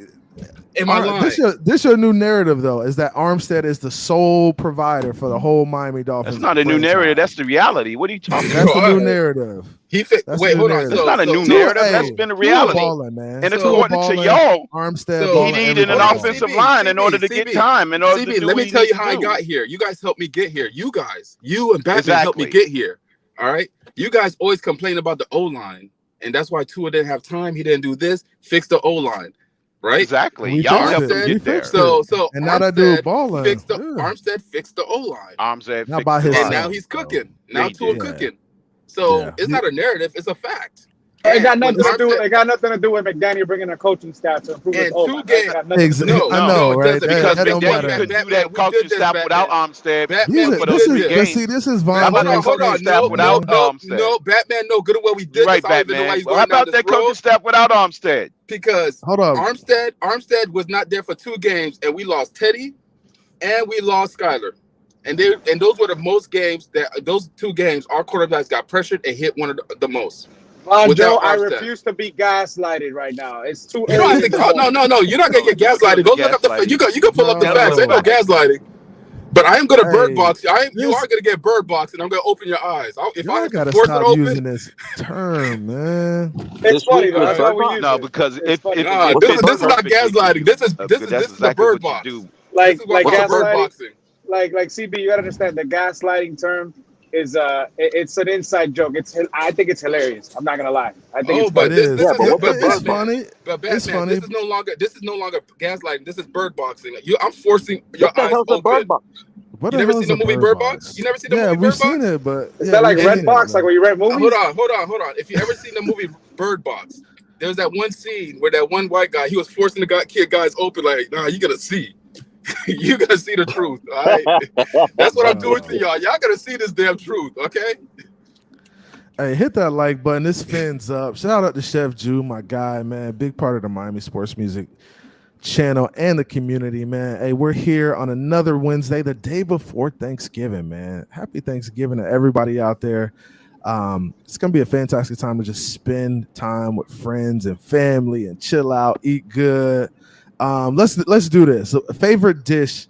O: Am I lying?
D: This your new narrative though, is that Armstead is the sole provider for the whole Miami Dolphins.
N: That's not a new narrative. That's the reality. What are you talking
D: about?
N: That's
D: the new narrative.
N: Hold on. That's not a new narrative. That's been the reality.
D: Man.
N: And according to y'all,
D: Armstead
N: he needed an offensive line in order to get time. In order to do
O: let me
N: what
O: tell
N: he
O: you how I
N: needs to
O: got here. You guys helped me get here. You and Batman helped me get here. All right. You guys always complain about the O-line, and that's why Tua didn't have time. He didn't do this. Fix the O-line. Right?
N: Exactly. Y'all helped him get there.
O: So
D: and now that dude balling.
O: Armstead fixed the O-line.
N: Armstead
D: not by his
O: and now he's cooking. Now Tua cooking. So it's not a narrative, it's a fact.
L: It got nothing to do. It got nothing to do with McDaniel bringing a coaching staff to improve his O-line.
D: I know, right?
N: Because McDaniel could do that coaching staff without Armstead.
D: This is Von.
N: How about that coaching staff without Armstead?
O: No, Batman, no. Good at what we did.
N: Right, Batman. How about that coaching staff without Armstead?
O: Because
D: hold on,
O: Armstead was not there for 2 games, and we lost Teddy, and we lost Skyler, and those were the most games that those 2 games our quarterbacks got pressured and hit one of the most.
L: Joe, I refuse to be gaslighted right now. It's too early.
O: You know, I think, no. You're not gonna get gaslighted. Go look up the facts. You can pull up the facts. Ain't no gaslighting. But I am gonna bird box you. You are gonna get bird boxed, and I'm gonna open your eyes. If I
D: gotta
O: force
D: stop
O: it open,
D: using this term, man.
L: It's funny though. That's why we use
N: it. Because
O: this is not gaslighting. This is the bird box.
L: Like gaslighting. Like CB, you gotta understand the gaslighting term is it's an inside joke. I think it's hilarious. I'm not gonna lie. I think it's funny.
D: It's funny.
O: But Batman, this is no longer gaslighting. This is bird boxing. I'm forcing your eyes open.
D: What
O: You
D: the
O: never
D: hell
O: seen
D: is
O: the
D: a
O: movie
D: bird
O: Bird
D: box?
O: Box? You never seen the
D: Yeah,
O: movie
D: we've
O: Bird Box?
D: seen it, but
L: Is
D: yeah,
L: that like
D: we've
L: Red
D: seen
L: Box,
D: it,
L: like where you rent movies?
O: Hold on. If you ever seen the movie Bird Box, there was that one scene where that one white guy, he was forcing the guys open, like, nah, you gotta see. You gotta see the truth. All right. That's what I'm doing to y'all. Y'all gotta see this damn truth, okay?
D: Hey, hit that like button. This Phins up. Shout out to Chef Jew, my guy, man. Big part of the Miami Sports Music channel and the community, man. Hey, we're here on another Wednesday, the day before Thanksgiving, man. Happy Thanksgiving to everybody out there. It's gonna be a fantastic time to just spend time with friends and family and chill out, eat good. Let's do this. So, favorite dish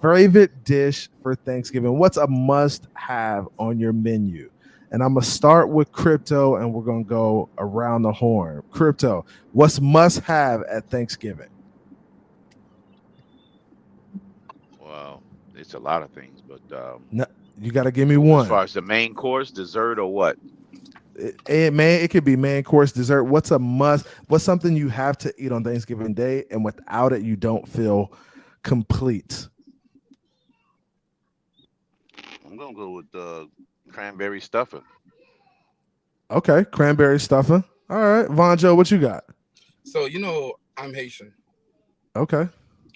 D: for Thanksgiving. What's a must-have on your menu? And I'm gonna start with Crypto, and we're gonna go around the horn. Crypto, what's must-have at Thanksgiving?
N: Well, it's a lot of things, but
D: No, you got to give me one.
N: As far as the main course, dessert, or what?
D: It could be main course, dessert. What's a must? What's something you have to eat on Thanksgiving Day, and without it, you don't feel complete?
N: I'm gonna go with cranberry stuffing.
D: Okay, cranberry stuffing. All right, Vonjo, what you got?
O: So I'm Haitian.
D: Okay.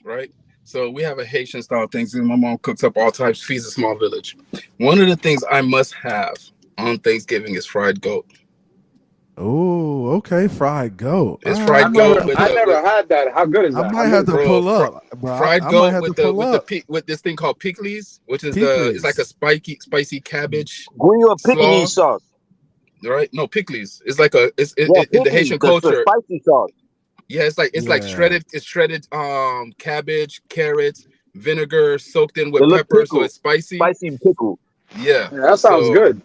O: Right? So we have a Haitian style Thanksgiving. My mom cooks up all types, feeds a small village. One of the things I must have on Thanksgiving is fried goat.
D: Oh, okay, fried goat.
O: It's fried goat.
L: I never had that. How good is that?
D: I might have to pull up, bro.
O: Fried goat with this thing called pickles, which is it's like a spicy cabbage.
M: Green pickles sauce.
O: Right? No, pickles. It's like in the Haitian culture.
M: The spicy sauce.
O: Yeah, it's like shredded cabbage, carrots, vinegar soaked in with pepper, so it's spicy.
M: Spicy pickle.
O: Yeah,
L: that sounds good.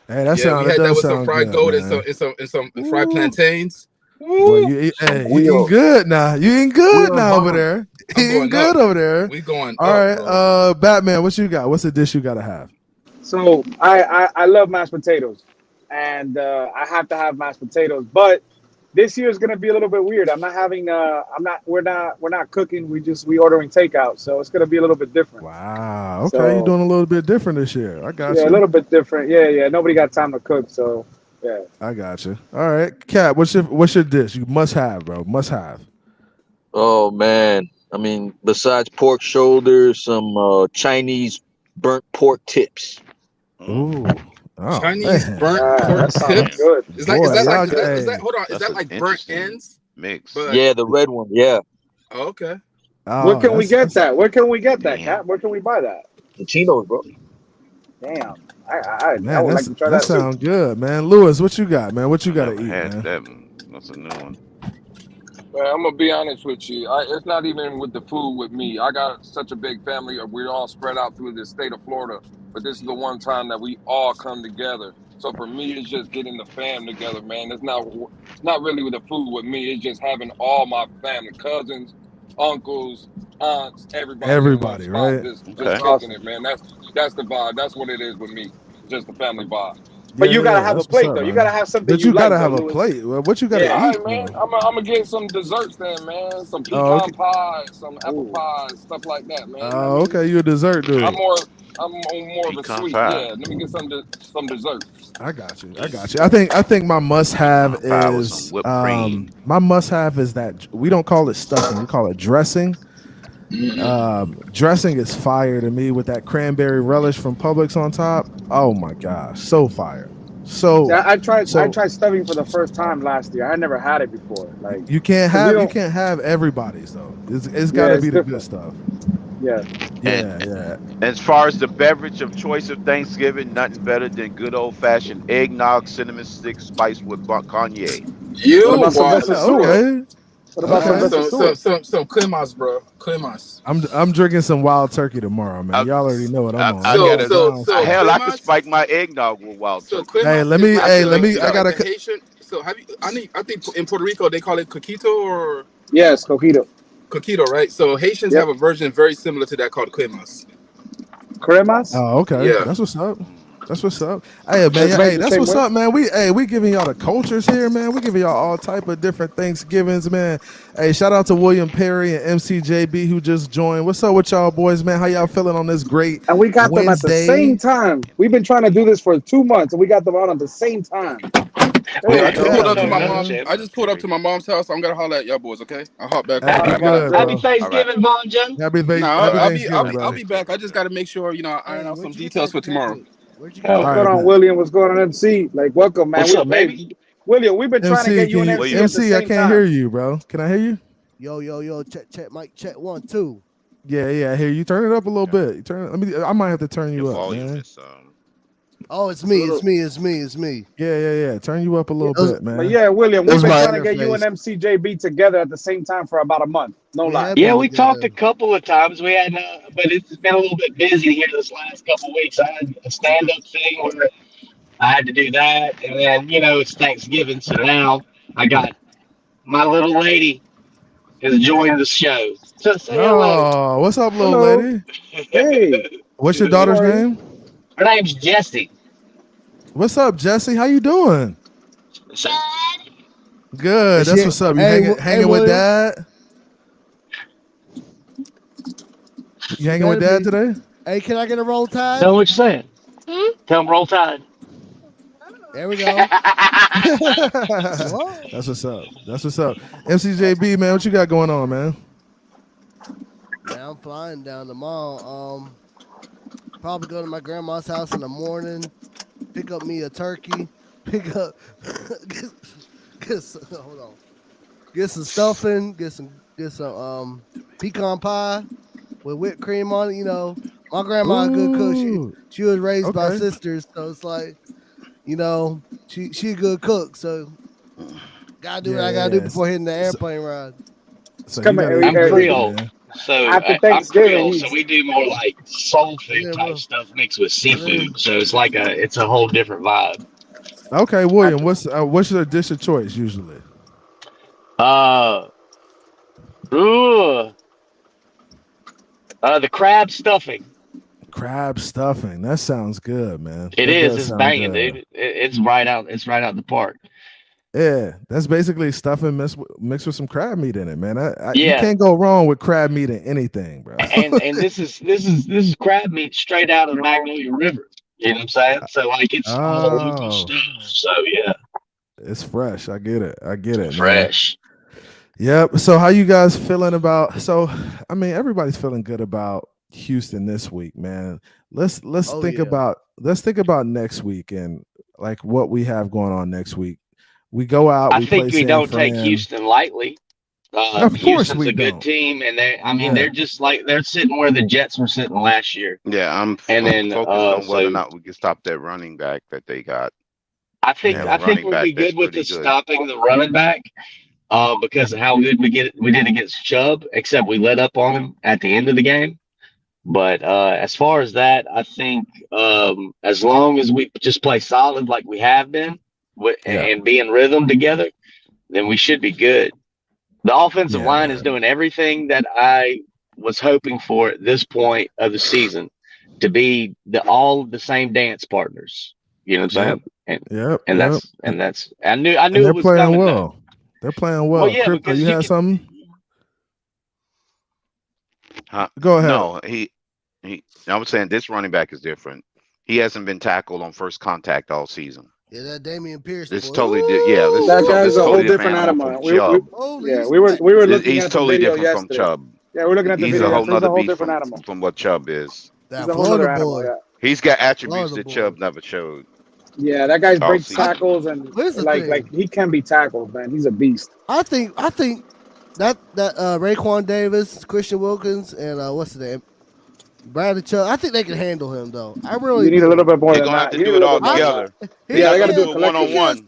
D: Hey, that sounds.
O: We had that with some
D: good,
O: fried goat
D: man.
O: and some fried plantains.
D: Boy, you eating good now. You eating good now over there. Eating good over there.
O: We going.
D: All right, Batman, what you got? What's the dish you gotta have?
L: So I love mashed potatoes, and I have to have mashed potatoes. But this year is gonna be a little bit weird. I'm not having. We're not cooking. We ordering takeout. So it's gonna be a little bit different.
D: Wow. Okay, you're doing a little bit different this year. I got you.
L: Yeah, a little bit different. Yeah. Nobody got time to cook, so yeah.
D: I got you. All right, Kat, what's your dish? You must have, bro. Must have.
M: Oh man, I mean, besides pork shoulders, some Chinese burnt pork tips.
D: Ooh. Oh,
O: Chinese burnt pork tips.
L: Good.
O: Is that like burnt ends?
N: Mix.
M: Yeah, the red one. Yeah.
O: Oh, okay.
L: Where can we get that? Where can we get that, Kat? Where can we buy that?
M: The Chinos, bro.
L: Damn. I
D: Man,
L: would like to try
D: that
L: that
D: sounds good, man. Lewis, what you got, man? What you got to eat,
N: man?
D: That's
N: a new one.
J: Man, I'm gonna be honest with you. It's not even with the food with me. I got such a big family. We're all spread out through the state of Florida, but this is the one time that we all come together. So for me, it's just getting the fam together, man. It's not really with the food with me. It's just having all my family, cousins, uncles, aunts, everybody,
D: right?
J: Just kicking it, man. That's the vibe. That's what it is with me. Just the family vibe.
L: But you gotta have a plate, though. You gotta have something.
D: But you gotta have a plate. Well, what you gotta eat?
J: All right, man. I'm gonna get some desserts then, man. Some pecan pie, some apple pies, stuff like that, man.
D: Oh, okay. You a dessert dude.
J: I'm more of a sweet.
N: Pie.
J: Yeah, let me get some desserts.
D: I got you. I think my must have is my must have is that we don't call it stuffing. We call it dressing. Dressing is fire to me with that cranberry relish from Publix on top. Oh my gosh, so fire. So
L: I tried stuffing for the first time last year. I never had it before. Like
D: you can't have everybody's though. It's got to be the good stuff.
L: Yeah.
D: Yeah.
N: As far as the beverage of choice of Thanksgiving, nothing better than good old fashioned eggnog, cinnamon stick, spiced with cognac.
D: Okay.
L: What about
O: some Clemas, bro? Clemas.
D: I'm drinking some wild turkey tomorrow, man. Y'all already know what I'm on.
N: I can spike my eggnog with wild turkey.
D: Hey, let me. I gotta.
O: Haitian. So I think in Puerto Rico they call it coquito or.
L: Yes, coquito.
O: Coquito, right? So Haitians have a version very similar to that called cremas.
L: Cremas?
D: Oh, okay.
O: Yeah,
D: that's what's up. That's what's up. Hey man, hey, that's what's up, man. We giving y'all the cultures here, man. We giving y'all all type of different Thanksgivings, man. Hey, shout out to William Perry and MCJB who just joined. What's up with y'all boys, man? How y'all feeling on this great
L: And we got them at the
D: Wednesday?
L: same time. We've been trying to do this for 2 months, and we got them on at the same time.
O: Wait, I just pulled up to my mom. I just pulled up to my mom's house. So I'm gonna holler at y'all boys, okay? I'll hop back.
M: Happy Thanksgiving, Von John.
D: Happy Thanksgiving,
O: I'll be back. I just got to make sure I iron out some details for tomorrow.
L: What's going on, William? What's going on, MC? Like, welcome, man.
M: What's up, baby?
L: William, we've been trying to get you an MC.
D: MC, I can't hear you, bro. Can I hear you?
P: Yo, check, mic check 1 2.
D: Yeah, I hear you. Turn it up a little bit. I might have to turn you up, man.
P: Oh, it's me.
D: Yeah. Turn you up a little bit, man.
L: But yeah, William, we've been trying to get you and MCJB together at the same time for about a month. No lie.
Q: Yeah, we talked a couple of times. We had, but it's been a little bit busy here this last couple of weeks. I had a stand-up thing where I had to do that, and then it's Thanksgiving, so now I got my little lady is joining the show. So say hello.
D: What's up, little lady?
L: Hey.
D: What's your daughter's name?
Q: Her name's Jessie.
D: What's up, Jesse? How you doing? Good. That's what's up. You hanging with Dad? You hanging with Dad today?
P: Hey, can I get a roll tide?
Q: Tell him what you're saying. Tell him roll tide.
P: There we go.
D: That's what's up. MCJB, man, what you got going on, man?
P: Yeah, I'm flying down the mall. Probably go to my grandma's house in the morning, pick up me a turkey, hold on, get some stuffing, get some pecan pie with whipped cream on it. My grandma a good cook. She was raised by sisters, so it's like, she a good cook. So gotta do what I gotta do before hitting the airplane ride.
D: So
Q: I'm Creole. So I'm Creole, so we do more like soul food type stuff mixed with seafood. So it's like it's a whole different vibe.
D: Okay, William, what's your dish of choice usually?
Q: The crab stuffing.
D: Crab stuffing. That sounds good, man.
Q: It's banging, dude. It's right out the park.
D: Yeah, that's basically stuffing mixed with some crab meat in it, man. You can't go wrong with crab meat in anything, bro.
Q: and this is crab meat straight out of the Magnolia River. You know what I'm saying? So like it's all local stuff. So yeah,
D: it's fresh. I get it.
Q: Fresh.
D: Man. Yep. So how you guys feeling about? So I mean, everybody's feeling good about Houston this week, man. Let's think about next week and like what we have going on next week. We go out.
Q: I think we don't take Houston lightly.
D: Of course,
Q: Houston's a good team, and they're just like they're sitting where the Jets were sitting last year.
N: Yeah, I'm focused on whether or not we can stop that running back that they got.
Q: I think we'll be good with stopping the running back because of how good we did against Chubb. Except we let up on him at the end of the game. But as far as that, I think as long as we just play solid like we have been. And be in rhythm together, then we should be good. The offensive line is doing everything that I was hoping for at this point of the season to be all the same dance partners. You know what I'm saying? And that's I knew it was
D: playing
Q: coming.
D: Well. They're playing well.
Q: Well, yeah,
D: Crypto, you had something?
N: Huh?
D: Go ahead.
N: No, I was saying this running back is different. He hasn't been tackled on first contact all season.
P: Yeah, that Damian Pierce.
N: This totally this
L: that guy's a whole
N: totally
L: different animal. We were looking
N: he's
L: at
N: totally
L: the video
N: different
L: yesterday.
N: from Chubb.
L: Yeah, we're looking at the
N: he's
L: video.
N: A whole
L: He's a whole
N: beast
L: different animal
N: from what Chubb is.
L: He's a whole other animal. Yeah.
N: He's got attributes that Chubb never showed.
L: Yeah, that guy breaks tackles and like he can be tackled, man. He's a beast.
P: I think that Raekwon Davis, Christian Wilkins, and what's his name? Bradley Chubb. I think they can handle him though. I really
L: need a little bit more.
N: They're gonna have to do it all together.
L: Yeah, they got to do it
N: one-on-one.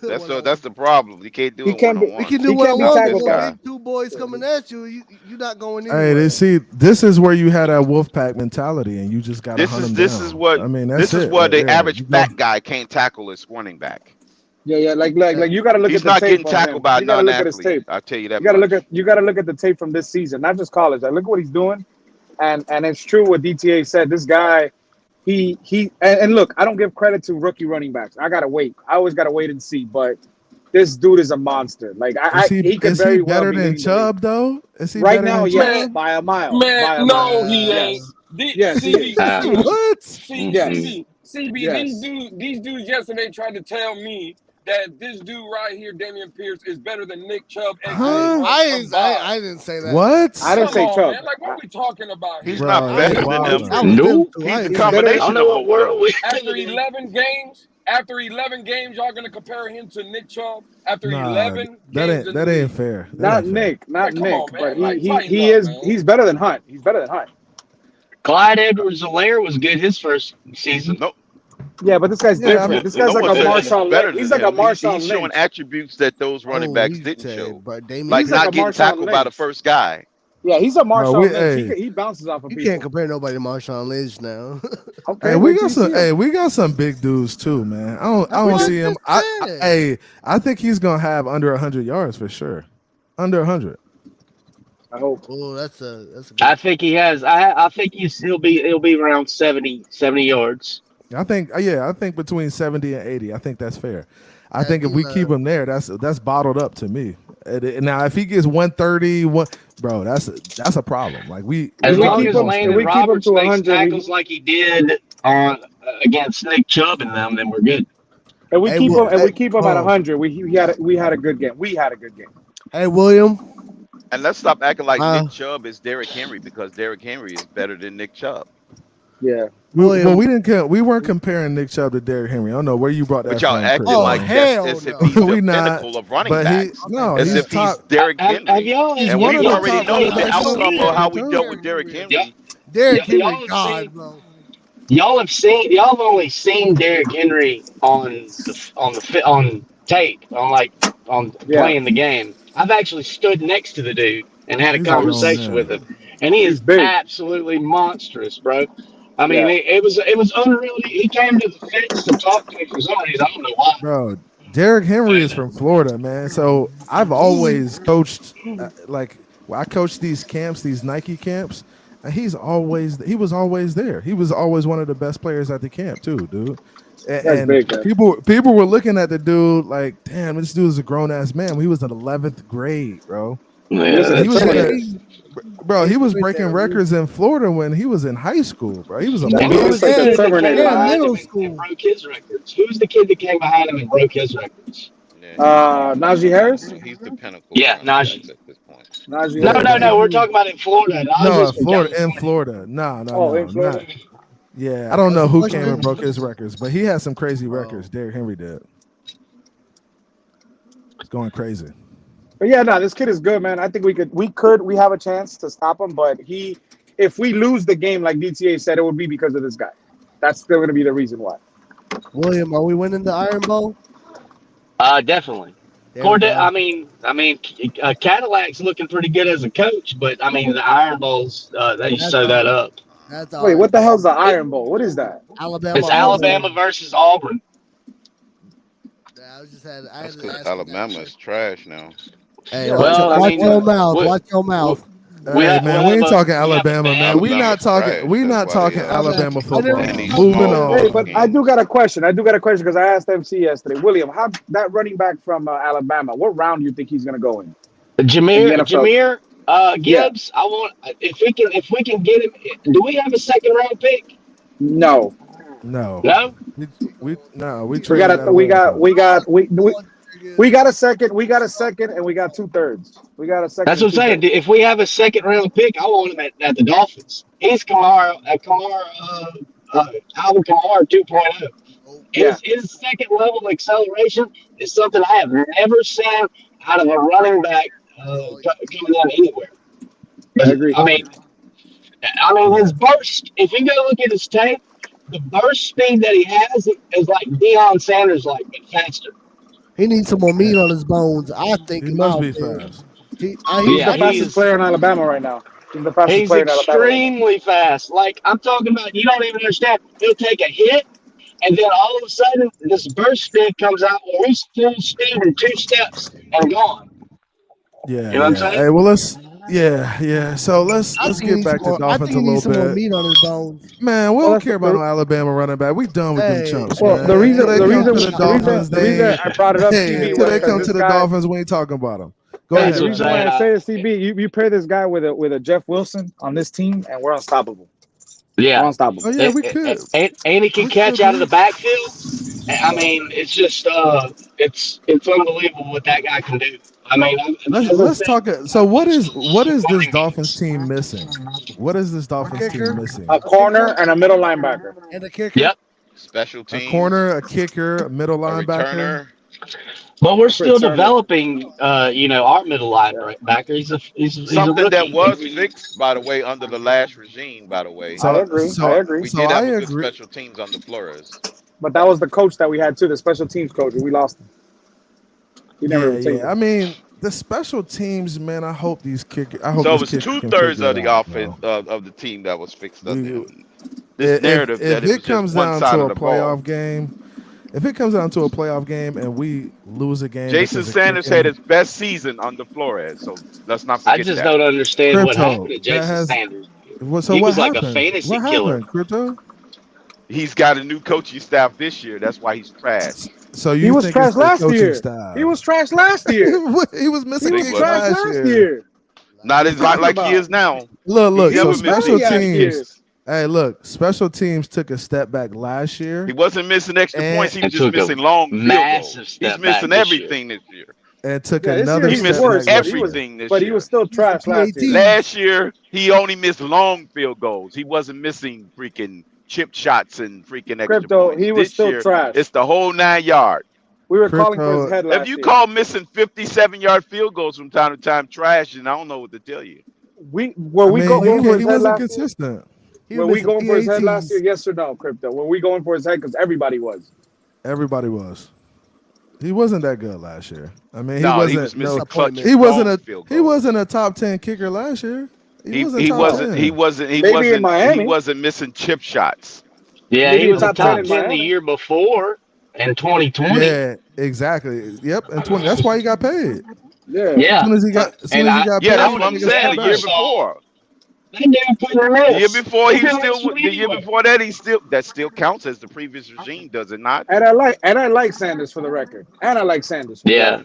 N: That's the problem. You can't do it one-on-one.
P: We can do one-on-one. Two boys coming at you. You're not going anywhere.
D: Hey, see, this is where you had that Wolfpack mentality, and you just got to hunt them
N: This
D: down.
N: is what
D: I mean.
N: This is what the average fat guy can't tackle his running back.
L: Yeah, like you got to look at the tape.
N: He's not getting tackled by a non-athlete. I'll tell you that.
L: You got to look at the tape from this season, not just college. Like, look what he's doing. And it's true what DTA said. This guy, And look, I don't give credit to rookie running backs. I gotta wait. I always gotta wait and see. But this dude is a monster. Like he could very well
D: better
L: be
D: than
L: leading the league.
D: Chubb though? Is he
L: Right
D: better
L: now?
D: than
L: Yes,
D: Chubb?
L: by a mile.
J: Man,
L: By a
J: no,
L: mile.
J: he ain't.
L: Yes, he is.
D: What?
J: CB,
L: Yes.
J: these dudes yesterday tried to tell me that this dude right here, Damian Pierce, is better than Nick Chubb and Kareem Hunt
P: I
J: combined.
P: didn't say that.
D: What?
L: I didn't
J: Come
L: say
J: on,
L: Chubb.
J: man. Like, what are we talking about here?
N: He's not better than them. He's a combination of both of them.
J: After 11 games, y'all gonna compare him to Nick Chubb? After 11 games in the
D: That
J: league?
D: ain't fair.
L: Not Nick,
J: Come on,
L: but
J: man.
L: he is he's better than Hunt. He's better than Hunt.
Q: Clyde Edwards-Helaire was good his first season.
N: Nope.
L: Yeah, but this guy's different. This guy's
N: No
L: like
N: one
L: a
N: said he's
L: Marshawn
N: better
L: Lynch.
N: than
L: He's like a
N: him.
L: Marshawn
N: He's showing
L: Lynch.
N: attributes that those running backs didn't show. Like
L: He's
N: not
L: like a
N: getting
L: Marshawn
N: tackled by the
L: Lynch.
N: first guy.
L: Yeah, he's a Marshawn Lynch.
D: hey.
L: He bounces off of
P: You
L: people.
P: can't compare nobody to Marshawn Lynch now.
L: Okay,
D: Hey, we got some big dudes too, man. I don't see him. I think he's gonna have under 100 yards for sure. Under 100.
L: I hope.
P: Oh, that's a
Q: I think he has. I think he'll be around 70 yards.
D: I think between 70 and 80. I think that's fair. I think if we keep him there, that's bottled up to me. Now, if he gets 130, bro, that's a problem. Like
Q: as long as Landon Roberts makes tackles like he did against Nick Chubb and them, then we're good.
L: And we keep him at 100. We had a good game. We had a good game.
P: Hey, William.
N: And let's stop acting like Nick Chubb is Derrick Henry, because Derrick Henry is better than Nick Chubb.
L: Yeah.
D: We weren't comparing Nick Chubb to Derrick Henry. I don't know where you brought that
N: But y'all
D: from.
N: acting like that's as if he's the pinnacle of running backs. As if he's Derrick Henry. And we already know the outcome of how we dealt with Derrick Henry.
P: Derrick Henry, God, bro.
Q: Y'all have only seen Derrick Henry on tape, playing the game. I've actually stood next to the dude and had a conversation with him, and he is absolutely monstrous, bro. I mean, it was unreal. He came to the Phins to talk to me for some reason. I don't know why.
D: Bro, Derrick Henry is from Florida, man. So I've always coached, I coached these camps, these Nike camps, and he was always there. He was always one of the best players at the camp too, dude. And people were looking at the dude like, damn, this dude is a grown ass man. He was in 11th grade, bro.
Q: Yeah,
D: he was breaking records in Florida when he was in high school, bro. He was a
Q: middle school. Broke his records. Who's the kid that came behind him and broke his records?
L: Najee Harris.
N: He's the pinnacle.
Q: Yeah, Najee.
N: At this point.
Q: No. We're talking about in Florida.
D: In Florida. No.
L: In Florida.
D: Yeah, I don't know who came and broke his records, but he had some crazy records. Derrick Henry did. It's going crazy.
L: But yeah, this kid is good, man. I think we have a chance to stop him, but if we lose the game, like DTA said, it would be because of this guy. That's still going to be the reason why.
P: William, are we winning the Iron Bowl?
Q: Definitely. Cadillac's looking pretty good as a coach, but I mean the Iron Bowls, they sew that up.
L: Wait, what the hell's the Iron Bowl? What is that?
P: Alabama.
Q: It's Alabama versus Auburn.
N: That's because Alabama is trash now.
P: Hey, watch your mouth.
D: Hey, man, we ain't talking Alabama, man. We not talking Alabama football. Moving on.
L: Hey, but I do got a question. Because I asked MC yesterday. William, how that running back from Alabama? What round do you think he's going to go in?
Q: Jameer Gibbs. I want if we can get him. Do we have a second round pick?
L: No.
D: We
L: got a second. We got a second, and we got 2/3. We got a second.
Q: That's what I'm saying. If we have a second round pick, I want him at the Dolphins. He's Alvin Kamara 2.0. His second level acceleration is something I have never seen out of a running back coming out anywhere.
L: I agree.
Q: I mean, his burst. If you go look at his tape, the burst speed that he has is like Deion Sanders, but faster.
P: He needs some more meat on his bones. I think
D: he must be fast.
L: He's the fastest player in Alabama right now. He's the fastest player in Alabama.
Q: He's extremely fast. Like I'm talking about, you don't even understand. He'll take a hit, and then all of a sudden, this burst speed comes out where he's full speed in 2 steps and gone.
D: Yeah.
Q: You know what I'm saying?
D: Hey, well, Yeah. So let's get back to Dolphins a little bit.
P: More meat on his bones.
D: Man, we don't care about no Alabama running back. We done with them chumps.
L: Well,
D: man.
L: the reason
D: the reason
L: I brought it up, CB,
D: until they come to the Dolphins, we ain't talking about them. Go ahead.
L: The reason why I say it, CB, you pair this guy with a Jeff Wilson on this team, and we're unstoppable.
Q: Yeah,
L: we're unstoppable.
D: Oh, yeah, we could.
Q: And he can catch out of the backfield. I mean, it's just it's unbelievable what that guy can do. I mean,
D: let's talk. So what is this Dolphins team missing? What is this Dolphins team missing?
L: A corner and a middle linebacker.
P: And a kicker.
Q: Yep.
N: Special teams.
D: A corner, a kicker, a middle linebacker.
Q: But we're still developing, our middle linebacker. He's
N: something
Q: a
N: that was fixed, by the way, under the last regime. By the way,
L: I agree.
N: We did have good special teams under Flores.
L: But that was the coach that we had too, the special teams coach, and we lost him. He never
D: Yeah. I mean, the special teams, man. I hope these kickers.
N: So it was 2/3 of the offense of the team that was fixed up. This narrative
D: if
N: that
D: it comes down to a playoff game. If it comes down to a playoff game and we lose a game,
N: Jason Sanders had his best season under Flores, so let's not forget
Q: I just don't understand what happened to Jason Sanders.
D: So
Q: he
D: what
Q: was like
D: happened?
Q: a fantasy
D: What
Q: killer.
D: happened, Crypto?
N: He's got a new coaching staff this year. That's why he's trash.
D: So
L: he was trash last year. He was trash last year.
D: He was missing
L: kicks last year.
N: Not as like he is now.
D: Look. So special teams. Hey, look, special teams took a step back last year.
N: He wasn't missing extra points. He was just missing long field goals. He's missing everything this year.
D: And took another
N: He missed everything this year.
L: But he was still trash last year.
N: Last year, he only missed long field goals. He wasn't missing freaking chip shots and freaking extra points.
L: He was still
N: year,
L: trash.
N: It's the whole 9 yards.
L: We were calling for his head last year.
N: If you call missing 57-yard field goals from time to time trash, then I don't know what to tell you.
L: He wasn't
D: consistent.
L: Were we going for his head last year? Yes or no, Crypto? Were we going for his head? Because everybody was.
D: Everybody was. He wasn't that good last year. I mean,
N: he was missing clutch.
D: He wasn't a top 10 kicker last year. He
N: wasn't missing chip shots.
Q: Yeah, he was a top 10 the year before in 2020.
D: Yeah, exactly. Yep, and 20. That's why he got paid.
L: Yeah.
D: As soon as he got paid.
N: That's what I'm saying. The year before. The year before that still counts as the previous regime, does it not?
L: And I like Sanders for the record.
Q: Yeah.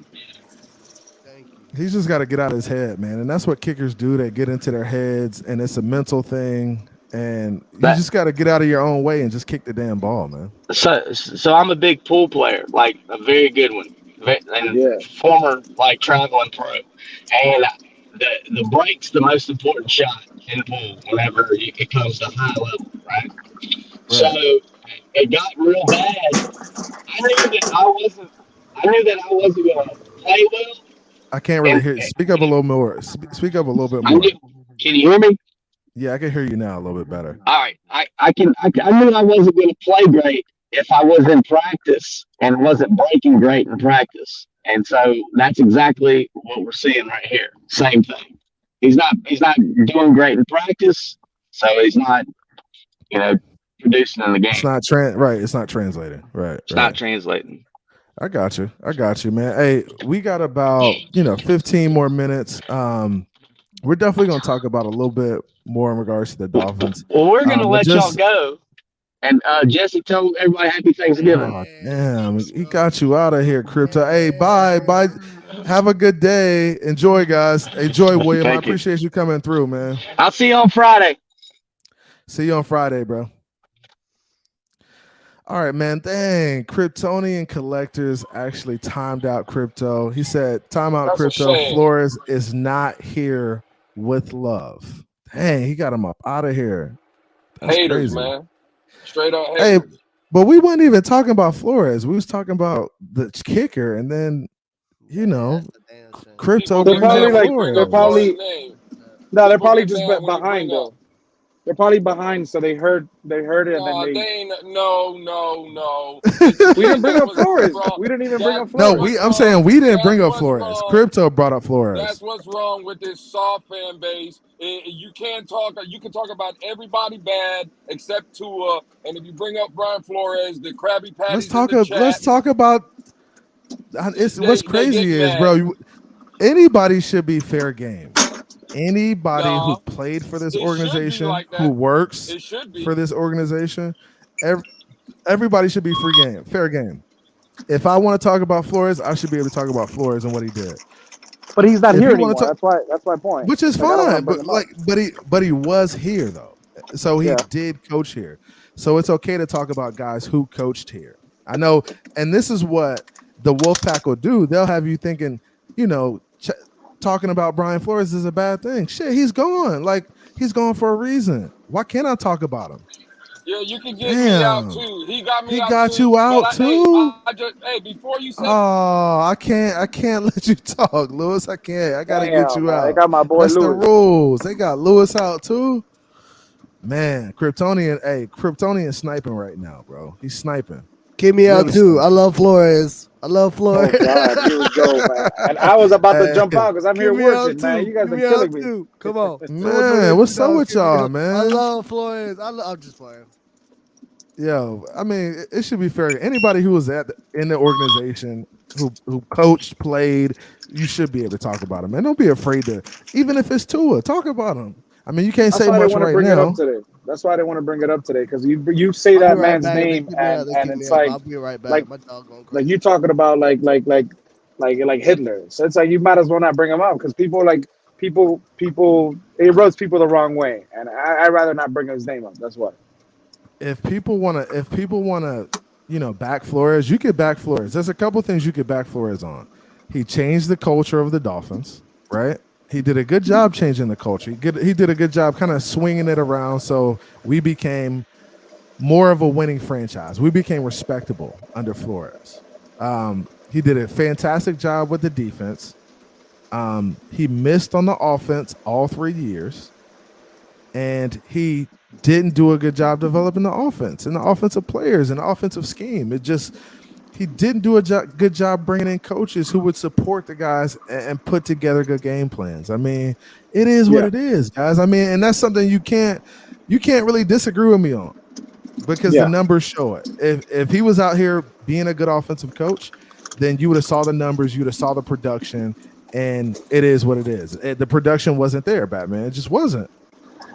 D: He's just got to get out of his head, man. And that's what kickers do. They get into their heads, and it's a mental thing. And you just got to get out of your own way and just kick the damn ball, man.
Q: So I'm a big pool player, like a very good one, and former like traveling pro. And the break's the most important shot in pool whenever it comes to high level, right? So it got real bad. I knew that I wasn't going to play well.
D: I can't really hear you. Speak up a little more. Speak up a little bit more.
Q: Can you hear me?
D: Yeah, I can hear you now a little bit better.
Q: All right. I knew I wasn't going to play great if I was in practice and wasn't breaking great in practice. And so that's exactly what we're seeing right here. Same thing. He's not doing great in practice, so he's not, producing in the game.
D: It's not It's not translating. Right.
Q: It's not translating.
D: I got you, man. Hey, we got about 15 more minutes. We're definitely gonna talk about a little bit more in regards to the Dolphins.
Q: Well, we're gonna let y'all go. And Jesse, tell everybody happy Thanksgiving.
D: Oh, damn, he got you out of here, Crypto. Hey, bye. Have a good day. Enjoy, guys. Enjoy, William. I appreciate you coming through, man.
Q: I'll see you on Friday.
D: See you on Friday, bro. All right, man. Dang, Kryptonian Collectors actually timed out Crypto. He said, "Timeout, Crypto. Flores is not here with love." Dang, he got him up out of here. That's
J: haters,
D: crazy.
J: Man. Straight up haters.
D: Hey, but we weren't even talking about Flores. We was talking about the kicker, and then Crypto.
L: They're probably just behind though. They're probably behind, so they heard it, and then
J: no.
L: We didn't bring up Flores. We didn't even bring up Flores.
D: No, I'm saying we didn't bring up Flores. Crypto brought up Flores.
J: That's what's wrong with this soft fan base. You can talk about everybody bad except Tua, and if you bring up Brian Flores, the Krabby Patties.
D: Let's talk about. What's crazy is, bro. Anybody should be fair game. anybody who played for this organization, who works for this organization, everybody should be fair game. If I want to talk about Flores, I should be able to talk about Flores and what he did.
L: But he's not here anymore. That's my point.
D: Which is fine, but he was here though, so he did coach here. So it's okay to talk about guys who coached here. I know, and this is what the Wolfpack will do. They'll have you thinking, talking about Brian Flores is a bad thing. Shit, he's gone. Like, he's gone for a reason. Why can't I talk about him?
J: Yeah, you can get me out too. He got me
D: he
J: out
D: got
J: too.
D: You out too.
J: Hey, before you say,
D: I can't let you talk, Lewis. I can't. I gotta get you out.
L: They got my boy
D: That's
L: Lewis.
D: The rules. They got Lewis out too. Man, Kryptonian sniping right now, bro. He's sniping.
P: Keep me out too. I love Flores.
L: Oh God, here we go, man. And I was about to jump out because I'm here working, man. You guys are killing me.
P: Too. Come on,
D: man. What's up with y'all, man?
P: I love Flores. I'm just playing.
D: Yo, I mean, it should be fair. Anybody who was in the organization, who coached, played, you should be able to talk about him. And don't be afraid to, even if it's Tua, talk about him. I mean, you can't say much right now.
L: That's why I didn't want to bring it up today, because you say that man's name and it's like,
P: I'll be right back. My dog going crazy.
L: Like you talking about like Hitler. So it's like you might as well not bring him up, because people it rubs people the wrong way, and I'd rather not bring his name up. That's what.
D: If people wanna, back Flores, you could back Flores. There's a couple things you could back Flores on. He changed the culture of the Dolphins, right? He did a good job changing the culture. He did a good job kind of swinging it around, so we became more of a winning franchise. We became respectable under Flores. He did a fantastic job with the defense. He missed on the offense all 3 years, and he didn't do a good job developing the offense and the offensive players and the offensive scheme. He didn't do a good job bringing in coaches who would support the guys and put together good game plans. I mean, it is what it is, guys. I mean, and that's something you can't really disagree with me on, because the numbers show it. If he was out here being a good offensive coach, then you would have saw the numbers, you would have saw the production, and it is what it is. The production wasn't there, Batman. It just wasn't.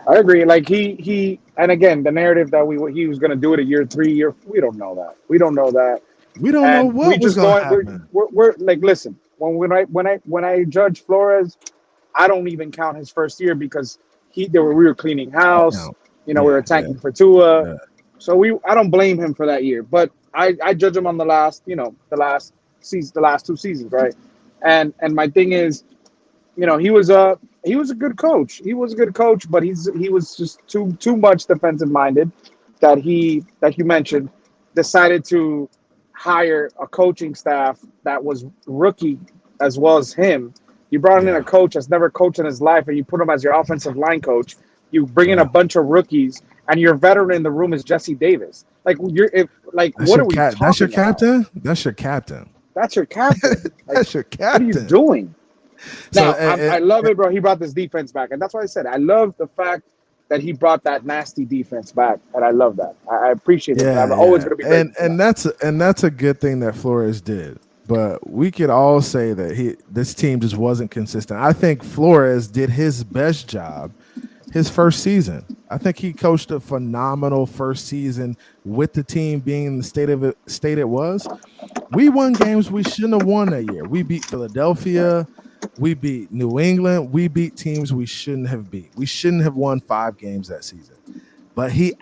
L: I agree. Like he and again, the narrative that he was going to do it a year, 3 year, we don't know that. We don't know that.
D: We don't know what was going to happen.
L: We're like, listen, when I judge Flores, I don't even count his first year, because we were cleaning house, we were tanking for Tua. Yeah. So I don't blame him for that year, but I judge him on the last 2 seasons, right? And my thing is, he was a good coach. He was a good coach, but he was just too much defensive minded, that you mentioned, decided to hire a coaching staff that was rookie as well as him. You brought in a coach that's never coached in his life, and you put him as your offensive line coach. You bring in a bunch of rookies, and your veteran in the room is Jesse Davis. Like, what are we talking about?
D: That's your captain? That's your captain.
L: That's your captain. Like,
D: that's your captain.
L: What are you doing? Now, I love it, bro. He brought this defense back, and that's why I said I love the fact that he brought that nasty defense back, and I love that. I appreciate it. I'm always going to be grateful.
D: And that's a good thing that Flores did. But we could all say that this team just wasn't consistent. I think Flores did his best job his first season. I think he coached a phenomenal first season with the team being in the state it was. We won games we shouldn't have won that year. We beat Philadelphia. We beat New England. We beat teams we shouldn't have beat. We shouldn't have won 5 games that season. But he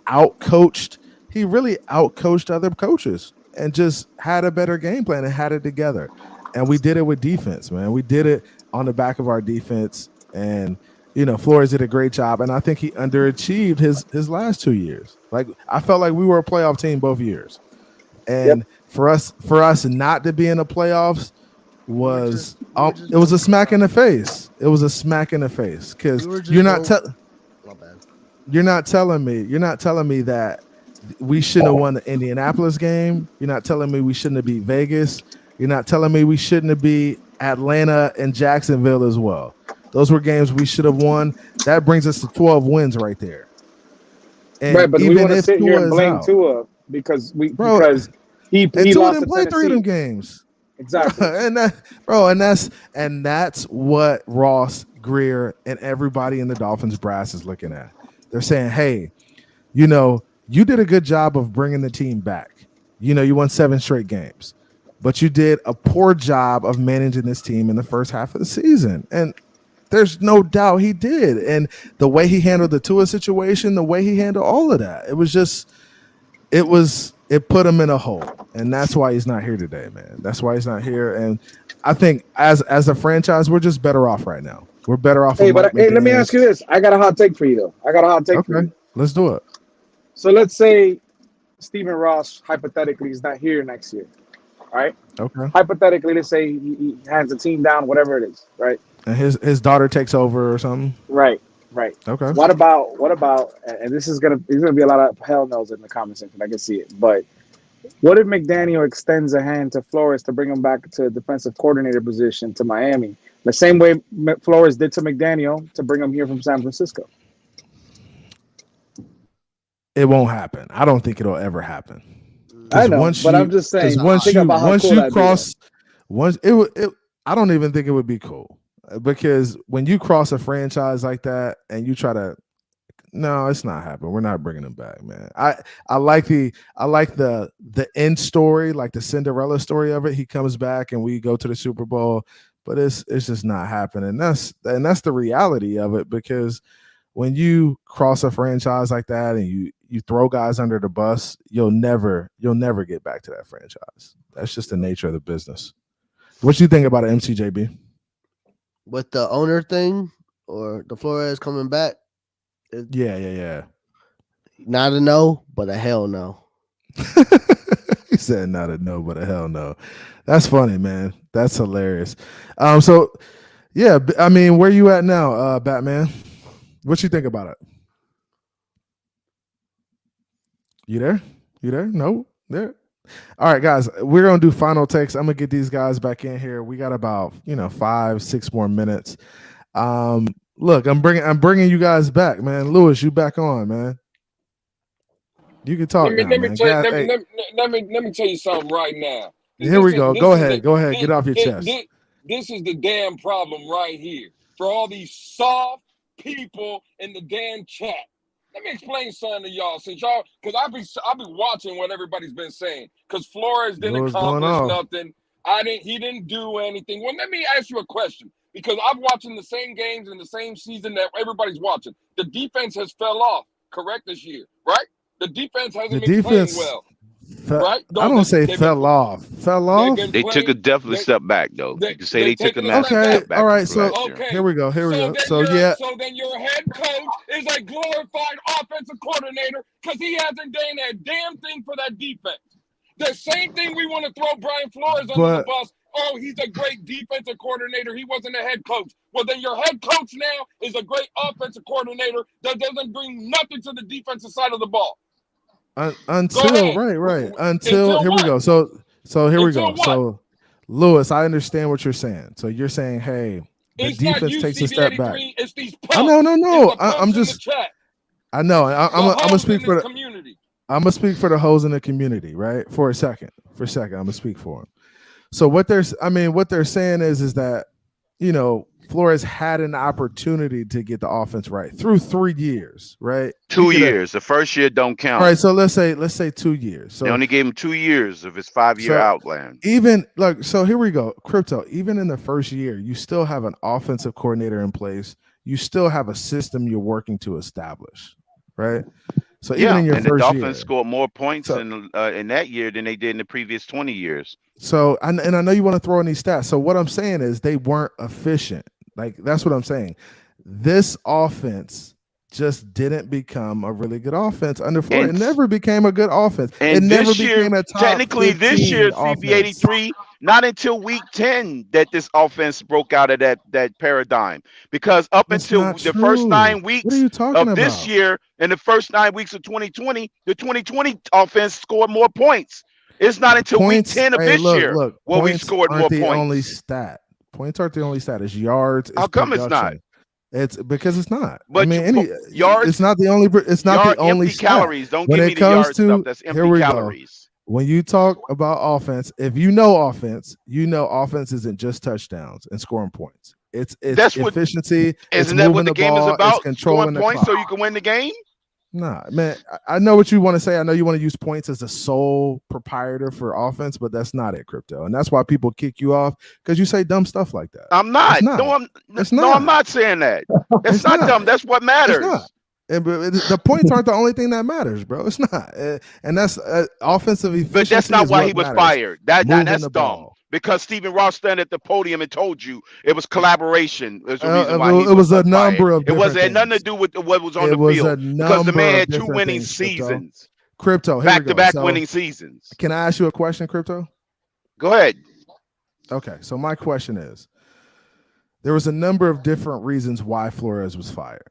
D: really outcoached other coaches and just had a better game plan and had it together. And we did it with defense, man. We did it on the back of our defense. And, Flores did a great job. And I think he underachieved his last 2 years. Like, I felt like we were a playoff team both years. And for us not to be in the playoffs, it was a smack in the face. It was a smack in the face, because you're not telling me that we shouldn't have won the Indianapolis game. You're not telling me we shouldn't have beat Vegas. You're not telling me we shouldn't have beat Atlanta and Jacksonville as well. Those were games we should have won. That brings us to 12 wins right there. And
L: right, but we want to sit here and blame Tua because he lost
D: didn't play 3 of them games.
L: Exactly.
D: and that's what Ross Greer, and everybody in the Dolphins brass is looking at. They're saying, hey, you know, you did a good job of bringing the team back. You know, you won 7 straight games, but you did a poor job of managing this team in the first half of the season. And there's no doubt he did. And the way he handled the Tua situation, the way he handled all of that, it put him in a hole. And that's why he's not here today, man. That's why he's not here. And I think as a franchise, we're just better off right now. We're better off.
L: Hey, let me ask you this. I got a hot take for you, though. For you.
D: Let's do it.
L: So let's say Stephen Ross, hypothetically, is not here next year. All right?
D: Okay.
L: Hypothetically, let's say he hands the team down, whatever it is, right?
D: And his daughter takes over or something.
L: Right.
D: Okay.
L: What about? And this is gonna be a lot of hell no's in the comment section. I can see it. But what if McDaniel extends a hand to Flores to bring him back to defensive coordinator position to Miami, the same way Flores did to McDaniel to bring him here from San Francisco?
D: It won't happen. I don't think it'll ever happen.
L: I know, I'm just saying.
D: Once you cross, I don't even think it would be cool. Because when you cross a franchise like that and you try to, no, it's not happening. We're not bringing him back, man. I like the end story, like the Cinderella story of it. He comes back and we go to the Super Bowl, but it's just not happening. That's the reality of it. Because when you cross a franchise like that and you throw guys under the bus, you'll never get back to that franchise. That's just the nature of the business. What do you think about it, MCJB?
P: With the owner thing or the Flores coming back?
D: Yeah.
P: Not a no, but a hell no.
D: He said not a no, but a hell no. That's funny, man. That's hilarious. So yeah, I mean, where you at now, Batman? What you think about it? You there? No? There? All right, guys, we're going to do final takes. I'm going to get these guys back in here. We got about, 5-6 more minutes. Look, I'm bringing you guys back, man. Lewis, you back on, man. You can talk
J: Let
D: now,
J: me
D: man.
J: tell you something right now.
D: Here we go. Go ahead. Get off your chest.
J: This is the damn problem right here. For all these soft people in the damn chat. Let me explain something to y'all, since y'all, because I've been watching what everybody's been saying. Because Flores didn't accomplish nothing. He didn't do anything. Well, let me ask you a question, because I'm watching the same games in the same season that everybody's watching. The defense has fell off, correct, this year, right? The defense hasn't been playing well. Right?
D: I don't say fell off. Fell off?
N: They took a definitely step back, though. You can say they took a massive step back.
D: All right, so here we go. So
J: then your head coach is a glorified offensive coordinator because he hasn't done a damn thing for that defense. The same thing we want to throw Brian Flores under the bus. Oh, he's a great defensive coordinator. He wasn't a head coach. Well, then your head coach now is a great offensive coordinator that doesn't bring nothing to the defensive side of the ball.
D: Until here we go. So here we go. So Lewis, I understand what you're saying. So you're saying, hey, the defense takes a step back.
J: It's these
D: no. I'm just. I know. I'm gonna speak for the
J: community.
D: I'm gonna speak for the hoes in the community, right? For a second, I'm gonna speak for them. So what they're saying is that Flores had an opportunity to get the offense right through 3 years, right?
N: 2 years. The first year don't count.
D: All right, so let's say 2 years. So
N: they only gave him 2 years of his 5-year outline.
D: Even so here we go. Crypto, even in the first year, you still have an offensive coordinator in place. You still have a system you're working to establish, right? So even in your first year,
N: the Dolphins scored more points in that year than they did in the previous 20 years.
D: So I know you want to throw in these stats. So what I'm saying is they weren't efficient. Like, that's what I'm saying. This offense just didn't become a really good offense under Flores. It never became a good offense.
N: And
D: it never became a top
N: technically this year, CB83, not until week 10 that this offense broke out of that paradigm. Because up until the first 9 weeks of this year and the first 9 weeks of 2020, the 2020 offense scored more points. It's not until week 10 of this year where we scored more points.
D: Only stat. Points aren't the only stat. It's yards.
N: How come it's not?
D: It's because it's not.
N: But
D: I mean,
N: yards.
D: It's not the only. It's not the only
N: empty
D: stat.
N: Calories. Don't give me the yard stuff. That's empty calories.
D: When you talk about offense, if you know offense, offense isn't just touchdowns and scoring points. It's
N: That's
D: efficiency.
N: Isn't
D: it's
N: that what
D: moving
N: the game
D: ball,
N: is about?
D: It's controlling
N: Scoring points
D: the clock.
N: so you can win the game?
D: Nah, man, I know what you want to say. I know you want to use points as the sole proprietor for offense, but that's not it, Crypto. And that's why people kick you off because you say dumb stuff like that.
N: I'm not.
D: It's not.
N: I'm not saying that. It's not dumb. That's what matters.
D: It's not. But the points aren't the only thing that matters, bro. It's not. And that's offensive efficiency.
N: But that's not why he was fired. That's dumb.
D: Ball.
N: Because Stephen Ross stood at the podium and told you it was collaboration. There's a reason why
D: it was a number of.
N: It had nothing to do with what was on the field. Because the man had 2 winning seasons.
D: Crypto,
N: back-to-back winning seasons.
D: Can I ask you a question, Crypto?
N: Go ahead.
D: Okay, so my question is: there was a number of different reasons why Flores was fired.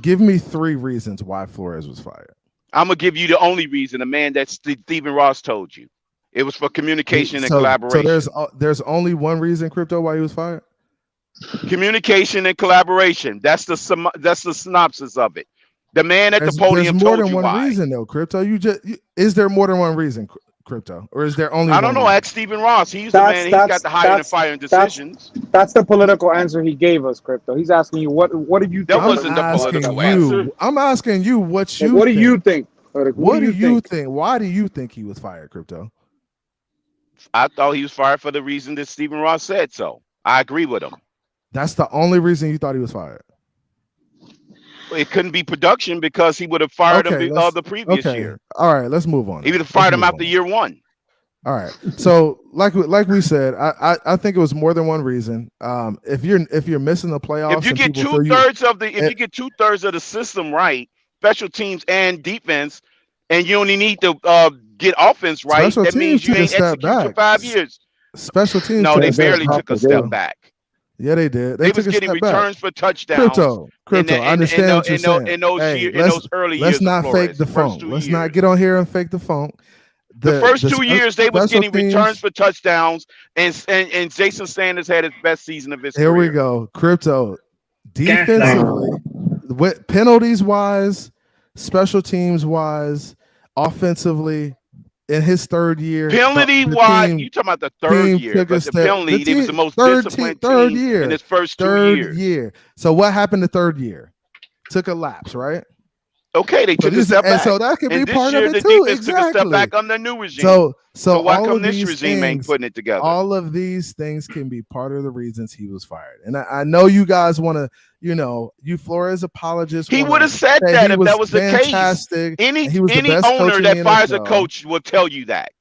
D: Give me 3 reasons why Flores was fired.
N: I'm gonna give you the only reason. The man that Stephen Ross told you. It was for communication and collaboration.
D: So there's only one reason, Crypto, why he was fired?
N: Communication and collaboration. That's the synopsis of it. The man at the podium told you why.
D: There's more than one reason, though, Crypto. Is there more than one reason, Crypto, or is there only?
N: I don't know. Ask Stephen Ross. He's the man. He's got the hiring and firing decisions.
L: That's the political answer he gave us, Crypto. He's asking you what do you?
N: That wasn't the political answer.
D: I'm asking you what you.
L: What do you think?
D: What do you think? Why do you think he was fired, Crypto?
N: I thought he was fired for the reason that Stephen Ross said so. I agree with him.
D: That's the only reason you thought he was fired.
N: It couldn't be production because he would have fired him the previous year.
D: All right, let's move on.
N: He would have fired him after year 1.
D: All right. So like we said, I think it was more than one reason. If you're missing the playoffs,
N: if you get 2/3 of the system right, special teams and defense, and you only need to get offense right, that means you ain't executed for 5 years.
D: Special teams.
N: No, they barely took a step back.
D: Yeah, they did.
N: They was getting returns for touchdowns.
D: Crypto, I understand what you're saying.
N: In those early years.
D: Let's not fake the funk. Let's not get on here and fake the funk.
N: The first 2 years, they was getting returns for touchdowns, and Jason Sanders had his best season of his career.
D: Here we go. Crypto, defensively, with penalties wise, special teams wise, offensively, in his third year.
N: Penalty wise, you talking about the third year, but the penalty, he was the most disciplined team in his first 2 years.
D: So what happened the third year? Took a lapse, right?
N: Okay, they took a step back.
D: So that could be part of it
N: the
D: too.
N: Defense took a step back on the new regime.
D: So
N: why
D: all
N: come
D: of
N: this
D: these
N: regime ain't putting it together?
D: All of these things can be part of the reasons he was fired. And I know you guys want to, you Flores apologists.
N: He would have said that if that was the case. Any owner that fires a coach will tell you that.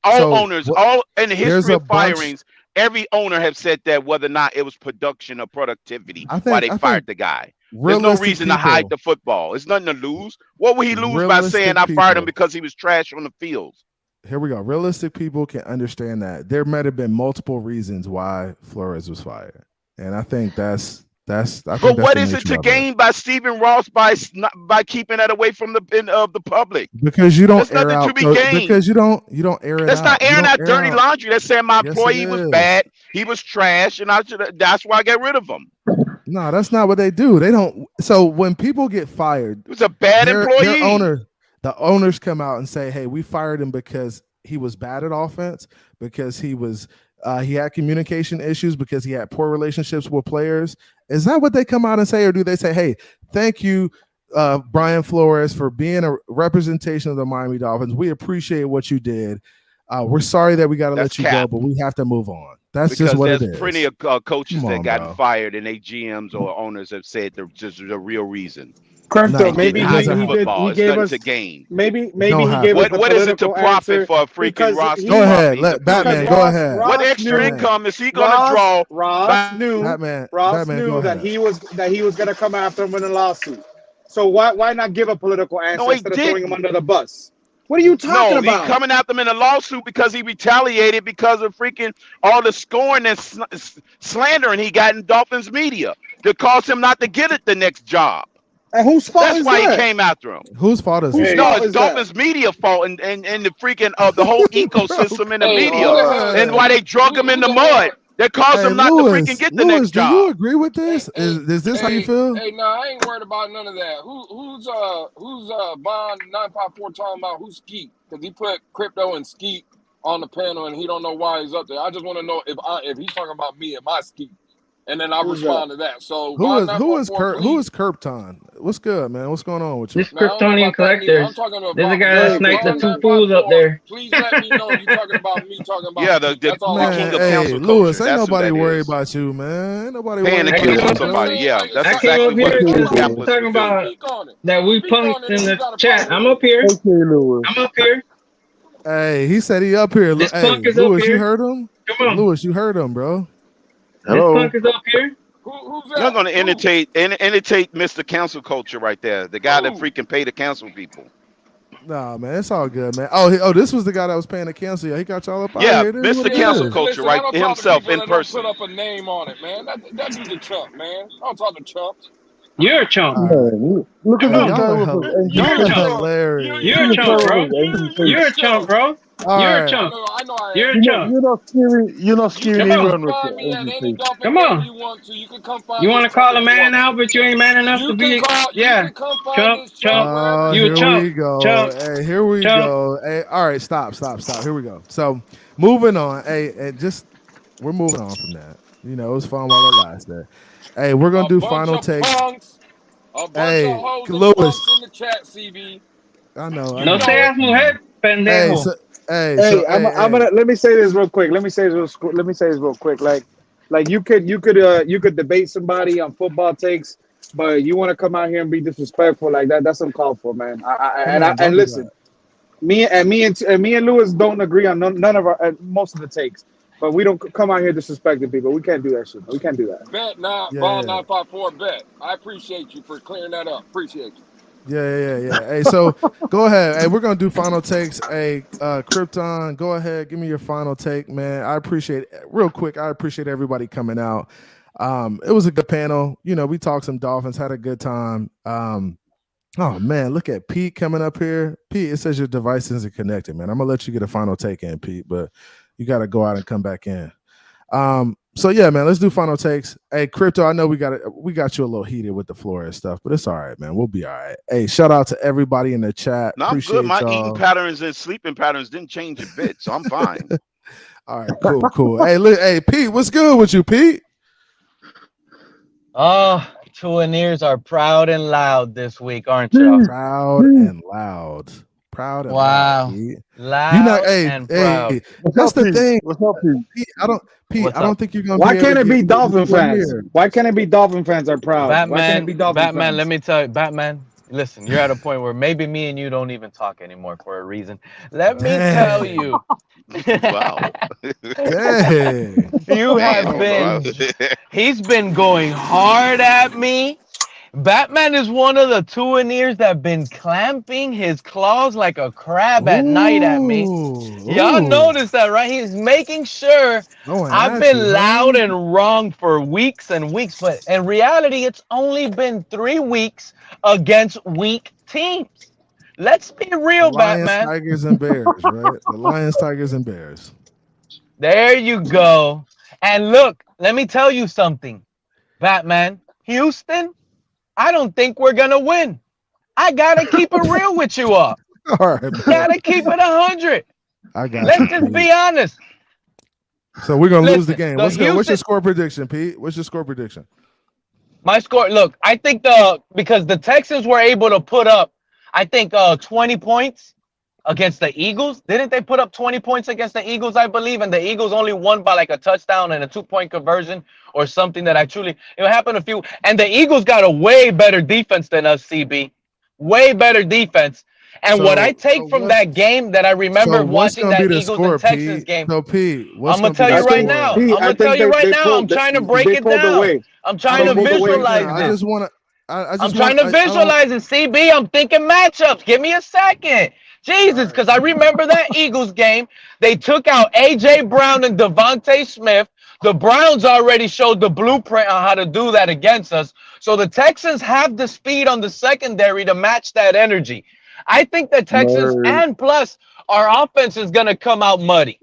N: All owners, all in the history of firings, every owner have said that whether or not it was production or productivity why they fired the guy. There's no reason to hide the football. It's nothing to lose. What would he lose by saying I fired him because he was trash on the field?
D: Here we go. Realistic people can understand that there might have been multiple reasons why Flores was fired, and I think that's.
N: But what is it to gain by Stephen Ross by keeping that away from the public?
D: Because you don't.
N: There's nothing to be gained.
D: Because you don't air it.
N: That's not airing out dirty laundry. That's saying my employee was bad. He was trash, and that's why I got rid of him.
D: No, that's not what they do. They don't. So when people get fired,
N: it was a bad employee.
D: The owners come out and say, "Hey, we fired him because he was bad at offense, because he had communication issues, because he had poor relationships with players." Is that what they come out and say, or do they say, "Hey, thank you, Brian Flores, for being a representation of the Miami Dolphins. We appreciate what you did. We're sorry that we got to let you go, but we have to move on." That's just what it is.
N: There's plenty of coaches that got fired, and they GMs or owners have said they're just the real reason.
L: Crypto, maybe he gave us
N: a gain.
L: Maybe he gave us
N: what is it to profit for a freaking roster?
D: Go ahead, let Batman go ahead.
N: What extra income is he going to draw?
L: Ross knew that he was going to come after him in a lawsuit. So why not give a political answer instead of throwing him under the bus? What are you talking about?
N: He's coming after him in a lawsuit because he retaliated because of freaking all the scorn and slandering he got in Dolphins media that caused him not to get it the next job.
L: And whose fault
N: That's
L: is
N: why
L: that?
N: he came after him.
D: Whose fault is it?
N: No, it's Dolphins media fault and the freaking the whole ecosystem in the media and why they drug him in the mud. That caused him not to freaking get the next job.
D: Do you agree with this? Is this how you feel?
J: Hey, no, I ain't worried about none of that. Who's Bond 954 talking about who's Skeet? Because he put Crypto and Skeet on the panel and he don't know why he's up there. I just want to know if he's talking about me and my Skeet. and then I respond to that. So
D: Who is Kirpton? What's good, man? What's going on with you?
R: This Kryptonian collectors. There's a guy that sniped the two fools up there.
J: Please let me know you're talking about me talking about
N: Yeah,
J: that's all
N: the
J: I'm
N: king of
J: saying.
N: council
D: Lewis,
N: culture.
D: ain't
N: That's who
D: nobody
N: that
D: worried
N: is.
D: about you, man. Ain't nobody
N: Paying
D: worried
N: to kill
D: about
N: somebody. Yeah, that's
R: I came
N: exactly
R: up
N: what
R: here
N: the
R: because
N: capitalists
R: talking
N: would do.
R: about that we punked in the chat. I'm up here.
I: Okay, Lewis.
R: I'm up here.
D: Hey, he said he up here.
R: This
D: Hey,
R: punk is up
D: Lewis, you
R: here.
D: heard him?
R: Come on.
D: Lewis, you heard him, bro.
R: This punk is up here.
J: Who's
N: You're not going to imitate Mr. Council Culture right there, the guy that freaking pay the council people.
D: Nah, man, it's all good, man. Oh, this was the guy that was paying the council. Yeah, he got y'all up out
N: Yeah,
D: here. This is what
N: Mr.
D: it
N: Council
D: is.
N: Culture,
J: Listen, I
N: right?
J: don't talk to
N: Himself
J: people
N: in
J: that
N: person.
J: don't put up a name on it, man. That dude's a chump, man. I don't talk to chumps.
R: You're a chump.
I: Man, look at this guy with his NC.
R: You're a chump.
D: Hilarious.
R: You're a chump, bro. You're a chump, bro. You're a chump.
J: I know I am.
R: You're a chump.
I: You're not scaring
R: Come on.
I: anyone with
J: Find me at any
I: your
J: Dolphin
R: Come
J: game
R: on.
J: you want to. You can come find
R: You want to
J: this
R: call
J: chump
R: a
J: if you
R: man
J: want
R: out, but you ain't man enough
J: to.
R: to be.
J: You
R: Yeah.
J: can come find
R: Chump,
J: this
R: chump.
D: Oh,
R: You a
D: here
R: chump.
D: we go.
R: Chump.
D: Hey, here we
R: Chump.
D: go. Hey, all right, stop. Here we go. So, moving on. Hey, we're moving on from that. You know, it was fun while it lasted. Hey, we're gonna do final takes.
J: A bunch
D: Hey,
J: of hoes and
D: Lewis.
J: punks in the chat, CB.
D: I know.
R: No seas mujer, pendejo.
L: Hey, I'm gonna let me say this real quick. Let me say this real quick. Like you could debate somebody on football takes, but you want to come out here and be disrespectful like that. That's uncalled for, man. And listen, me and Lewis don't agree on none of our most of the takes, but we don't come out here disrespecting people. We can't do that shit. We can't do that.
J: Bet not ball 954 bet. I appreciate you for clearing that up. Appreciate you.
D: Yeah. Hey, so go ahead. Hey, we're gonna do final takes. Hey, Krypton, go ahead. Give me your final take, man. I appreciate real quick. I appreciate everybody coming out. It was a good panel. You know, we talked some Dolphins, had a good time. Oh man, look at Pete coming up here. Pete, it says your device isn't connected, man. I'm gonna let you get a final take in, Pete, but you got to go out and come back in. So yeah, man, let's do final takes. Hey, Crypto, I know we got you a little heated with the Flores stuff, but it's all right, man. We'll be all right. Hey, shout out to everybody in the chat.
N: No, I'm good. My eating patterns and sleeping patterns didn't change a bit, so I'm fine.
D: All right, cool. Hey, Pete, what's good with you, Pete?
S: Tuaneers are proud and loud this week, aren't you?
D: Proud and loud. Proud and
S: wow.
D: Loud.
S: And proud.
D: Hey, that's the thing.
I: What's up, Pete?
D: Pete, I don't think you're gonna.
L: Why can't it be Dolphin fans? Why can't it be Dolphin fans are proud? Why can't it be Dolphin fans?
S: Batman, let me tell you, Batman. Listen, you're at a point where maybe me and you don't even talk anymore for a reason. Let me tell you.
N: Wow.
D: Dang.
S: You have been. He's been going hard at me. Batman is one of the Tuaneers that have been clamping his claws like a crab at night at me. Y'all notice that, right? He's making sure I've been loud and wrong for weeks and weeks. But in reality, it's only been 3 weeks against weak teams. Let's be real,
D: Lions,
S: Batman.
D: Tigers, and Bears, right? The Lions, Tigers, and Bears.
S: There you go. And look, let me tell you something, Batman. Houston, I don't think we're going to win. I got to keep it real with you all.
D: All right,
S: got to keep it 100.
D: I got
S: Let's just be honest.
D: So we're going to lose the game. Let's go.
S: Houston,
D: what's your score prediction, Pete? What's your score prediction?
S: My score, look, I think because the Texans were able to put up, I think 20 points against the Eagles. Didn't they put up 20 points against the Eagles, I believe? And the Eagles only won by like a touchdown and a 2-point conversion or something that it happened a few. And the Eagles got a way better defense than us, CB. Way better defense. And what I take from that game that I remember watching that Eagles and Texans game.
D: So Pete,
S: I'm going to tell you right now. I'm going to tell you right now. I'm trying to break it down. I'm trying to visualize this. I'm trying to visualize it, CB. I'm thinking matchups. Give me a second. Jesus, because I remember that Eagles game. They took out A.J. Brown and Devontae Smith. The Browns already showed the blueprint on how to do that against us. So the Texans have the speed on the secondary to match that energy. I think the Texans, and plus, our offense is going to come out muddy.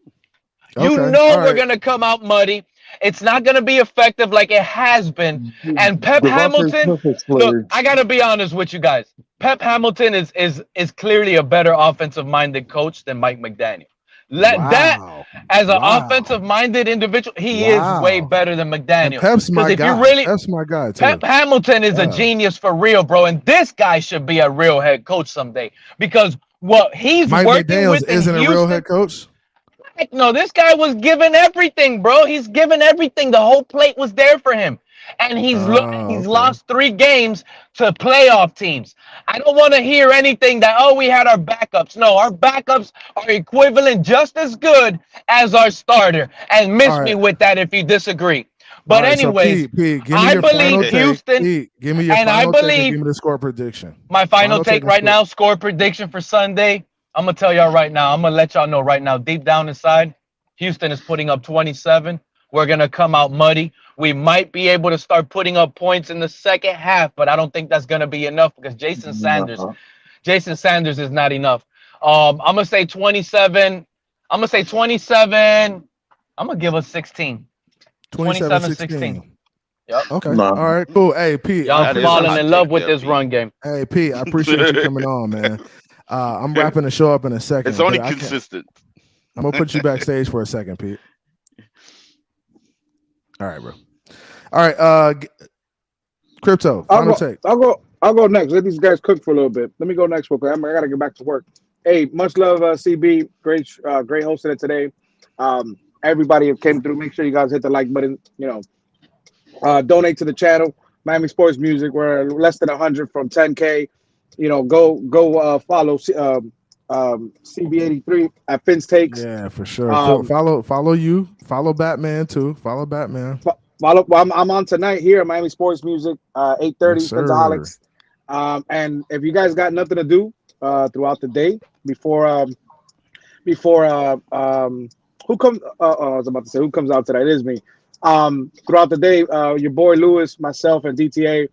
S: We're going to come out muddy. It's not going to be effective like it has been. And Pep Hamilton, look, I got to be honest with you guys. Pep Hamilton is clearly a better offensive-minded coach than Mike McDaniel. That as an offensive-minded individual, he is way better than McDaniel.
D: Pep's my guy. Pep's my guy too.
S: Pep Hamilton is a genius for real, bro, and this guy should be a real head coach someday because what he's
D: Mike
S: working
D: McDaniels
S: with in
D: isn't
S: Houston,
D: a real head coach.
S: No, this guy was given everything, bro. He's given everything. The whole plate was there for him. And he's lost 3 games to playoff teams. I don't want to hear anything that, we had our backups. No, our backups are equivalent just as good as our starter. And miss me with that if you disagree. But anyways,
D: so Pete, give me
S: I
D: your
S: believe
D: final
S: Houston.
D: Take. Pete, give me your final take and give me the score prediction.
S: My final take right now, score prediction for Sunday. I'm going to tell y'all right now. I'm going to let y'all know right now. Deep down inside, Houston is putting up 27. We're going to come out muddy. We might be able to start putting up points in the second half, but I don't think that's going to be enough because Jason Sanders is not enough. I'm going to say 27. I'm going to say 27. I'm going to give us 16. 27-16. Yep.
D: Okay. All right. Cool. Hey, Pete.
S: Y'all falling in love with this run game.
D: Hey, Pete, I appreciate you coming on, man. I'm wrapping the show up in a second.
N: It's only consistent.
D: I'm going to put you backstage for a second, Pete. All right, bro. All right, Crypto. Final take.
L: I'll go next. Let these guys cook for a little bit. Let me go next real quick. I gotta get back to work. Hey, much love, CB. Great hosting it today. Everybody who came through, make sure you guys hit the like button. Donate to the channel, Miami Sports Music. We're less than 100 from 10K. Go follow CB83 at Phins Takes.
D: Yeah, for sure. Follow you. Follow Batman too. Follow Batman.
L: I'm on tonight here at Miami Sports Music, 8:30, Phinzaholics. And if you guys got nothing to do throughout the day before who comes? I was about to say who comes out tonight. It is me. Throughout the day, your boy Lewis, myself, and DTA,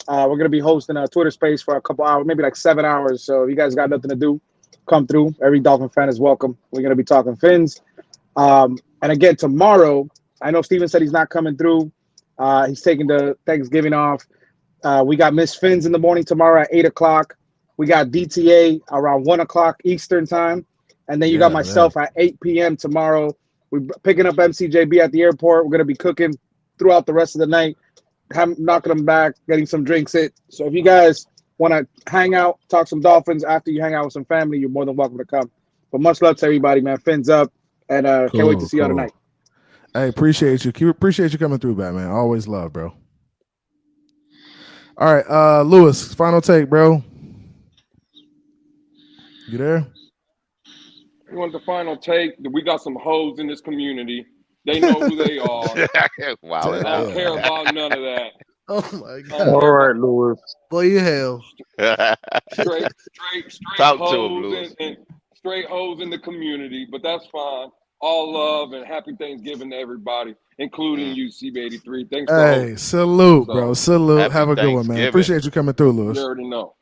L: we're gonna be hosting a Twitter space for a couple hours, maybe like 7 hours. So if you guys got nothing to do, come through. Every Dolphin fan is welcome. We're gonna be talking Phins. And again, tomorrow, I know Steven said he's not coming through. He's taking the Thanksgiving off. We got Miss Phins in the morning tomorrow at 8 o'clock. We got DTA around 1 o'clock Eastern time. And then you got myself at 8 p.m. tomorrow. We're picking up MCJB at the airport. We're going to be cooking throughout the rest of the night, knocking them back, getting some drinks in. So if you guys want to hang out, talk some Dolphins after you hang out with some family, you're more than welcome to come. But much love to everybody, man. Fins up. And can't wait to see y'all tonight.
D: Hey, appreciate you. Appreciate you coming through, Batman. Always love, bro. All right, Lewis, final take, bro. You there?
J: You want the final take? We got some hoes in this community. They know who they are.
N: Wow.
J: I don't care about none of that.
P: Oh my God.
E: All right, Lewis.
P: Boy, you hell.
J: Straight
N: Talk to
J: hoes
N: him, Lewis.
J: and straight hoes in the community, but that's fine. All love and happy Thanksgiving to everybody, including you, CB83. Thanks.
D: Hey, salute, bro. Salute. Have a good one, man.
N: Thanksgiving.
D: Appreciate you coming through, Lewis.
J: You already know.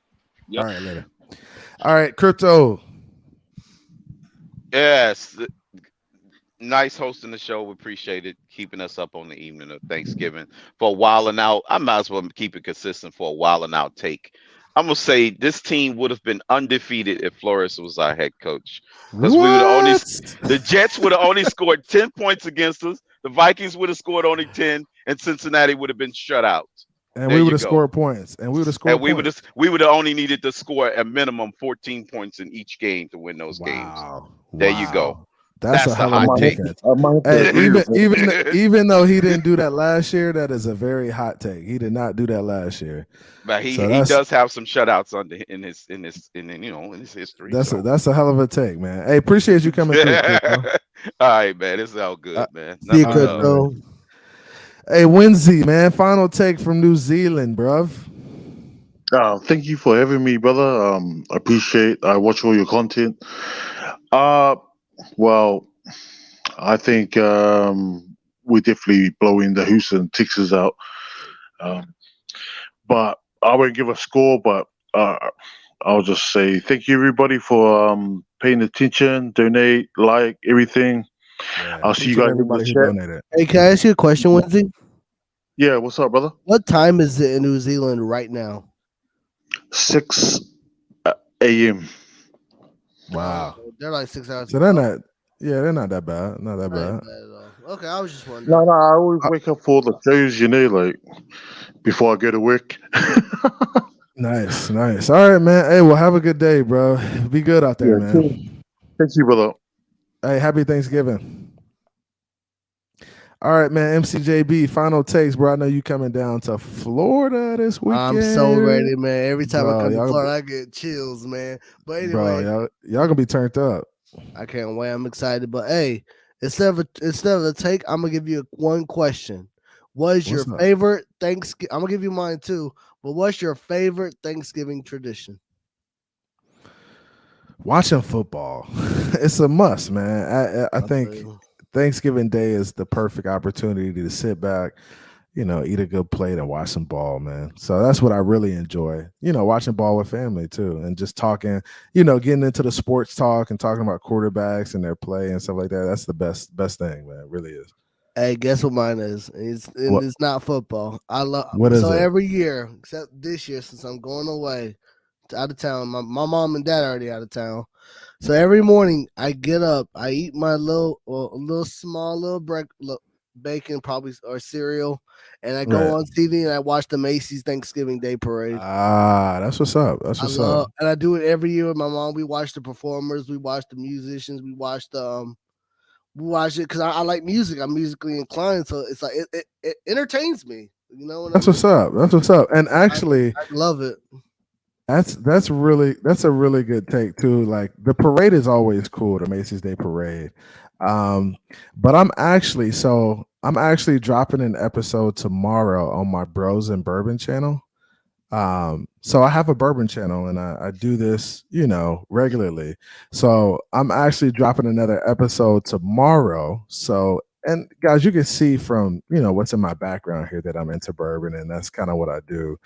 J: Yep.
D: All right, later. All right, Crypto.
N: Yes. Nice hosting the show. We appreciate it. Keeping us up on the evening of Thanksgiving for a while and out. I might as well keep it consistent for a while and out take. I'm going to say this team would have been undefeated if Flores was our head coach. Because the Jets would have only scored 10 points against us. The Vikings would have scored only 10, and Cincinnati would have been shut out.
D: And we would have scored points. And we would have scored points.
N: We would have only needed to score a minimum 14 points in each game to win those games. There you go.
D: That's a hell of a take. Hey, even though he didn't do that last year, that is a very hot take. He did not do that last year.
N: But he does have some shutouts in his history.
D: That's a hell of a take, man. Hey, appreciate you coming through.
N: All right, man. It's all good, man.
P: See you, Crypto.
D: Hey, Winsy, man. Final take from New Zealand, bruv.
G: Thank you for having me, brother. I watch all your content. Well, I think we're definitely blowing the Houston Texans out. But I won't give a score, but I'll just say thank you, everybody, for paying attention, donate, like, everything.
D: Yeah,
G: I'll see you guys in the chat.
P: Hey, can I ask you a question, Winsy?
G: Yeah, what's up, brother?
P: What time is it in New Zealand right now?
G: 6 a.m.
D: Wow.
P: They're like 6 hours.
D: So they're not. Yeah, they're not that bad. Not that bad.
P: Okay, I was just wondering.
G: No, I always wake up for the shows, like before I go to work.
D: Nice. All right, man. Hey, well, have a good day, bro. Be good out there, man.
G: Cool. Thank you, brother.
D: Hey, happy Thanksgiving. All right, man. MCJB, final takes, bro. I know you coming down to Florida this weekend.
P: I'm so ready, man. Every time I come to Florida, I get chills, man. But anyway,
D: bro, y'all gonna be turned up.
P: I can't wait. I'm excited. But hey, instead of a take, I'm gonna give you one question. What's your favorite Thanksgiving? I'm gonna give you mine too. But what's your favorite Thanksgiving tradition?
D: Watching football. It's a must, man. I think Thanksgiving Day is the perfect opportunity to sit back, eat a good plate and watch some ball, man. So that's what I really enjoy, watching ball with family too, and just talking, getting into the sports talk and talking about quarterbacks and their play and stuff like that. That's the best thing, man. It really is.
P: Hey, guess what mine is? It's not football. I love every year, except this year since I'm going away out of town. My mom and dad are already out of town. So every morning I get up, I eat my small bacon probably or cereal, and I go on TV and I watch the Macy's Thanksgiving Day Parade.
D: That's what's up. That's what's up.
P: And I do it every year with my mom. We watch the performers, we watch the musicians, we watch it because I like music. I'm musically inclined, so it's like it entertains me.
D: That's what's up. That's what's up. And actually,
P: I love it.
D: That's a really good take too. Like the parade is always cool, the Macy's Day Parade. But I'm actually dropping an episode tomorrow on my Bros and Bourbon channel. So I have a bourbon channel and I do this, regularly. So I'm actually dropping another episode tomorrow. So, and guys, you can see from, what's in my background here that I'm into bourbon, and that's kind of what I do.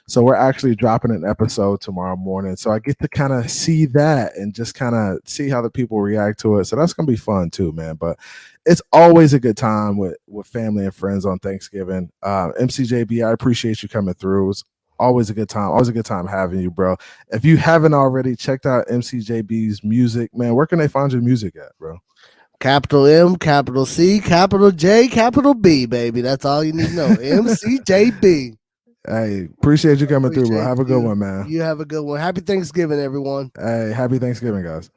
D: So we're actually dropping an episode tomorrow morning. So I get to kind of see that and just kind of see how the people react to it. So that's going to be fun too, man. But it's always a good time with family and friends on Thanksgiving. MCJB, I appreciate you coming through. It was always a good time. Always a good time having you, bro. If you haven't already checked out MCJB's music, man, where can they find your music at, bro?
P: Capital M, capital C, capital J, capital B, baby. That's all you need to know. MCJB.
D: Hey, appreciate you coming through, bro. Have a good one, man.
P: You have a good one. Happy Thanksgiving, everyone.
D: Hey, happy Thanksgiving, guys.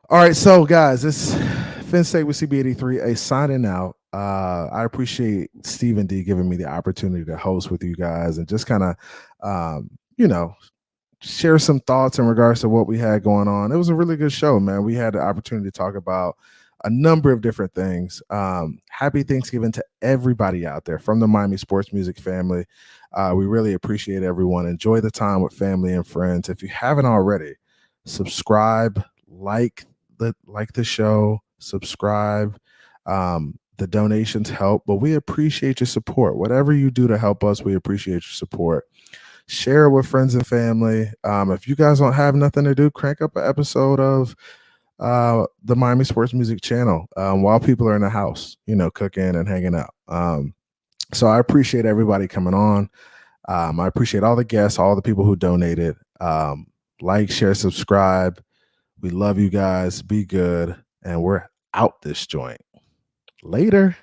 D: All right, so guys, it's Phins with CB83 signing out. I appreciate Stephen D giving me the opportunity to host with you guys and just kind of, share some thoughts in regards to what we had going on. It was a really good show, man. We had the opportunity to talk about a number of different things. Happy Thanksgiving to everybody out there from the Miami Sports Music family. We really appreciate everyone. Enjoy the time with family and friends. If you haven't already, subscribe, like the show, subscribe. The donations help, but we appreciate your support. Whatever you do to help us, we appreciate your support. Share it with friends and family. If you guys don't have nothing to do, crank up an episode of the Miami Sports Music channel while people are in the house, cooking and hanging out. So I appreciate everybody coming on. I appreciate all the guests, all the people who donated. Like, share, subscribe. We love you guys. Be good. And we're out this joint. Later.